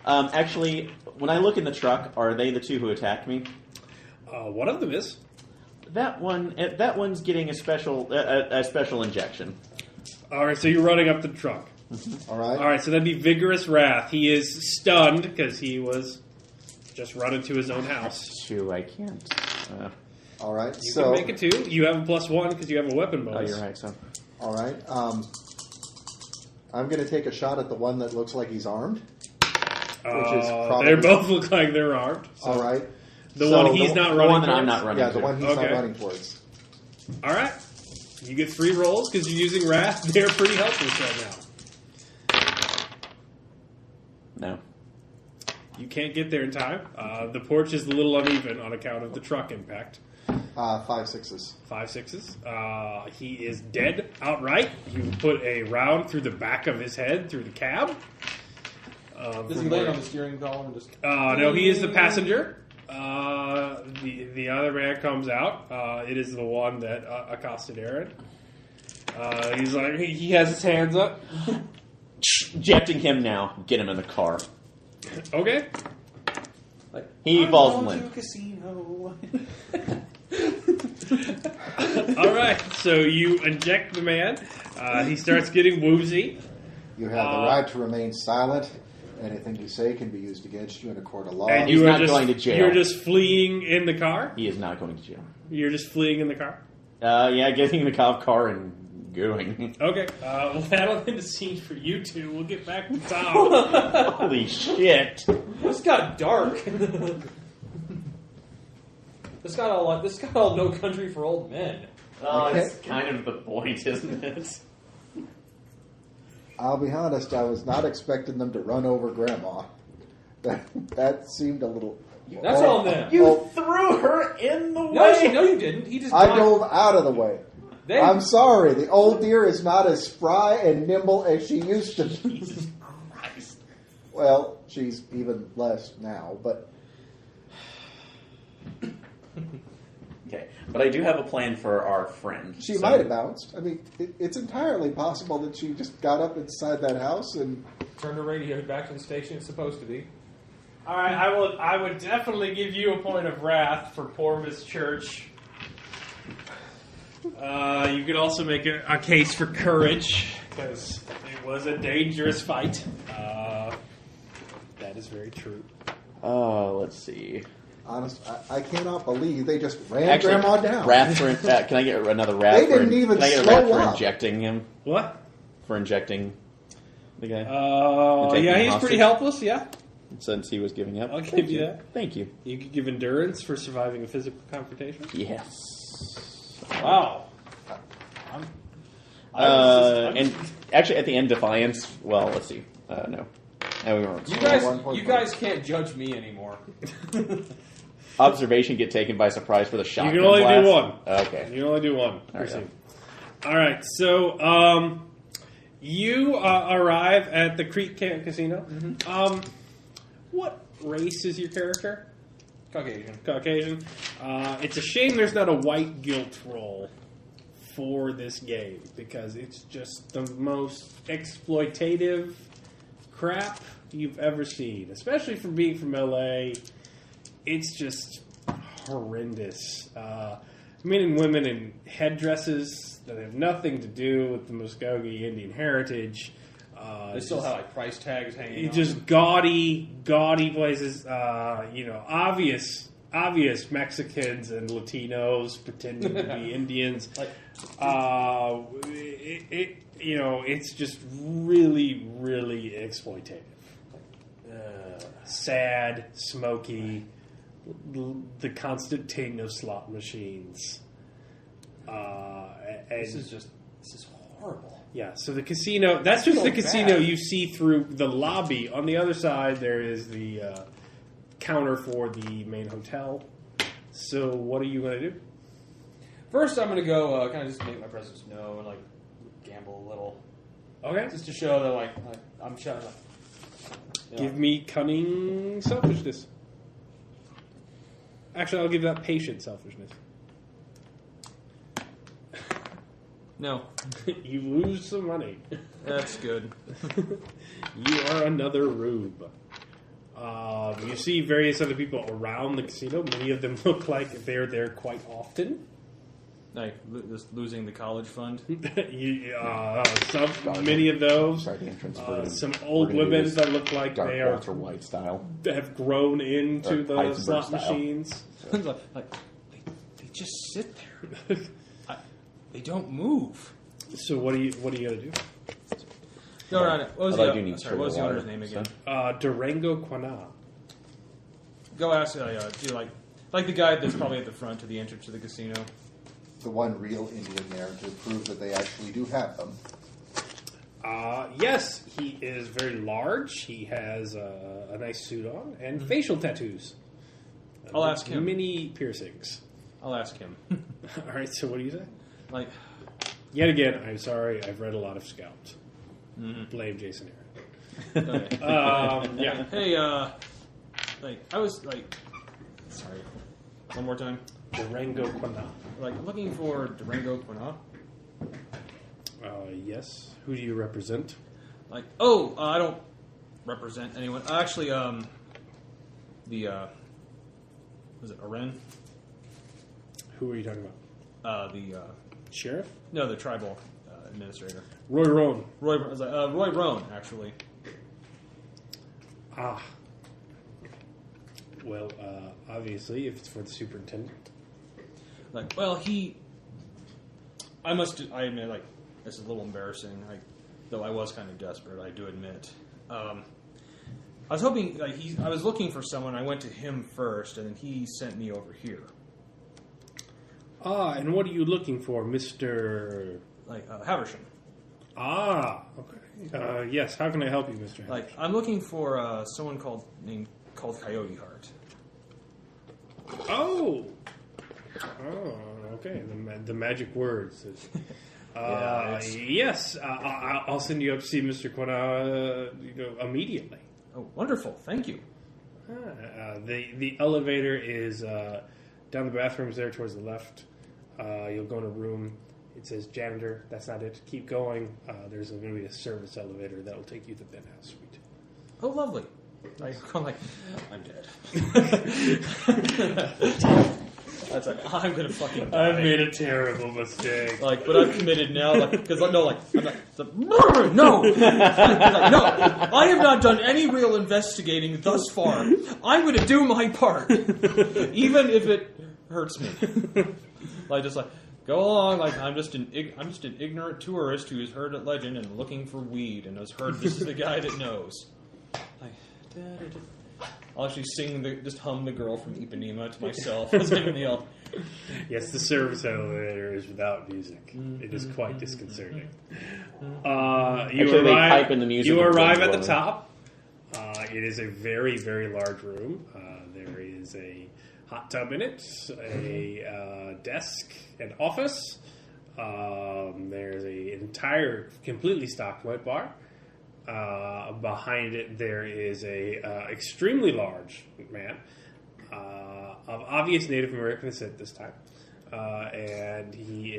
Actually, when I look in the truck, are they the two who attacked me? One of them is. That one's getting a special injection. All right, so you're running up the truck. All right. All right, so that'd be vigorous wrath. He is stunned because he was just running to his own house. 2, I can't. All right. You So can make it 2. You have a +1 because you have a weapon bonus. Oh, you're right. So. all right. I'm going to take a shot at the one that looks like he's armed. Which is probably... They both look like they're armed. So. All right. The one he's not running one that towards? I'm not running Yeah, the to. one he's not running towards. All right. You get 3 rolls because you're using wrath. They're pretty helpless right now. No. You can't get there in time. The porch is a little uneven on account of the truck impact. 5 sixes. 5 sixes. He is dead outright. You put a round through the back of his head, through the cab. Does he land on the steering column and just... No, he is the passenger. The other man comes out. It is the one that accosted Aaron. He's like, he has his hands up. Ejecting him now. Get him in the car. Okay. Like, He falls limp. to a casino. All right. So you inject the man. He starts getting woozy. You have the right to remain silent. Anything you say can be used against you in a court of law. And He's you are not just going to jail. You're just fleeing in the car. He is not going to jail. You're just fleeing in the car. Yeah, getting in the cop car and going. Okay. Well, that'll end the scene for you two. We'll get back to Tom. Holy shit! This got dark. This got all No Country for Old Men. Oh, it's kind of the point, isn't it? I'll be honest, I was not expecting them to run over Grandma. That seemed a little... That's on them. You threw her in the way. No, you didn't. He just. I dove out of the way. They- I'm sorry. The old dear is not as spry and nimble as she used to be. Jesus Christ. Well, she's even less now, but... Okay, but I do have a plan for our friend. She might have bounced. I mean, it's entirely possible that she just got up inside that house and... Turned the radio back to the station it's supposed to be. All right. I would definitely give you a point of wrath for poor Miss Church. You could also make a case for courage because it was a dangerous fight. That is very true. Let's see. Honest, I cannot believe they just ran Grandma down. Wrath for, can I get another wrath? They didn't even Can I get a slow wrath for up. injecting him? What? For injecting the guy? Yeah, him he's hostage? pretty helpless. Yeah, Since he was giving up. I'll give you that. Thank you. You could give endurance for surviving a physical confrontation. Yes. Wow. And actually, at the end, defiance. Well, let's see. No. And we weren't. You guys can't judge me anymore. Observation get taken by surprise for the shotgun You can only blast? do one. Okay. You can only do one. All right. All right. So you arrive at the Creek Casino. Mm-hmm. What race is your character? Caucasian. It's a shame there's not a white guilt roll for this game because it's just the most exploitative crap you've ever seen, especially for being from LA. It's just horrendous. Men and women in headdresses that have nothing to do with the Muskogee Indian heritage. They still have like price tags hanging on. Just gaudy places. Obvious Mexicans and Latinos pretending to be Indians. It's just really, really exploitative. Sad, smoky, the constant ting of slot machines. This is horrible. Yeah, so the casino, that's just the casino you see through the lobby. On the other side, there is the counter for the main hotel. So what are you going to do? First, I'm going to go kind of just make my presence known and, like, gamble a little. Okay. Just to show that, like I'm shutting up. Give me cunning selfishness. Actually, I'll give that patient selfishness. No. You lose some money. That's good. You are another rube. You see various other people around the casino. Many of them look like they're there quite often. Like losing the college fund. Many of those. Sorry, the entrance. Some old women that look like Dark they are Walter White style. have grown into the Heisenberg slot style. machines. Like they just sit there. They don't move. So what are you gonna do? No, right. What was Although I do need what was the water, owner's name again? Durango Quana. Go ask. Do you like the guy that's probably at the front of the entrance to the casino? The one real Indian there to prove that they actually do have them. Yes, he is very large. He has a nice suit on and facial tattoos. I'll ask him. Mini piercings. I'll ask him. All right. So what do you say? Like, yet again, I'm sorry. I've read a lot of Scouts. Blame Jason Aaron. okay. Yeah. Hey, I was like, sorry. One more time. Durango Quana. Like, I'm looking for Durango Quina. Yes. Who do you represent? Like, I don't represent anyone. Actually, was it Aren? Who are you talking about? The Sheriff? no, the tribal administrator. Roy Roan. Roy Roan, actually. Well, obviously, if it's for the superintendent. Like, well, I admit, like, this is a little embarrassing. Like, though I was kind of desperate, I do admit. I was hoping, like, I was looking for someone. I went to him first, and then he sent me over here. And what are you looking for, Mr. Like, Haversham. Okay. Yes, how can I help you, Mr. Like, I'm looking for someone called Coyote Heart. Oh, okay. The magic words. Yes, I'll send you up to see Mr. Quana immediately. Oh, wonderful! Thank you. The elevator is down the bathrooms there towards the left. You'll go in a room. It says janitor. That's not it. Keep going. There's going to be a service elevator that will take you to the penthouse suite. Oh, lovely. I'm dead. That's like, I'm gonna fucking die. I've made a terrible mistake. Like, but I'm committed now. Like, because I'm not. It's like, no. Like, no. I have not done any real investigating thus far. I'm going to do my part, even if it hurts me. Like, just like go along. Like, I'm just an ignorant tourist who has heard a legend and looking for weed and has heard this is the guy that knows. Like, I'll actually just hum the girl from Ipanema to myself as I'm yell. Yes, the service elevator is without music. It is quite disconcerting. You Actually, they pipe in the music You and arrive go at the on. top. It is a very, very large room. There is a hot tub in it, a desk, an office. There's an entire, completely stocked wet bar. Behind it, there is a extremely large man of obvious Native American descent this time, and he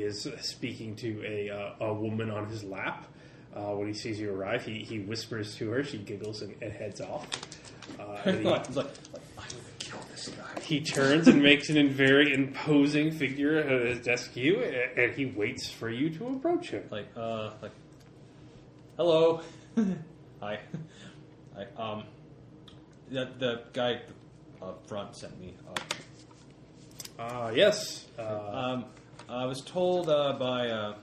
is speaking to a woman on his lap. When he sees you arrive, he whispers to her. She giggles and heads off. And He's like, I will kill this guy. he turns and makes an very imposing figure at his desk to you, and he waits for you to approach him. Like, hello. Hi. The guy up front sent me. Yes. I was told by son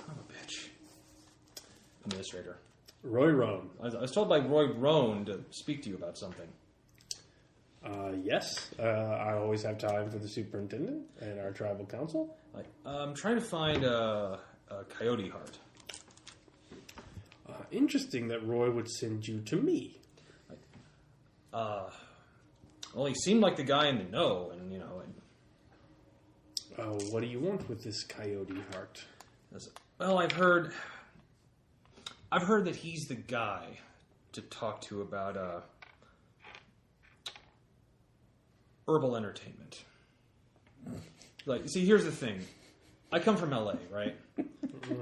of a bitch administrator. Roy Roan. I was told by Roy Roan to speak to you about something. Yes. I always have time for the superintendent and our tribal council. Like, I'm trying to find a coyote heart. Interesting that Roy would send you to me. Well, he seemed like the guy in the know, and What do you want with this coyote heart? well, I've heard that he's the guy to talk to about herbal entertainment. Like, see, here's the thing. I come from LA, right?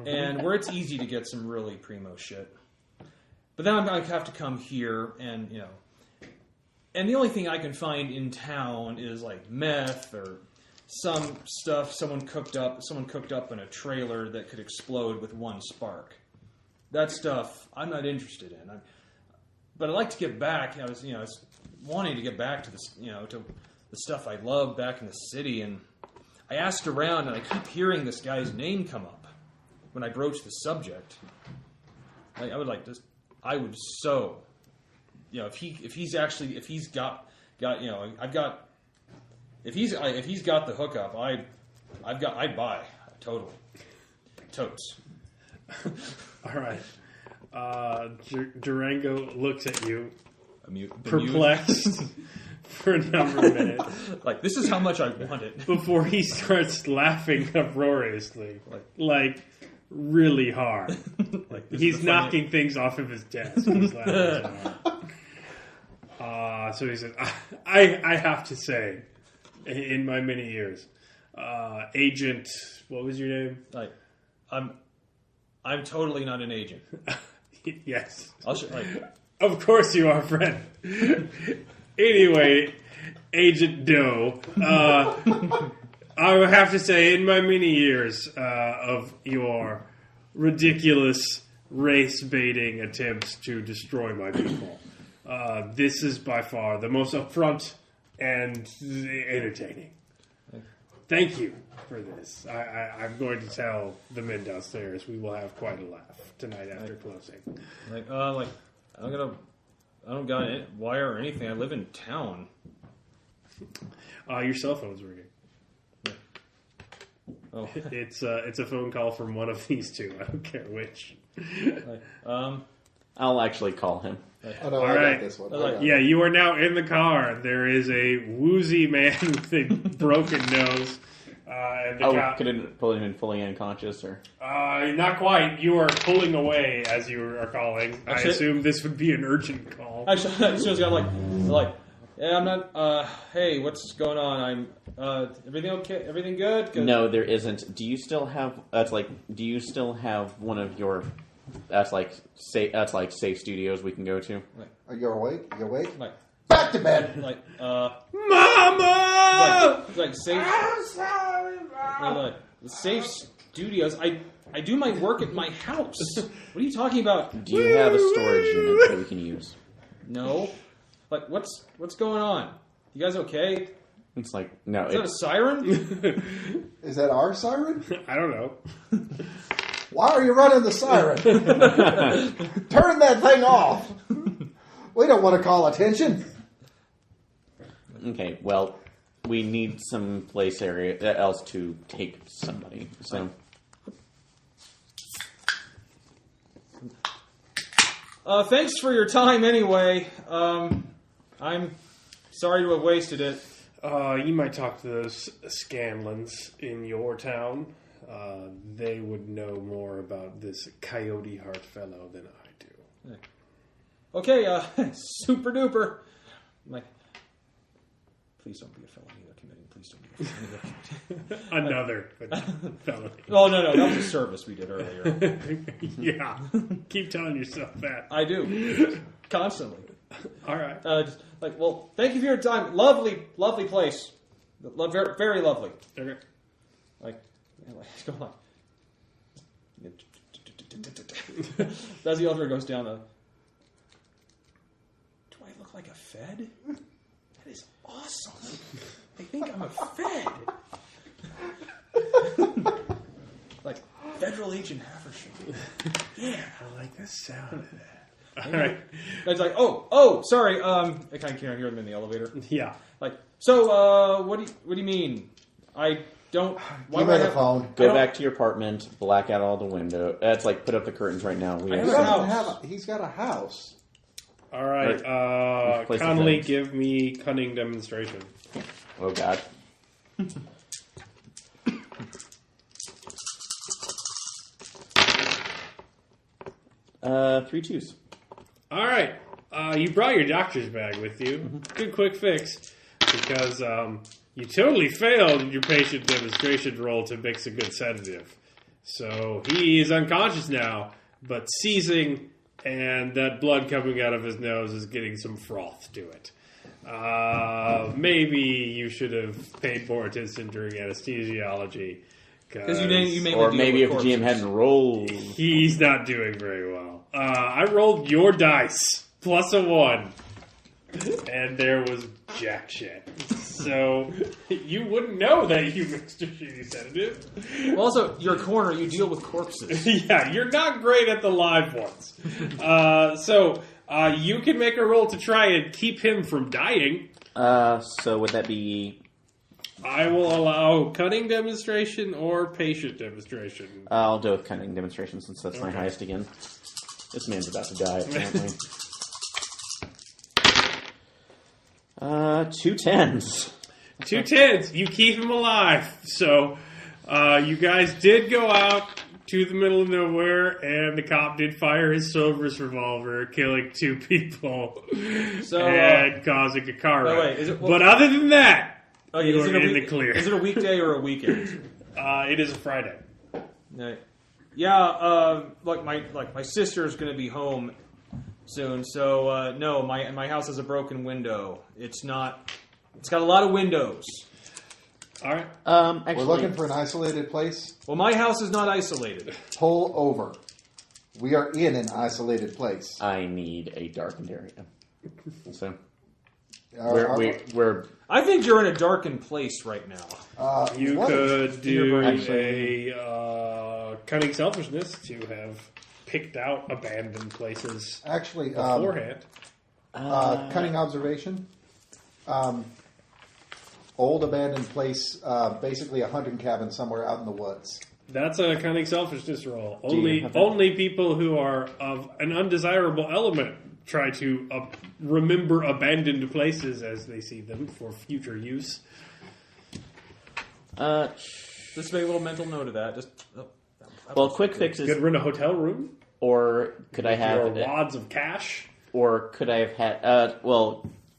And where it's easy to get some really primo shit. But then I have to come here and, and the only thing I can find in town is like meth or some stuff someone cooked up in a trailer that could explode with one spark. That stuff I'm not interested in. But I'd like to get back. I was wanting to get back to this, to the stuff I loved back in the city, and I asked around, and I keep hearing this guy's name come up when I broach the subject. I would like this. I would so, if he's got the hookup, I'd buy totally, totes. All right. Durango looks at you, Bemused. perplexed for a number of minutes. Like, this is how much I want it. Before he starts laughing uproariously, like really hard. Like, He's knocking things off of his desk. He's laughing so hard. So he says, I have to say, in my many years, Agent, what was your name? Like, I'm totally not an agent. Yes. I'll show, Of course you are, friend. Anyway, Agent Doe, I would have to say, in my many years of your ridiculous race-baiting attempts to destroy my people, this is by far the most upfront and entertaining. Thank you for this. I'm going to tell the men downstairs we will have quite a laugh tonight after closing. I don't got any wire or anything. I live in town. Your cell phone's ringing. Yeah. Oh, It's a phone call from one of these two. I don't care which. I'll actually call him. Oh, no, All I right. got this one. I got Yeah, it. you are now in the car. There is a woozy man with a broken nose. And the Could it put him in fully unconscious, or? not quite. You are pulling away as you are calling. I Actually- assume this would be an urgent call. actually, as soon as I'm like, yeah, I'm not. Hey, what's going on? Everything okay? Everything good? 'Cause- No, there isn't. Do you still have? Do you still have one of your? That's like safe studios we can go to. Are you awake? You awake? Like, Back to bed. Mama! like safe. I'm sorry, Mom. Like, safe studios. I do my work at my house. What are you talking about? Do you have a storage unit that we can use? No. Like, what's going on? You guys okay? It's like no. Is that a siren? Is that our siren? I don't know. Why are you running the siren? Turn that thing off. We don't want to call attention. Okay, well, we need some place else to take somebody. So, Thanks for your time anyway. I'm sorry to have wasted it. You might talk to those Scanlons in your town. They would know more about this Coyote Heart fellow than I do. Okay, super duper. I'm like, please don't be a felony they're committing. Please don't be a felony they're committing. Another felony. Oh, no, that was a service we did earlier. Yeah. Keep telling yourself that. I do. Constantly. All right. Well, thank you for your time. Lovely, lovely place. Very, very lovely. Okay. Let's go on. As the elevator goes down, do I look like a Fed? That is awesome. I think I'm a Fed. Like Federal Agent Haversham. Yeah. I like the sound of that. All right. It's like, oh, sorry. I kind of can't hear them in the elevator. Yeah. So, what do you mean? I don't. Why Give would me I the phone. Go back to your apartment, black out all the window. That's like put up the curtains right now. I have He a doesn't house. he's got a house. All right. Place the Connolly, fence. give me cunning demonstration. Oh God. 3 2s. All right. You brought your doctor's bag with you. Good quick fix. Because you totally failed in your patient demonstration roll to mix a good sedative. So he is unconscious now, but seizing, and that blood coming out of his nose is getting some froth to it. Maybe you should have paid more attention during anesthesiology. Because you mainly Or deal maybe if with the GM corpses. hadn't rolled. He's not doing very well. I rolled your dice, plus a 1. And there was jack shit. So, you wouldn't know that you mixed a shitty sedative. Also, your corner, you deal with corpses. Yeah, you're not great at the live ones. So, you can make a roll to try and keep him from dying. So would that be... I will allow cunning demonstration or patient demonstration. I'll go with cunning demonstration since that's my highest again. This man's about to die, apparently. 2 10s. 2 10s. You keep him alive. So, you guys did go out to the middle of nowhere, and the cop did fire his Silver's revolver, killing 2 people So, and causing a car by the wreck. way, is it- But other than that, Okay, you are in the clear. Is it a weekday or a weekend? It is a Friday. No. Yeah, my sister's going to be home soon, so no, my house has a broken window. It's got a lot of windows. All right. Actually, We're looking for an isolated place. Well, my house is not isolated. Pull over. We are in an isolated place. I need a darkened area. So Our- we're I think you're in a darkened place right now. You what? could do Actually- a cunning selfishness to have picked out abandoned places Actually, beforehand. cunning observation. Old abandoned place, basically a hunting cabin somewhere out in the woods. That's a cunning selfishness roll. Do you Only have that? only people who are of an undesirable element try to remember abandoned places as they see them for future use. Just make a little mental note of that. well, quick fixes, Could rent a hotel room. or could I Or have wads of cash. Or could I have had,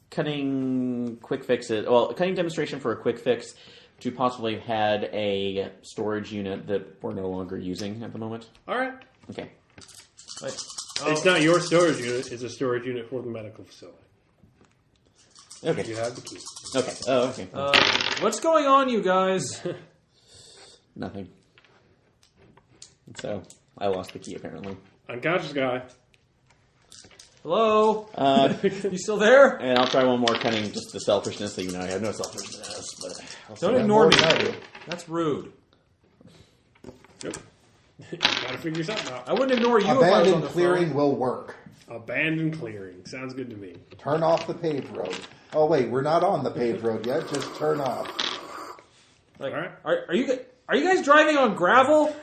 cutting quick fixes, cutting demonstration for a quick fix to possibly have had a storage unit that we're no longer using at the moment? All right. Okay. It's not your storage unit. It's a storage unit for the medical facility. Okay. You have the key. Okay. Oh, okay. What's going on, you guys? Nothing. So, I lost the key apparently. Unconscious guy. Hello? You still there? And I'll try one more cunning, just the selfishness, even though I have no selfishness, but I'll Don't see. ignore me. more than I do. That's rude. Nope. You gotta figure something out. I wouldn't ignore you if I was on Abandoned the clearing phone. will work. Abandoned clearing. Sounds good to me. Turn off the paved road. Oh wait, we're not on the paved road yet. Just turn off. Like, All right. are you guys driving on gravel?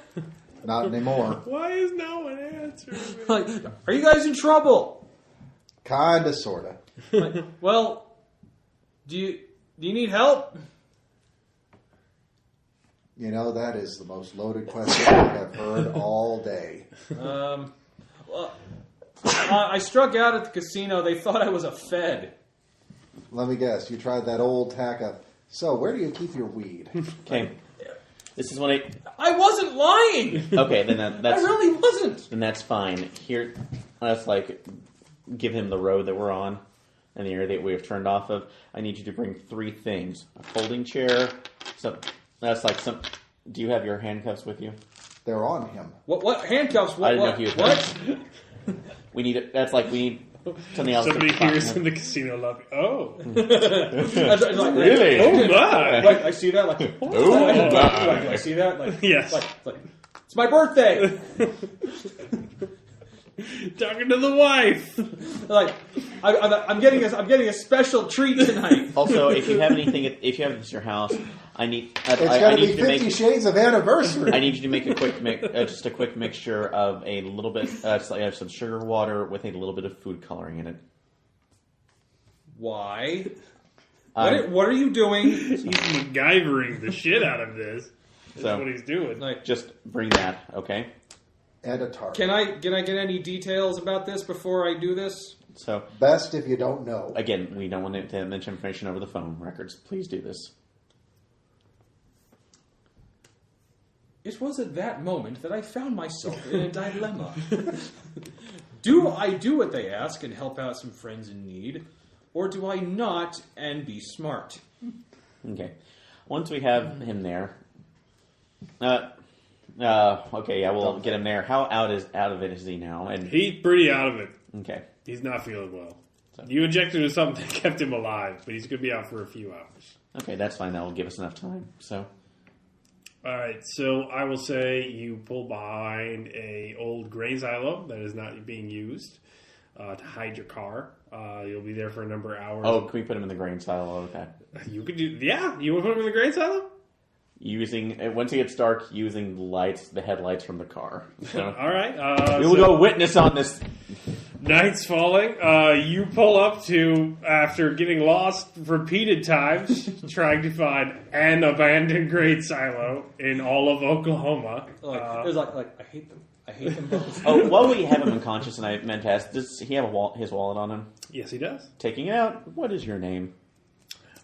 Not anymore. Why is no one answering me? Like, are you guys in trouble? Kinda, sorta. Like, well, do you need help? You know, that is the most loaded question I have heard all day. Well, I struck out at the casino. They thought I was a Fed. Let me guess, you tried that old tack of, so where do you keep your weed? Okay. This is when I wasn't lying. Okay, then that's... I really wasn't. Then that's fine. Here, let's give him the road that we're on and the area that we have turned off of. I need you to bring 3 things: a folding chair. Do you have your handcuffs with you? They're on him. What handcuffs? I didn't know if you had we need something else. Somebody hears in the casino lobby. Oh. Really? Oh, my. Like, I see that. Like, Oh, my. do I see that? Like, Yes. Like, it's my birthday. Talking to the wife. Like, I'm getting a special treat tonight. Also, if you have anything, if you have this at your house, I need. It's got to be 50 Shades of Anniversary. I need you to make a quick just a quick mixture of a little bit, some sugar water with a little bit of food coloring in it. Why? What are you doing? He's MacGyvering the shit out of this. That's what he's doing. Like, just bring that, okay? And a target. Can I get any details about this before I do this? So best if you don't know. Again, we don't want to mention information over the phone records. Please do this. It was at that moment that I found myself in a dilemma. Do I do what they ask and help out some friends in need, or do I not and be smart? Okay. Once we have him there, okay, yeah, we'll get him there. How out of it is he now? And he's pretty out of it. Okay. He's not feeling well. So. You injected him with something that kept him alive, but he's going to be out for a few hours. Okay, that's fine. That will give us enough time. So. All right, so I will say you pull behind a old grain silo that is not being used to hide your car. You'll be there for a number of hours. Oh, can we put him in the grain silo? Okay. You could do, yeah. You want to put him in the grain silo? Once it gets dark, using the headlights from the car. So. All right. We will go witness on this. Night's falling. You pull up to, after getting lost repeated times, trying to find an abandoned grain silo in all of Oklahoma. There's I hate them. I hate them both. Oh, while we have him unconscious, and I meant to ask, does he have his wallet on him? Yes, he does. Taking it out. What is your name?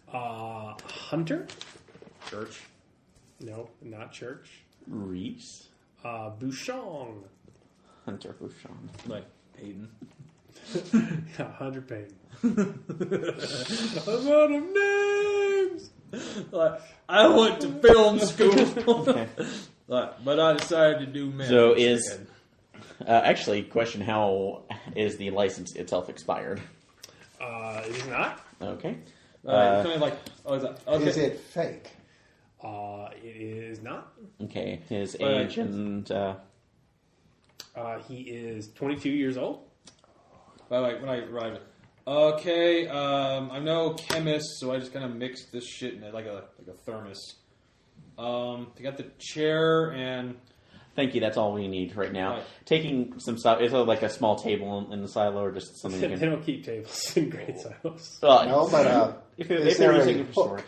Hunter? Church. No, not Church. Reese? Bouchon. Hunter Bouchon. Like Peyton. Yeah, Hunter Payton. I'm out of names! I went to film school. Okay. But I decided to do math. So actually, question, how is the license itself expired? It is not. Okay. Okay. Is it fake? It is not. Okay. His age and... he is 22 years old. By the way, when I arrived, okay, I'm no chemist, so I just kind of mixed this shit in like a thermos. They got the chair and. Thank you. That's all we need right now. Right. Taking some stuff. Is it like a small table in the silo, or just something? They don't keep tables in grain silos. No, but if they're using it for storage.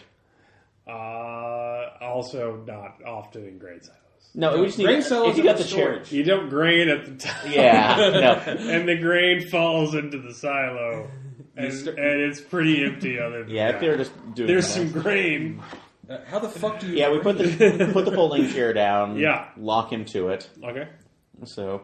Also not often in grain silos. No, we just need. If you got the chair, you don't grain at the top. Yeah, no. And the grain falls into the silo, and it's pretty empty. Other than if they're just doing. There's some grain. How the fuck do you? Yeah, we put the folding chair down. Yeah, lock him to it. Okay. So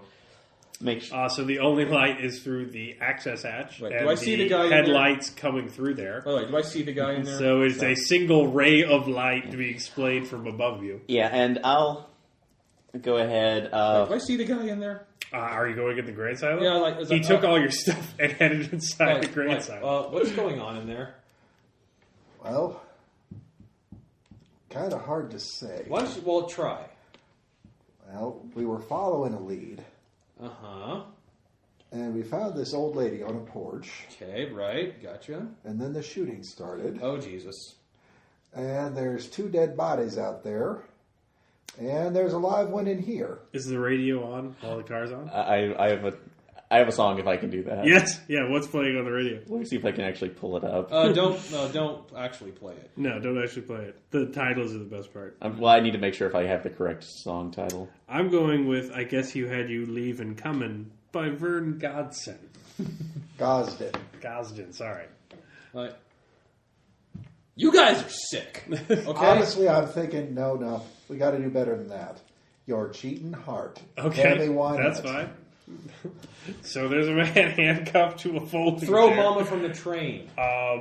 make sure. So the only light is through the access hatch. Wait, and do I see the guy headlights coming through there? By the way, do I see the guy in there? So it's a single ray of light to be displayed from above you. Yeah, and I'll go ahead. Do I see the guy in there? Are you going in the grain silo? Yeah, he took all your stuff and headed inside the grain silo. What's going on in there? Well, kind of hard to say. Why don't you try? Well, we were following a lead. Uh-huh. And we found this old lady on a porch. Okay, right. Gotcha. And then the shooting started. Oh, Jesus. And there's 2 dead bodies out there. And there's a live one in here. Is the radio on while the car's on? I have a song if I can do that. Yes. Yeah. What's playing on the radio? Let me see if I can actually pull it up. Don't actually play it. No, don't actually play it. The titles are the best part. Well, I need to make sure if I have the correct song title. I'm going with I Guess You Had You Leavin' Comin' by Vern Godson. Gosden, sorry. Like, you guys are sick. Okay? Honestly, I'm thinking, no, we got to do better than that. Your cheating heart. Okay, Tell me why that's not. fine. So there's a man handcuffed to a folding Throw chair. Mama from the train.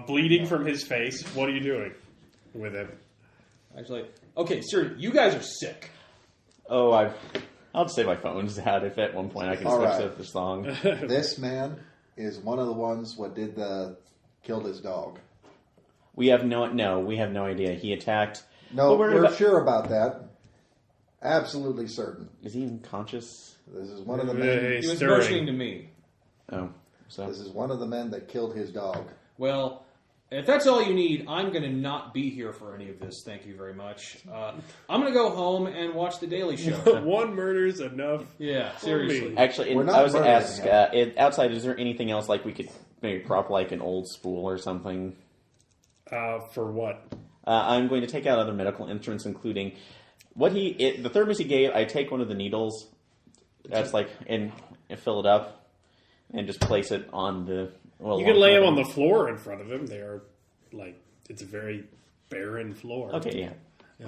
Bleeding from his face. What are you doing with him? Actually, okay, sir, you guys are sick. Oh, I'll just say my phone's out if at one point I can All switch right. to the song. This man is one of the ones what killed his dog. We have no idea. He attacked. No, But we're sure about that. Absolutely certain. Is he even conscious? This is one of the men. He was Stirring. motioning to me. Oh, so This is one of the men that killed his dog. Well, if that's all you need, I'm going to not be here for any of this. Thank you very much. I'm going to go home and watch The Daily Show. One murder's enough. Yeah, seriously. actually, We're not I was murdering asked outside. Is there anything else like we could maybe prop like an old spool or something? For what? I'm going to take out other medical instruments, including the thermos he gave. I take one of the needles. That's like and fill it up and just place it on the. Well, You can lay him on the floor in front of him. They are it's a very barren floor. Okay, yeah.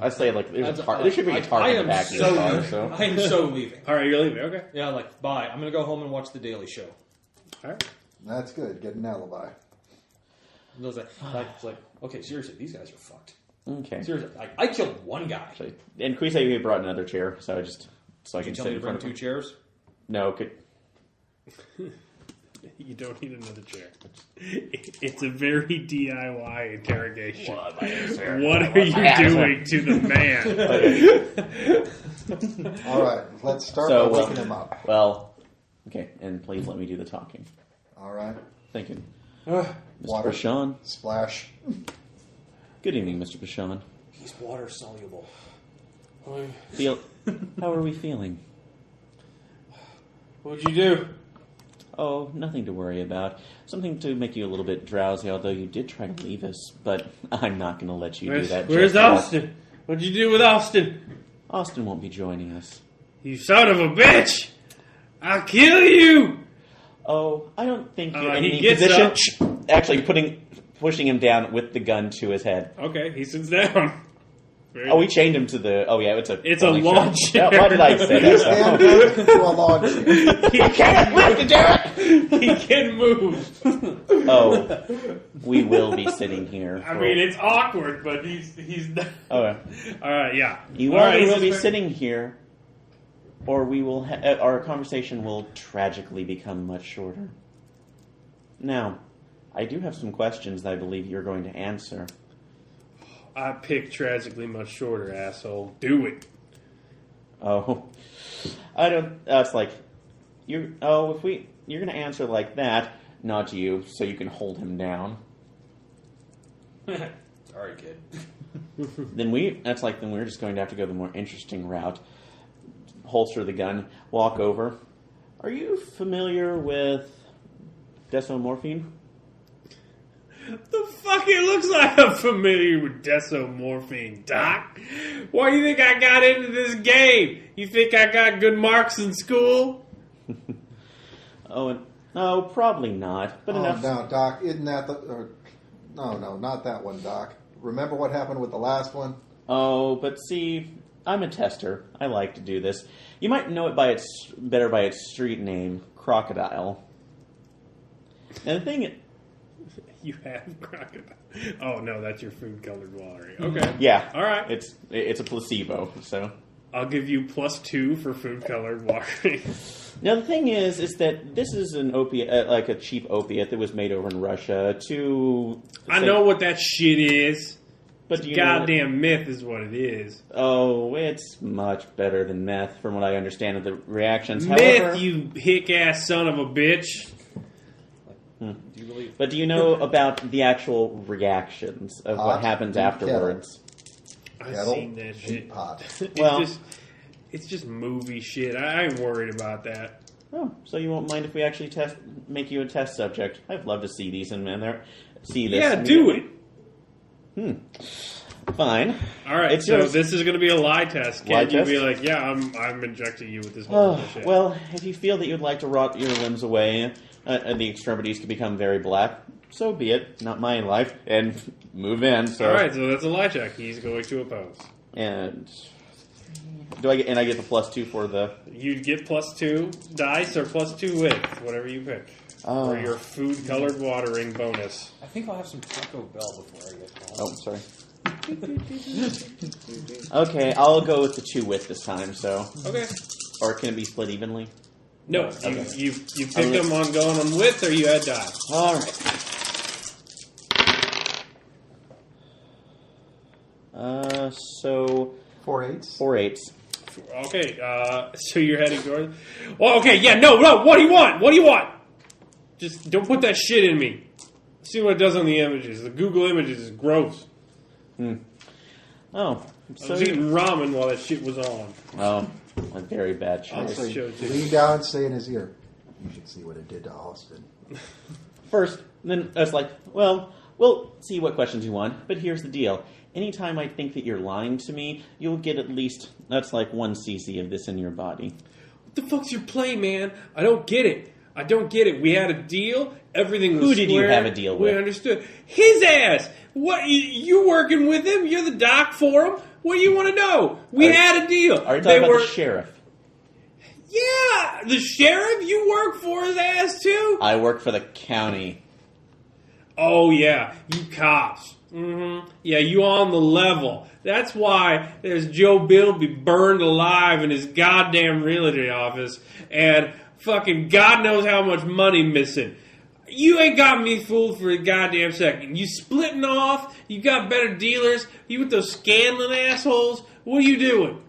I say like there should be a I target in am the back of so the car. leaving. So I am so leaving. All right, you're leaving. Okay. Yeah, like, bye. I'm going to go home and watch The Daily Show. All right. That's good. Get an alibi. And it's like, okay, seriously, these guys are fucked. okay. Seriously, I killed one guy. Actually, and Quise brought another chair, so I can Did you tell sit me in to bring front of two him. chairs? No, You don't need another chair. It's a very DIY interrogation. What are you doing to the man? All right, let's start So, by waking him up. Well, okay, and please let me do the talking. All right. Thank you. Water. Mr. Bashan. Splash. Good evening, Mr. Bashan. He's water soluble. How are we feeling? What'd you do? Oh, nothing to worry about. Something to make you a little bit drowsy, although you did try to leave us, but I'm not going to let you do that. Where's just yet. Austin? What'd you do with Austin? Austin won't be joining us. You son of a bitch! I'll kill you! Oh, I don't think you're in he any gets position. Actually, pushing him down with the gun to his head. Okay, he sits down. Oh, we chained him to the. Oh, yeah, it's a lawn chair. Why did I say This that? man goes into a lawn chair. He can't lift to do it! He can move. Oh, we will be sitting here. I mean, it's awkward, but he's not. Okay. Alright, yeah. You All right, either will he's be just- sitting here, or we will. Our conversation will tragically become much shorter. Now, I do have some questions that I believe you're going to answer. I picked tragically much shorter, asshole. Do it. Oh, I don't. That's like you. Oh, you're going to answer like that, not you, so you can hold him down. Sorry, kid. Then we're just going to have to go the more interesting route. Holster the gun, walk over. Are you familiar with desomorphine? The fuck it looks like I'm familiar with desomorphine, Doc. Why do you think I got into this game? You think I got good marks in school? No, probably not. But enough. No, Doc, isn't that no, not that one, Doc. Remember what happened with the last one? Oh, but see, I'm a tester. I like to do this. You might know it better by its street name, Crocodile. And the thing. You have crocodile. Oh no, that's your food-colored water. Okay. Yeah. All right. It's a placebo, so. I'll give you +2 for food-colored water. Now, the thing is that this is an opiate, like a cheap opiate that was made over in Russia I know what that shit is. But do you Goddamn myth is what it is. Oh, it's much better than meth, from what I understand of the reactions. Myth, However, you hick-ass son of a bitch. Do you believe? But do you know about the actual reactions of what happens afterwards? I've seen that shit. Pot. It's just movie shit. I ain't worried about that. Oh, so you won't mind if we actually make you a test subject? I'd love to see these and see this. Yeah, do it. Fine. All right, so this is going to be a lie test. Can't you be like, yeah, I'm injecting you with this bullshit? Well, if you feel that you'd like to rot your limbs away and the extremities to become very black, so be it. Not my life. And move in. So. All right, so that's a lie check. He's going to oppose. And I get the +2 for the... You get +2 dice or +2 wit, whatever you pick. For your food-colored watering bonus. I think I'll have some Taco Bell before I get home. Oh, sorry. Okay, I'll go with the 2 wit this time, so... Okay. Or can it be split evenly? No, Okay. you picked them on going on width, or you had dice. All right. So... 4 8s. 4 8s. Okay, so you're heading towards... Well, okay, yeah, no, what do you want? What do you want? Just don't put that shit in me. See what it does on the images. The Google images is gross. Oh. I was eating ramen while that shit was on. Oh, a very bad choice. Honestly, lean down and say in his ear, you should see what it did to Austin. First, then I was like, well, we'll see what questions you want, but here's the deal. Anytime I think that you're lying to me, you'll get at least, that's like 1 cc of this in your body. What the fuck's your play, man? I don't get it. We had a deal. Everything was Who did you square. have a deal with? We understood. His ass. What? You working with him? You're the doc for him? What do you want to know? We had a deal. Are you talking about the sheriff? Yeah, the sheriff. You work for his ass too. I work for the county. Oh yeah, you cops. Mm-hmm. Yeah, you on the level. That's why there's Joe Bilby burned alive in his goddamn realty office, and fucking God knows how much money missing. You ain't got me fooled for a goddamn second. You splitting off? You got better dealers? You with those Scanlon assholes? What are you doing?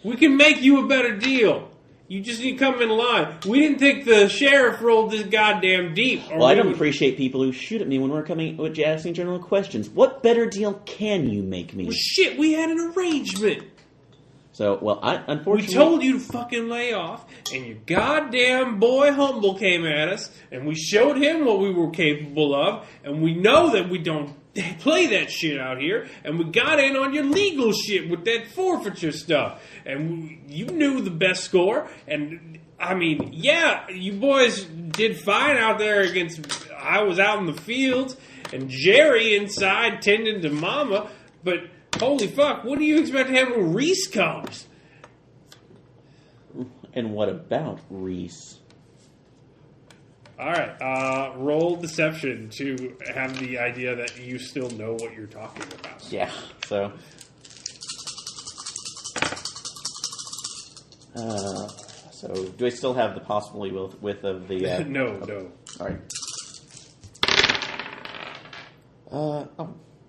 We can make you a better deal. You just need to come in line. We didn't think the sheriff rolled this goddamn deep. Well, I don't appreciate people who shoot at me when we're coming with asking general questions. What better deal can you make me? Well, shit, we had an arrangement. So, well, unfortunately... We told you to fucking lay off, and your goddamn boy Humble came at us, and we showed him what we were capable of, and we know that we don't play that shit out here, and we got in on your legal shit with that forfeiture stuff, and you knew the best score, and I mean, yeah, you boys did fine out there against, I was out in the fields, and Jerry inside tending to Mama, but holy fuck, what do you expect to happen when Reese comes? And what about Reese? Alright, roll deception to have the idea that you still know what you're talking about. Yeah, so... so, do I still have the possibility width of the... No. Alright.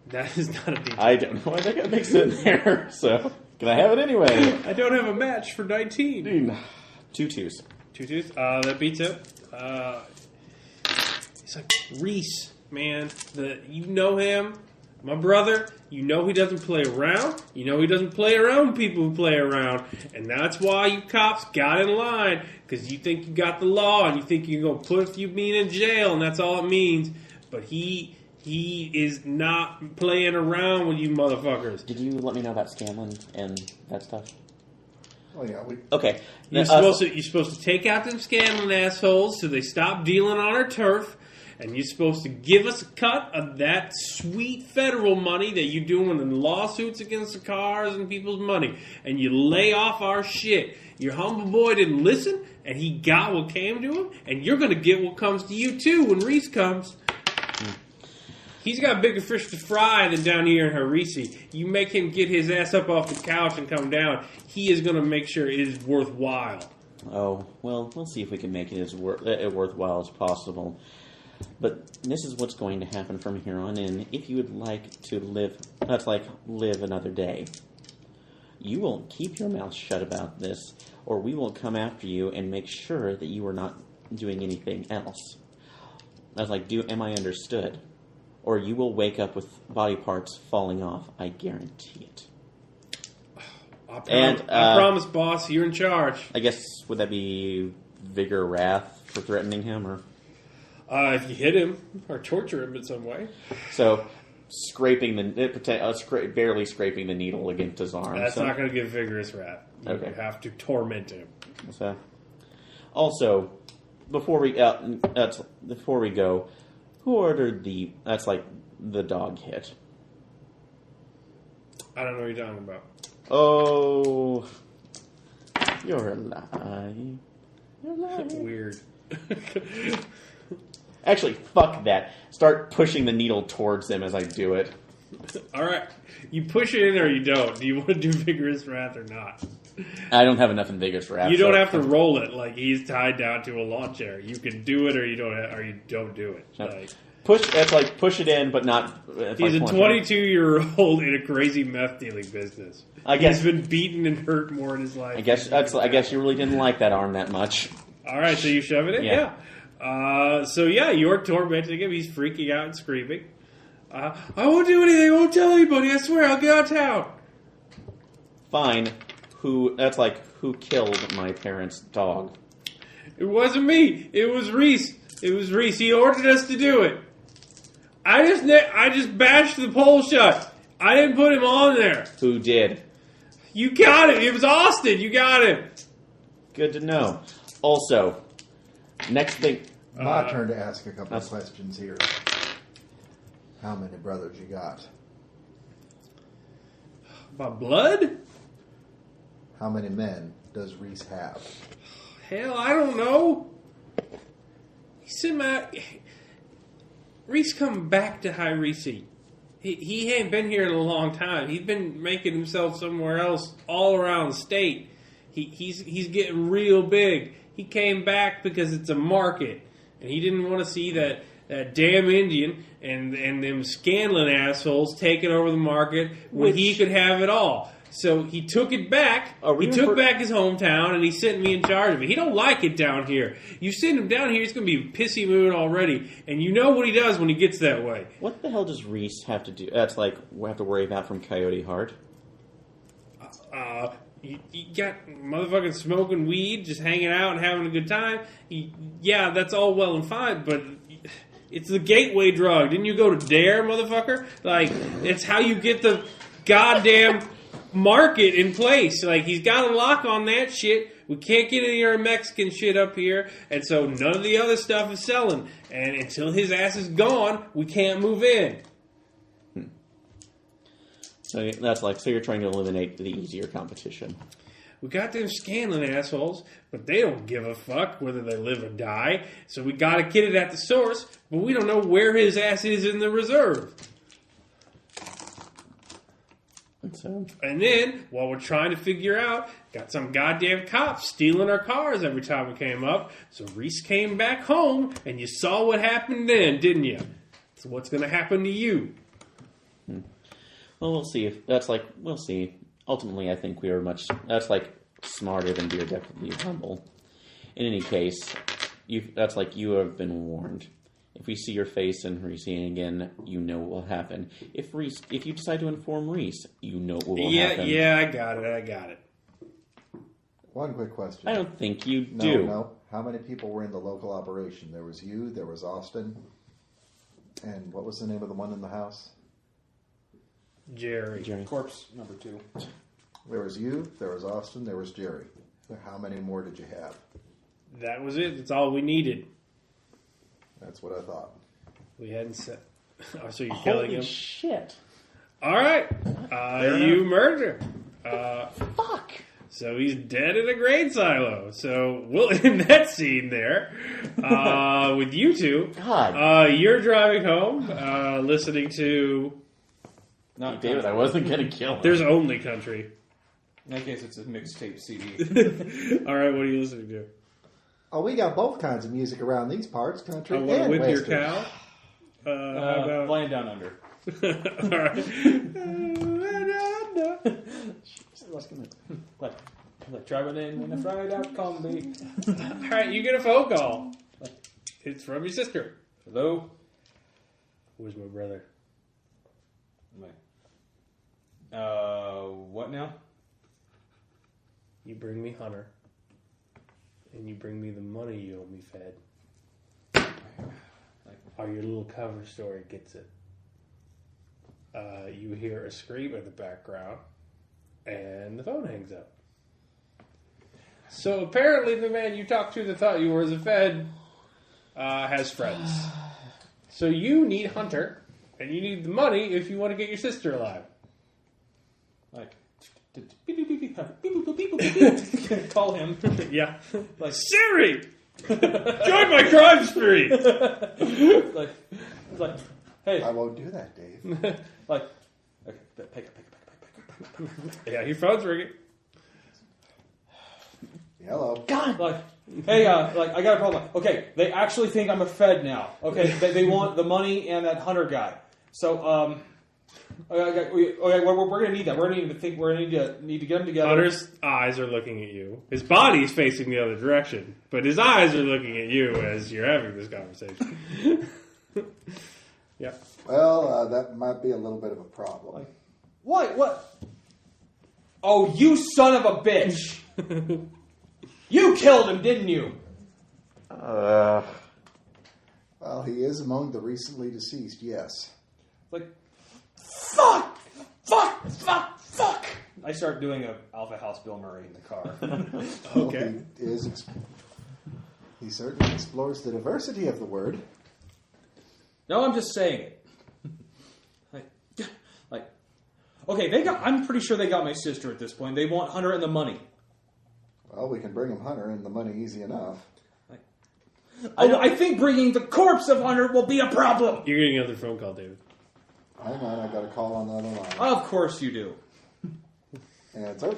That is not a detail. I don't know. I think I mixed it in there, so... Can I have it anyway? I don't have a match for 19. 2 twos. 2 twos? That beats it. It's like, Reese, man. You know him. My brother, you know he doesn't play around. You know he doesn't play around with people who play around. And that's why you cops got in line. Because you think you got the law and you think you're going to put you being in jail and that's all it means. But he is not playing around with you motherfuckers. Did you let me know about Scanlon and that stuff? Oh yeah, Okay. You're supposed to take out them Scanlon assholes so they stop dealing on our turf. And you're supposed to give us a cut of that sweet federal money that you're doing in lawsuits against the cars and people's money. And you lay off our shit. Your humble boy didn't listen, and he got what came to him. And you're going to get what comes to you, too, when Reese comes. He's got bigger fish to fry than down here in Harisi. You make him get his ass up off the couch and come down, he is going to make sure it is worthwhile. Oh, well, we'll see if we can make it as worthwhile as possible. But this is what's going to happen from here on in. If you would like to live another day, you will keep your mouth shut about this, or we will come after you and make sure that you are not doing anything else. I was like, am I understood? Or you will wake up with body parts falling off. I guarantee it. I promise, boss, you're in charge. I guess, would that be vigor wrath for threatening him, or? If you hit him or torture him in some way. So, barely scraping the needle against his arm. That's not going to give vigorous wrath. You have to torment him. So, also, before we go, who ordered the dog hit? I don't know what you're talking about. Oh, you're alive. You're alive. Weird. Actually, fuck that. Start pushing the needle towards them as I do it. All right. You push it in or you don't. Do you want to do vigorous wrath or not? I don't have enough in vigorous wrath. You don't have to roll it like he's tied down to a lawn chair. You can do it or you don't do it. No. Like, push it in, but not. He's a 22-year-old in a crazy meth dealing business. I guess he's been beaten and hurt more in his life. I guess you really didn't like that arm that much. All right, so you shove it in, yeah. You're tormenting him. He's freaking out and screaming. I won't do anything. I won't tell anybody. I swear, I'll get out of town. Fine. Who killed my parents' dog? It wasn't me. It was Reese. He ordered us to do it. I just bashed the pole shut. I didn't put him on there. Who did? You got him. It was Austin. You got him. Good to know. Also, next thing. My turn to ask a couple of questions here. How many brothers you got? By blood? How many men does Reese have? Hell, I don't know. Reese come back to High Reese. He ain't been here in a long time. He's been making himself somewhere else all around the state. He's getting real big. He came back because it's a market, and he didn't want to see that damn Indian and them Scanlon assholes taking over the market when he could have it all. So he took it back. He took back his hometown, and he sent me in charge of it. He don't like it down here. You send him down here, he's going to be pissy mood already. And you know what he does when he gets that way. What the hell does Reese have to do? That's like we have to worry about from Coyote Heart. You got motherfucking smoking weed, just hanging out and having a good time. That's all well and fine, but it's the gateway drug. Didn't you go to Dare, motherfucker? Like, it's how you get the goddamn market in place. Like, he's got a lock on that shit. We can't get any of our Mexican shit up here, and so none of the other stuff is selling. And until his ass is gone, we can't move in. So you're trying to eliminate the easier competition. We got them Scanlon assholes, but they don't give a fuck whether they live or die. So we got to get it at the source, but we don't know where his ass is in the reserve. And then, while we're trying to figure out, got some goddamn cops stealing our cars every time we came up. So Reese came back home, and you saw what happened then, didn't you? So what's going to happen to you? Well, we'll see. We'll see. Ultimately, I think we are smarter than Dear Deputy Humble. In any case, you have been warned. If we see your face in Reese again, you know what will happen. If you decide to inform Reese, you know what will happen. Yeah, I got it. One quick question. I don't think you do. No. How many people were in the local operation? There was you, there was Austin, and what was the name of the one in the house? Jerry. Corpse number 2. There was you, there was Austin, there was Jerry. How many more did you have? That was it. That's all we needed. That's what I thought. We hadn't said. Oh, so you're killing him? Holy shit. All right. You murder. Fuck. So he's dead in a grain silo. So we'll end that scene there with you two. God. You're driving home, listening to... Not David, I wasn't going to kill him. There's Only Country. In that case, it's a mixtape CD. All right, what are you listening to? Oh, we got both kinds of music around these parts, country and Whip western. Your Cow? How about... Flying Down Under. All right. Like traveling in a fried out combi. All right, you get a phone call. It's from your sister. Hello? Where's my brother? What now? You bring me Hunter, and you bring me the money you owe me, Fed. Or your little cover story gets it. You hear a scream in the background, and the phone hangs up. So apparently the man you talked to that thought you were the Fed has friends. So you need Hunter, and you need the money if you want to get your sister alive. Like, call him. Yeah. Like, Siri! Join my crime spree! like, hey. I won't do that, Dave. Like, okay, pick up. Yeah, your phone's ringing. Hello. God! Like, hey, like, I got a problem. Okay, they actually think I'm a Fed now. Okay, they want the money and that Hunter guy. So, okay, we're gonna need that. We're gonna need to get them together. Hunter's eyes are looking at you. His body's facing the other direction, but his eyes are looking at you as you're having this conversation. Yeah. Well, that might be a little bit of a problem. Like, what? Oh, you son of a bitch! You killed him, didn't you? Well, he is among the recently deceased, yes. Like, fuck! I start doing a Alpha House Bill Murray in the car. Okay. Well, he certainly explores the diversity of the word. No, I'm just saying it. Like, okay, I'm pretty sure they got my sister at this point. They want Hunter and the money. Well, we can bring him Hunter and the money easy enough. I think bringing the corpse of Hunter will be a problem. You're getting another phone call, David. Hang on, I got a call on the other line. Of course you do. Answer.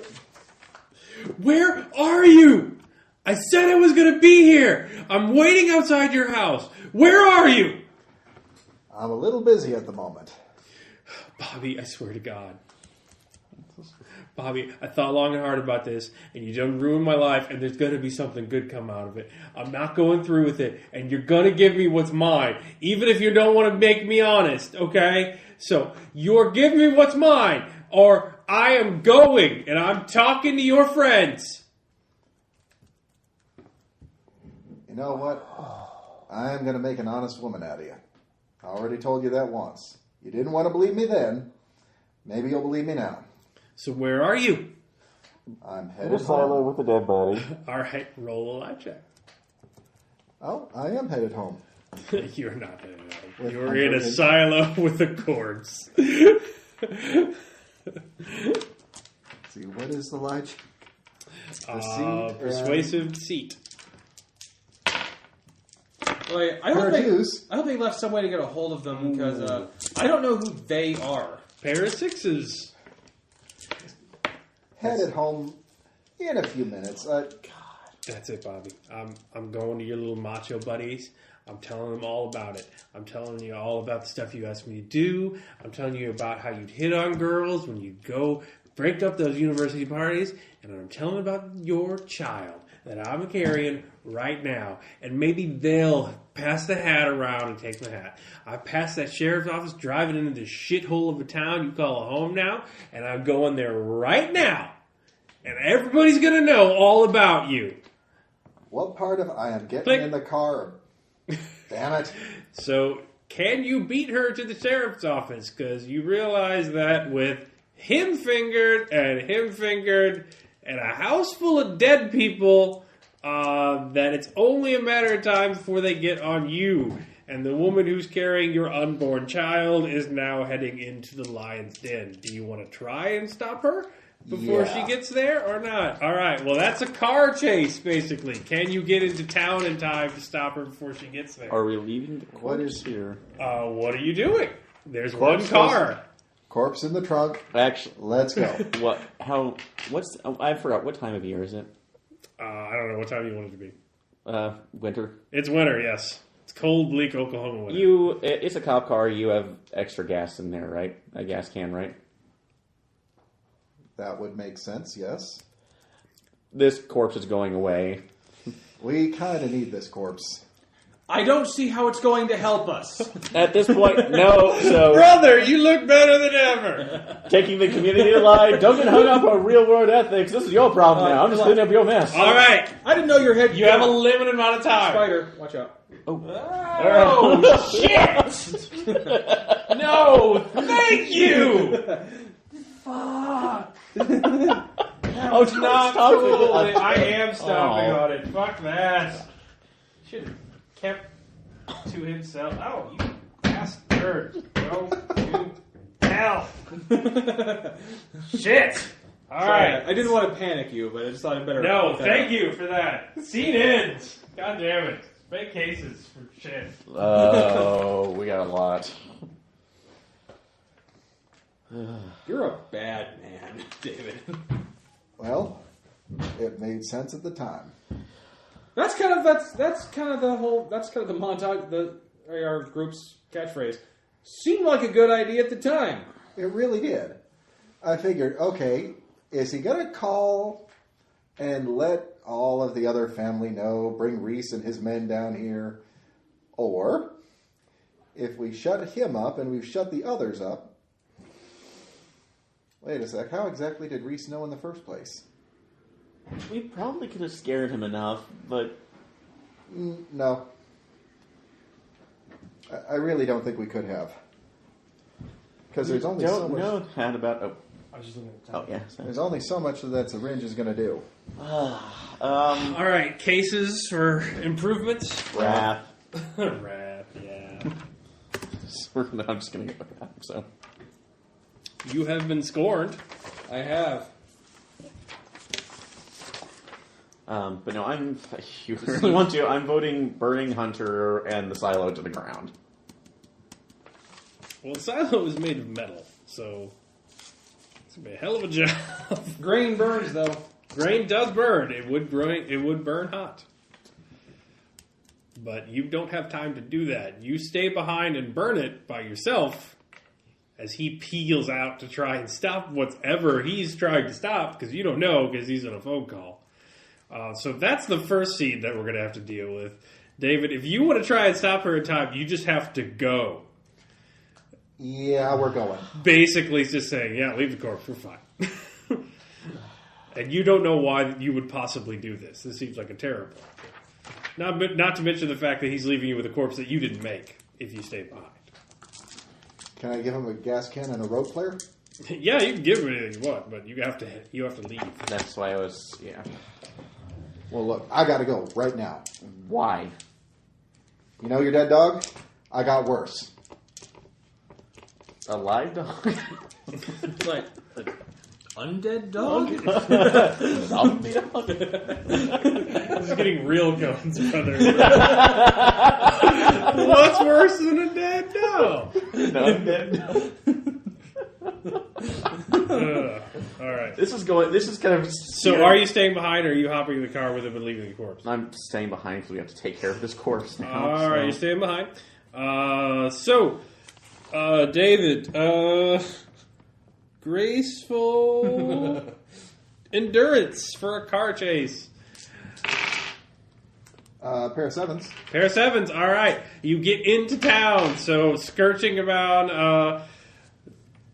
Where are you? I said I was going to be here. I'm waiting outside your house. Where are you? I'm a little busy at the moment. Bobby, I swear to God. Bobby, I thought long and hard about this, and you done ruined my life, and there's going to be something good come out of it. I'm not going through with it, and you're going to give me what's mine, even if you don't want to make me honest, okay? So, you're giving me what's mine, or I am going, and I'm talking to your friends. You know what? I'm going to make an honest woman out of you. I already told you that once. You didn't want to believe me then. Maybe you'll believe me now. So where are you? I'm In headed a silo home. with a dead body. All right, roll a lie check. Oh, I am headed home. You're not headed home. With You're in a Hunter silo with the corpse. See, what is the lie check? Persuasive deceit. Wait, I hope they left some way to get a hold of them because I don't know who they are. Pair of sixes. Headed home in a few minutes. That's it, Bobby. I'm going to your little macho buddies. I'm telling them all about it. I'm telling you all about the stuff you asked me to do. I'm telling you about how you'd hit on girls when you'd go break up those university parties. And I'm telling them about your child that I'm carrying right now. And maybe they'll pass the hat around and take the hat. I passed that sheriff's office driving into this shithole of a town you call a home now. And I'm going there right now. And everybody's going to know all about you. What part of I am getting Click. in the car? Damn it. So, can you beat her to the sheriff's office? Because you realize that with him fingered and a house full of dead people, that it's only a matter of time before they get on you. And the woman who's carrying your unborn child is now heading into the lion's den. Do you want to try and stop her before she gets there or not? All right, well, that's a car chase, basically. Can you get into town in time to stop her before she gets there? Are we leaving the What corpse is- here? What are you doing? There's Corpse one car. Corpse in the trunk. Actually, Let's go. what? How? What's? Oh, I forgot. What time of year is it? I don't know what time you want it to be. Winter. It's winter, yes. It's cold, bleak Oklahoma winter. It's a cop car. You have extra gas in there, right? A gas can, right? That would make sense, yes. This corpse is going away. We kind of need this corpse. I don't see how it's going to help us. At this point, no. So Brother, you look better than ever. taking the community alive, don't get hung up on real world ethics. This is your problem now. I'm just cleaning up your mess. All right. I didn't know your head. You have a limited amount of time. Spider. Watch out. Oh, shit! No, thank you! Fuck. That was not cool. I am stomping on it. Fuck that. Should have kept to himself. Oh, you bastard. Go to hell. Shit. All right. I didn't want to panic you, but I just thought I'd better. No, thank you for that. Scene ends. God damn it. Make cases for shit. Oh, we got a lot. You're a bad man, David. Well, it made sense at the time. That's kind of the montage. Our group's catchphrase seemed like a good idea at the time. It really did. I figured, okay, is he going to call and let all of the other family know, bring Reese and his men down here? Or, if we shut him up and we've shut the others up, wait a sec, how exactly did Reese know in the first place? We probably could have scared him enough, but... No. I really don't think we could have. Because there's only so much... know that about... Oh. I was just looking at the time. Oh, yeah. There's only so much that syringe is going to do. All right, cases for improvements. Wrath. Wrath, yeah. I'm just going to go back, so... You have been scorned. I have. But no, if you really want to, I'm voting burning Hunter and the silo to the ground. Well, the silo is made of metal, so it's gonna be a hell of a job. Grain burns, though. Grain does burn. It would burn hot. But you don't have time to do that. You stay behind and burn it by yourself as he peels out to try and stop whatever he's trying to stop, because you don't know because he's on a phone call. So that's the first scene that we're going to have to deal with. David, if you want to try and stop her in time, you just have to go. Yeah, we're going. Basically, it's just saying, yeah, leave the corpse, we're fine. And you don't know why you would possibly do this. This seems like a terrible idea. Not to mention the fact that he's leaving you with a corpse that you didn't make if you stay behind. Can I give him a gas can and a rope flare? Yeah, you can give him anything you want, but you have to leave. That's why I was, yeah. Well, look, I got to go right now. Why? You know your dead dog? I got worse. A live dog? Like an undead dog? Zombie dog? This is getting real guns, brother. What's worse than a dead dog? An undead dog? All right. This is kind of... So are you staying behind, or are you hopping in the car with him and leaving the corpse? I'm staying behind because we have to take care of this corpse now. All right, you're staying behind. David, graceful endurance for a car chase. Pair of sevens. Pair of sevens, all right. You get into town, so skirting around,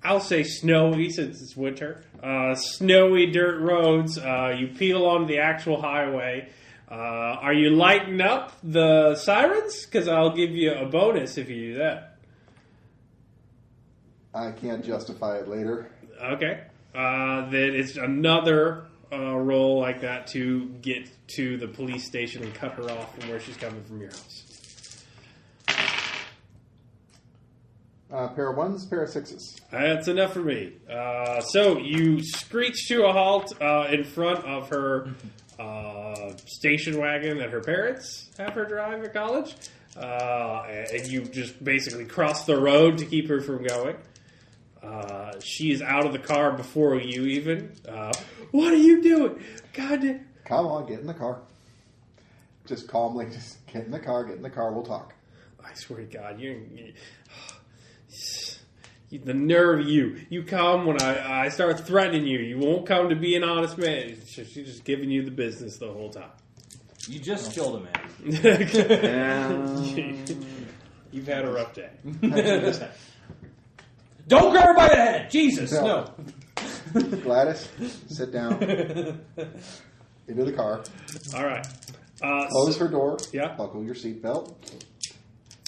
I'll say snowy since it's winter, snowy dirt roads. You peel onto the actual highway. Are you lighting up the sirens? Because I'll give you a bonus if you do that. I can't justify it later. Okay. Then it's another roll like that to get to the police station and cut her off from where she's coming from your house. Pair of ones, pair of sixes. That's enough for me. So you screech to a halt in front of her station wagon that her parents have her drive at college. And you just basically cross the road to keep her from going. She is out of the car before you even. What are you doing? God damn. Come on, get in the car. Just calmly, just get in the car, we'll talk. I swear to God, the nerve of you. You come when I start threatening you. You won't come to be an honest man. She's just giving you the business the whole time. You just killed a man. You've had a rough day. Don't grab her by the head! Jesus, no. Gladys, sit down. Into the car. All right. Close her door. Yeah. Buckle your seatbelt.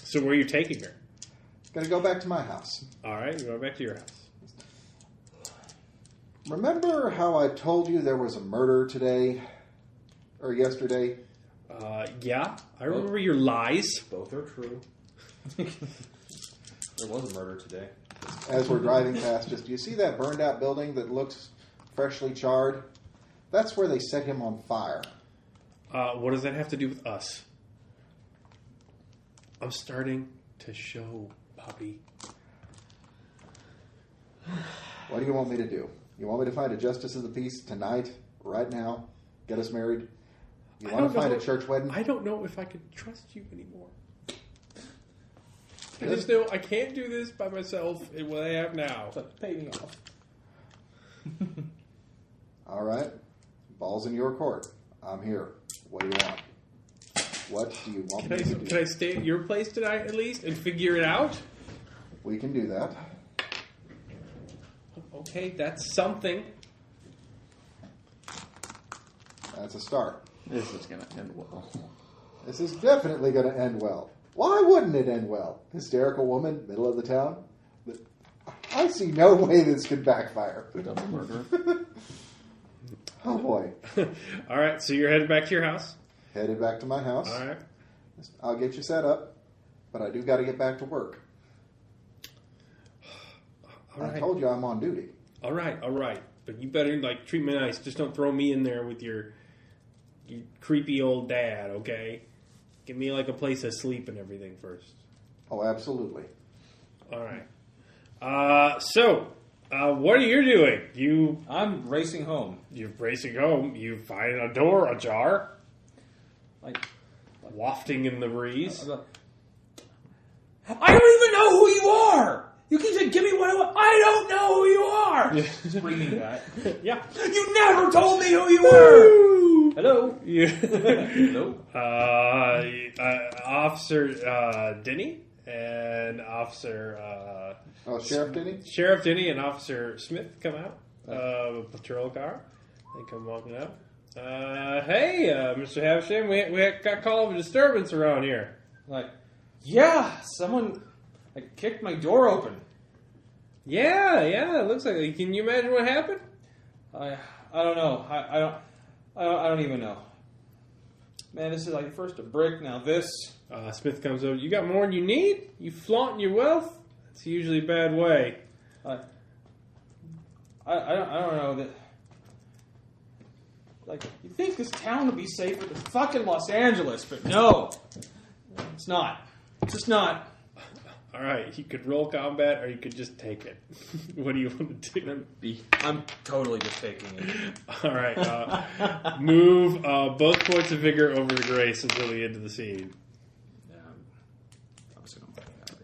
So where are you taking her? Gonna go back to my house. All right, you're going back to your house. Remember how I told you there was a murder today? Or yesterday? Yeah, I remember your lies. Both are true. There was a murder today. As we're driving past, do you see that burned out building that looks freshly charred? That's where they set him on fire. What does that have to do with us? I'm starting to show, puppy. What do you want me to do? You want me to find a justice of the peace tonight, right now, get us married? You want to find a church wedding? I don't know if I can trust you anymore. I just know I can't do this by myself in what I have now. But pay me off. All right. Ball's in your court. I'm here. What do you want? What do you want me to do? Can I stay at your place tonight at least and figure it out? We can do that. Okay, that's something. That's a start. This is going to end well. This is definitely going to end well. Why wouldn't it end well? Hysterical woman, middle of the town. I see no way this could backfire. Double murder. Oh boy. All right, so you're headed back to your house? Headed back to my house. All right. I'll get you set up, but I do got to get back to work. All right. I told you I'm on duty. All right. But you better treat me nice. Just don't throw me in there with your creepy old dad, okay? Give me a place to sleep and everything first. Oh, absolutely. All right. So, what are you doing? I'm racing home. You're racing home. You find a door ajar, wafting in the breeze. I don't even know who you are! You keep saying, give me what I want. I don't know who you are! Screaming that. Yeah. You never told me who you were! Hello? Yeah. Hello? Officer Denny and Officer... Sheriff Denny? Sheriff Denny and Officer Smith come out of a patrol car. They come walking up. Hey, Mr. Havisham, we got call of a disturbance around here. Yeah, someone kicked my door open. Yeah, it looks like it. Can you imagine what happened? I don't know. I don't even know. Man, this is first a brick, now this. Smith comes over. You got more than you need? You flaunting your wealth? It's usually a bad way. I don't know that. You think this town would be safer than fucking Los Angeles, but no, it's not. It's just not. All right, you could roll combat, or you could just take it. What do you want to do? I'm totally just taking it. All right, move both points of vigor over to Grace until the end of the scene. Yeah, I'm just gonna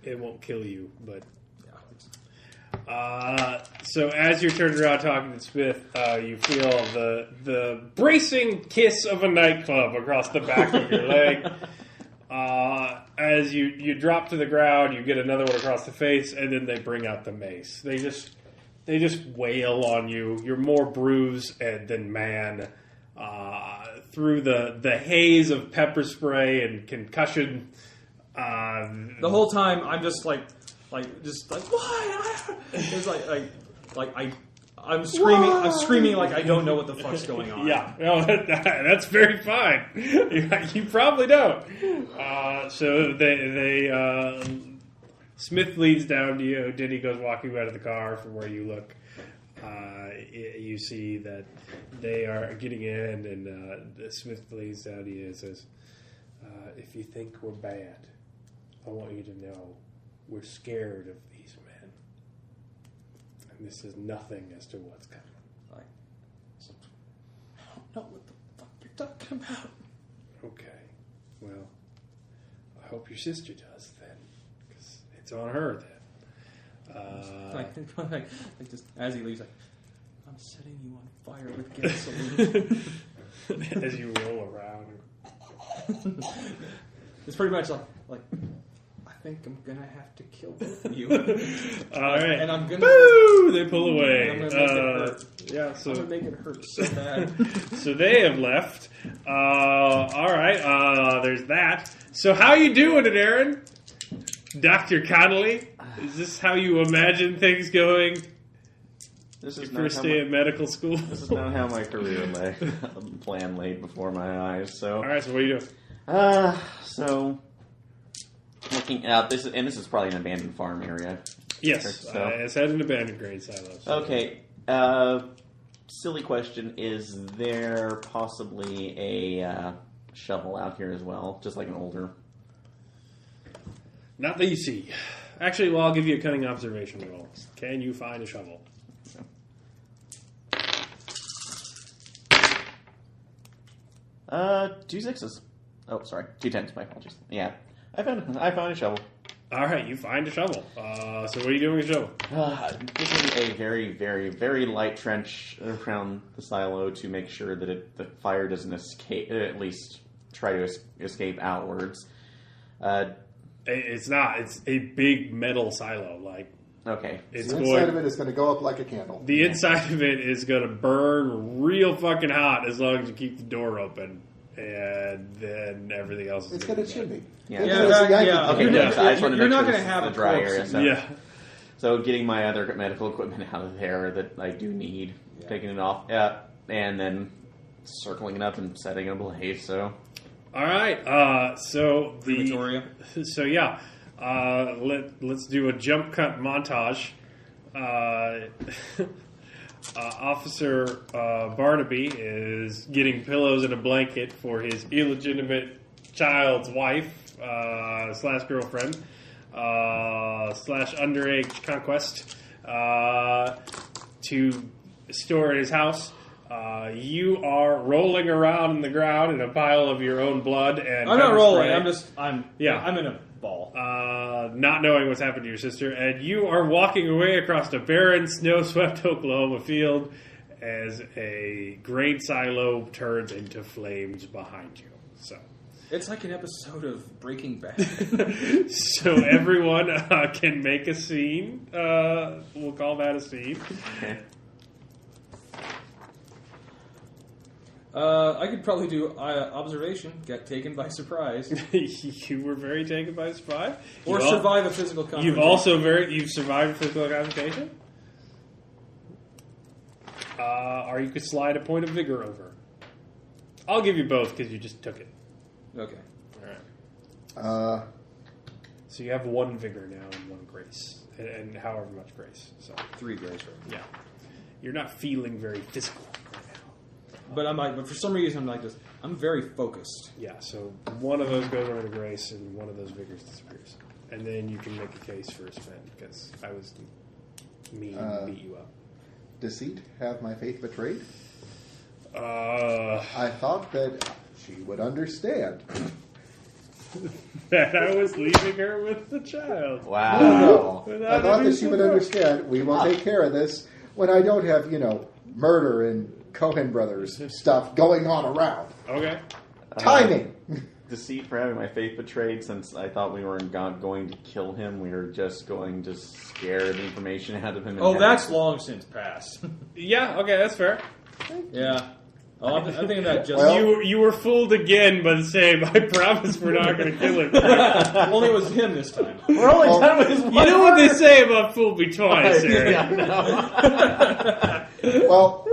it won't kill you, but yeah. So as you're turned around talking to Smith, you feel the bracing kiss of a nightclub across the back of your leg. As you drop to the ground, you get another one across the face, and then they bring out the mace. They just wail on you. You're more bruised than man. Through the haze of pepper spray and concussion. The whole time, I'm just what? It's I'm screaming. I'm screaming like I don't know what the fuck's going on. Yeah, no, that's very fine. You probably don't. So they Smith leads down to you. Denny goes walking out of the car from where you look. You see that they are getting in, and Smith leads down to you and says, "If you think we're bad, I want you to know we're scared of these men. And this is nothing as to what's coming." I don't know what the fuck you're talking about. Okay. Well, I hope your sister does then, because it's on her then. Just as he leaves, I'm setting you on fire with gasoline. As you roll around. It's pretty much like I think I'm gonna have to kill both of you. All right. And I'm gonna. Boo! They pull away. I'm gonna make it hurt. Yeah, so I'm gonna make it hurt so bad. so they have left. All right. There's that. So how you doing it, Aaron? Dr. Connolly? Is this how you imagine things going? This is Your first day at medical school? This is not how my career plan laid before my eyes. So, all right. So what are you doing? So looking out this is probably an abandoned farm area. Yes, So- it's had an abandoned grain silo. So. Okay. Silly question: is there possibly a shovel out here as well, just like an older? Not that you see. Actually, well, I'll give you a cunning observation roll. Can you find a shovel? 2 6s. Oh, sorry, 2 10s. My apologies. Yeah, I found a shovel. All right, you find a shovel. So what are you doing with a shovel? This is a very, very, very light trench around the silo to make sure that the fire doesn't escape. At least try to escape outwards. It's not. It's a big metal silo. Like Okay. it's The going. inside of it is going to go up like a candle. The inside of it is going to burn real fucking hot as long as you keep the door open, and then everything else is. It's gonna got a be chimney. Yeah. Yeah, It's a Yankee yeah. Okay, candle. yeah, so I just wanted to You're make not sure gonna this is have the a dry corpse area. in So, Yeah. so getting my other medical equipment out of there that I do need, taking it off, and then circling it up and setting it ablaze. So All right. So Crematoria. So yeah. Let's do a jump cut montage. Officer Barnaby is getting pillows and a blanket for his illegitimate child's wife slash girlfriend slash underage conquest to store in his house. You are rolling around in the ground in a pile of your own blood and I'm not pepper rolling. spray. I'm in a ball. Not knowing what's happened to your sister, and you are walking away across a barren, snow-swept Oklahoma field as a grain silo turns into flames behind you. So, It's like an episode of Breaking Bad. so everyone can make a scene. We'll call that a scene. okay. I could probably do observation, get taken by surprise, You were very taken by surprise. or You al- survive a physical confrontation. You've survived physical confrontation. Or you could slide a point of vigor over. I'll give you both because you just took it. Okay. All right. So you have 1 vigor now and 1 grace, and however much grace. So 3 grace right now. yeah, you're not feeling very physical right now. But for some reason I'm very focused. Yeah. So one of those goes over to grace, and one of those vigors disappears, and then you can make a case for a spend because I was mean and beat you up. Deceit, have my faith betrayed? Uh, I thought that she would understand. that I was leaving her with the child. Wow. No. Without I thought any that she would support. understand. We will take care of this when I don't have, murder and Cohen brothers stuff going on around. Okay. Timing. Deceit for having my faith betrayed. Since I thought we weren't going to kill him, we were just going to scare the information out of him. Oh, that's long since passed. Yeah. Okay, that's fair. Yeah. Oh, I'm thinking that just... Well- You were fooled again by the same. I promise we're not going to kill him. only it was him this time. We're only done with his You know what they say about fool me twice, Aaron? Yeah, no. Well,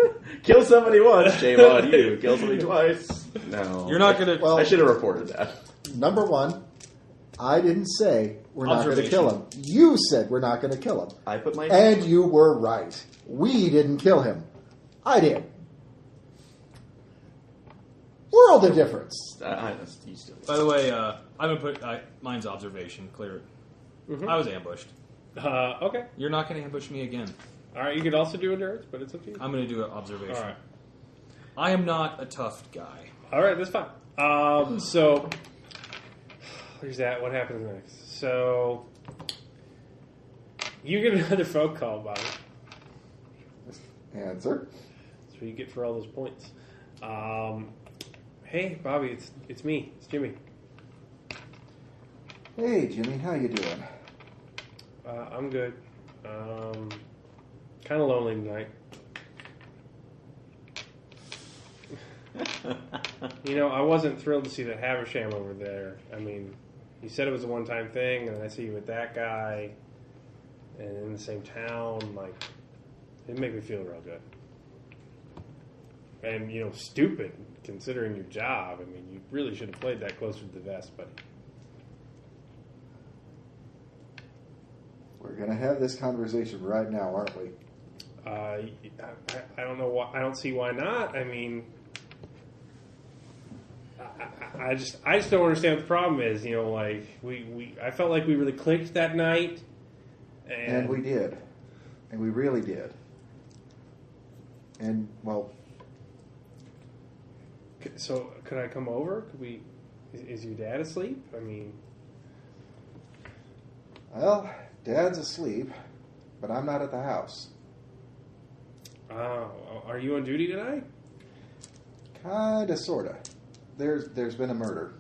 Kill somebody once, shame on you. Kill somebody twice. No. You're not going to... Well- I should have reported that. number one, I didn't say we're not going to Observation. kill him. You said we're not going to kill him. I put my... And you were right. We didn't kill him. I did. World of difference. you still... By the way, I'm going to put... mine's observation. Clear it. Mhm. I was ambushed. Okay. You're not going to ambush me again. All right. You could also do endurance, but it's up to you. I'm going to do an observation. All right. I am not a tough guy. All right. That's fine. So here's that. What happens next? So you get another phone call, Bobby. Answer. That's what you get for all those points. Hey, Bobby, it's me. It's Jimmy. Hey, Jimmy, how you doing? I'm good. Kind of lonely tonight. I wasn't thrilled to see that Haversham over there. I mean, you said it was a one-time thing, and I see you with that guy, and in the same town. Like, it didn't make me feel real good. And, stupid, considering your job. I mean, you really should have played that closer to the vest, buddy. We're going to have this conversation right now, aren't we? I don't know why. I don't see why not. I mean, I just don't understand what the problem is. I felt like we really clicked that night, and we did, and we really did. And well, so could I come over? Could we? Is your dad asleep? I mean, well, Dad's asleep, but I'm not at the house. Are you on duty tonight? Kinda, sorta. There's been a murder,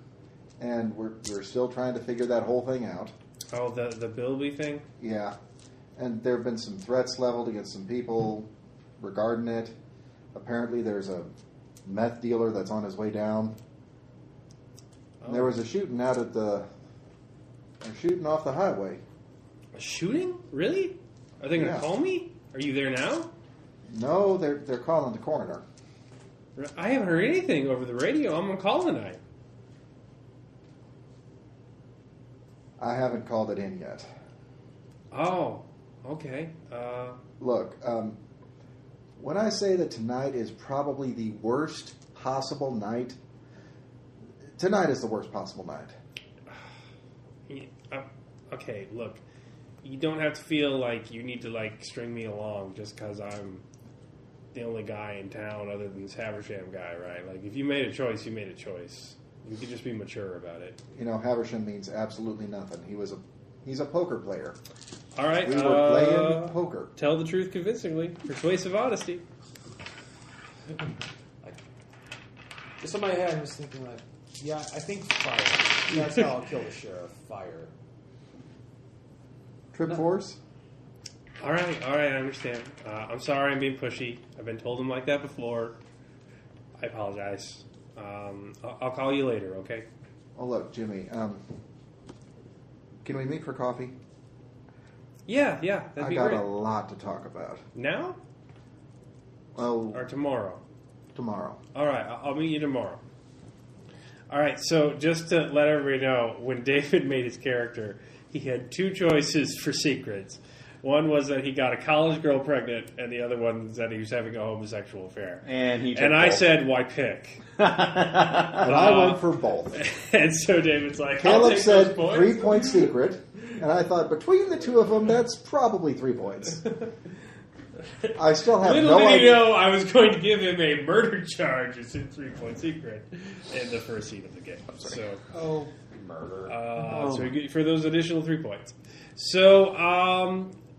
and we're still trying to figure that whole thing out. Oh, the Bilby thing? Yeah, and there have been some threats leveled against some people regarding it. Apparently, there's a meth dealer that's on his way down. Oh. And there was a shooting out at they're shooting off the highway. A shooting? Really? Are they going to Yeah. call me? Are you there now? No, they're calling the coroner. I haven't heard anything over the radio. I'm on call tonight. I haven't called it in yet. Oh, okay. Look, when I say that tonight is probably the worst possible night, tonight is the worst possible night. Okay, look. You don't have to feel like you need to, string me along just because I'm the only guy in town other than this Haversham guy, right? Like, if you made a choice, you made a choice. You could just be mature about it. Haversham means absolutely nothing. He's a poker player. All right. We were playing poker. Tell the truth convincingly. Persuasive honesty. Just in my head, I was thinking, I think fire. That's how I'll kill the sheriff. Fire. Trip Force? All right, I understand. I'm sorry I'm being pushy. I've been told him like that before. I apologize. I'll call you later, okay? Oh, look, Jimmy, can we meet for coffee? Yeah, that'd be I got great. a lot to talk about. Now? Well, Or tomorrow? tomorrow. All right, I'll meet you tomorrow. All right, so just to let everybody know, when David made his character, he had two choices for secrets. One was that he got a college girl pregnant, and the other one was that he was having a homosexual affair. And I said, why pick? And I went for both. And so David's like, I'll Caleb take said those points. 3-point secret, and I thought between the two of them, that's probably 3 points. I still have Little no did he idea. know I was going to give him a murder charge as his 3-point secret in the first scene of the game. So, Murder. So for those additional 3 points. So,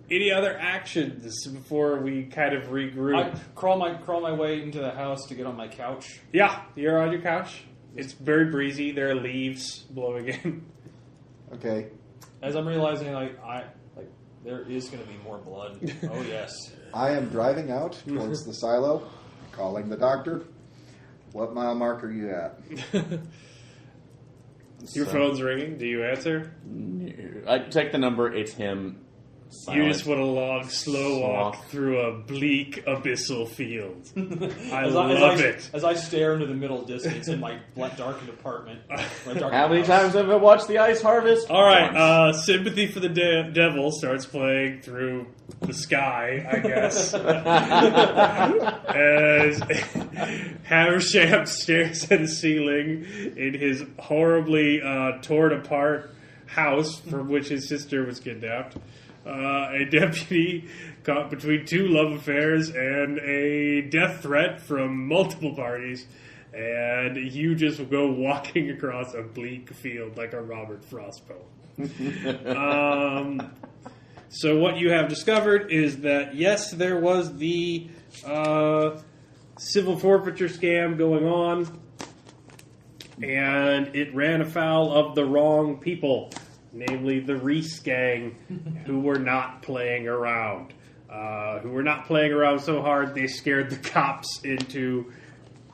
any other actions before we kind of regroup? I crawl my way into the house to get on my couch. Yeah, you're on your couch. It's very breezy. There are leaves blowing in. Okay. As I'm realizing, there is going to be more blood. Oh yes. I am driving out towards the silo, calling the doctor. What mile mark are you at? Your phone's ringing. Do you answer? I check the number. It's him. You just want a long, slow walk through a bleak, abyssal field. I love it. As I stare into the middle distance in my darkened apartment. How many times have I watched The Ice Harvest? All right, Sympathy for the Devil starts playing through the sky, I guess. As Haversham stares at the ceiling in his horribly torn apart house from which his sister was kidnapped. A deputy caught between two love affairs and a death threat from multiple parties. And you just go walking across a bleak field like a Robert Frost poem. So what you have discovered is that, yes, there was the civil forfeiture scam going on. and it ran afoul of the wrong people, namely the Reese gang, who were not playing around. Who were not playing around so hard they scared the cops into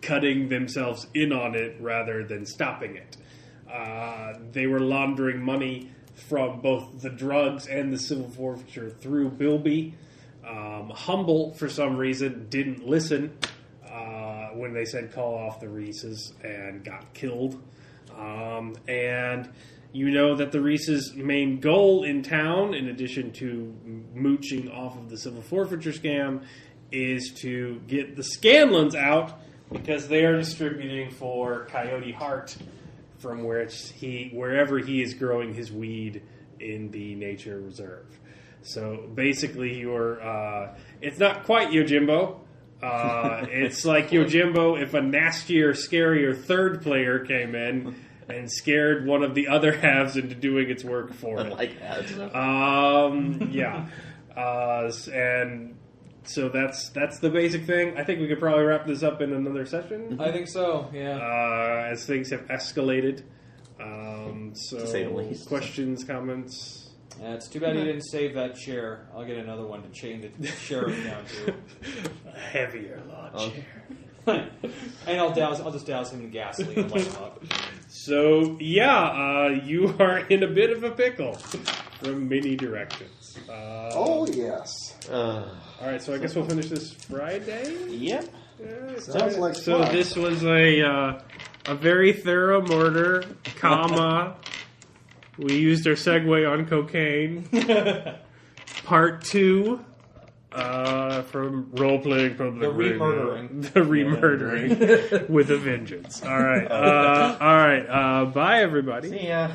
cutting themselves in on it rather than stopping it. They were laundering money from both the drugs and the civil forfeiture through Bilby. Humble, for some reason, didn't listen when they said call off the Reeses and got killed. And you know that the Reeses' main goal in town, in addition to mooching off of the civil forfeiture scam, is to get the Scanlons out because they are distributing for Coyote Hart from wherever he is growing his weed in the nature reserve. So basically, it's not quite Yojimbo. It's like Yojimbo if a nastier, scarier third player came in and scared one of the other halves into doing its work for it. Like that. Yeah. And so that's the basic thing. I think we could probably wrap this up in another session. I think so, yeah. As things have escalated. To say the least. Questions, comments? It's too bad you didn't save that chair. I'll get another one to chain the sheriff down to. A heavier law chair. And I'll just douse him in gasoline and light him up. So, you are in a bit of a pickle from many directions. Oh, yes. All right, so I guess we'll finish this Friday? Yep. Yeah, Sounds like so fun. this was a very thorough murder, comma. We used our segue on cocaine. Part 2. From role-playing public The radio. re-murdering. The re-murdering with a vengeance. All right. Bye, everybody. See ya.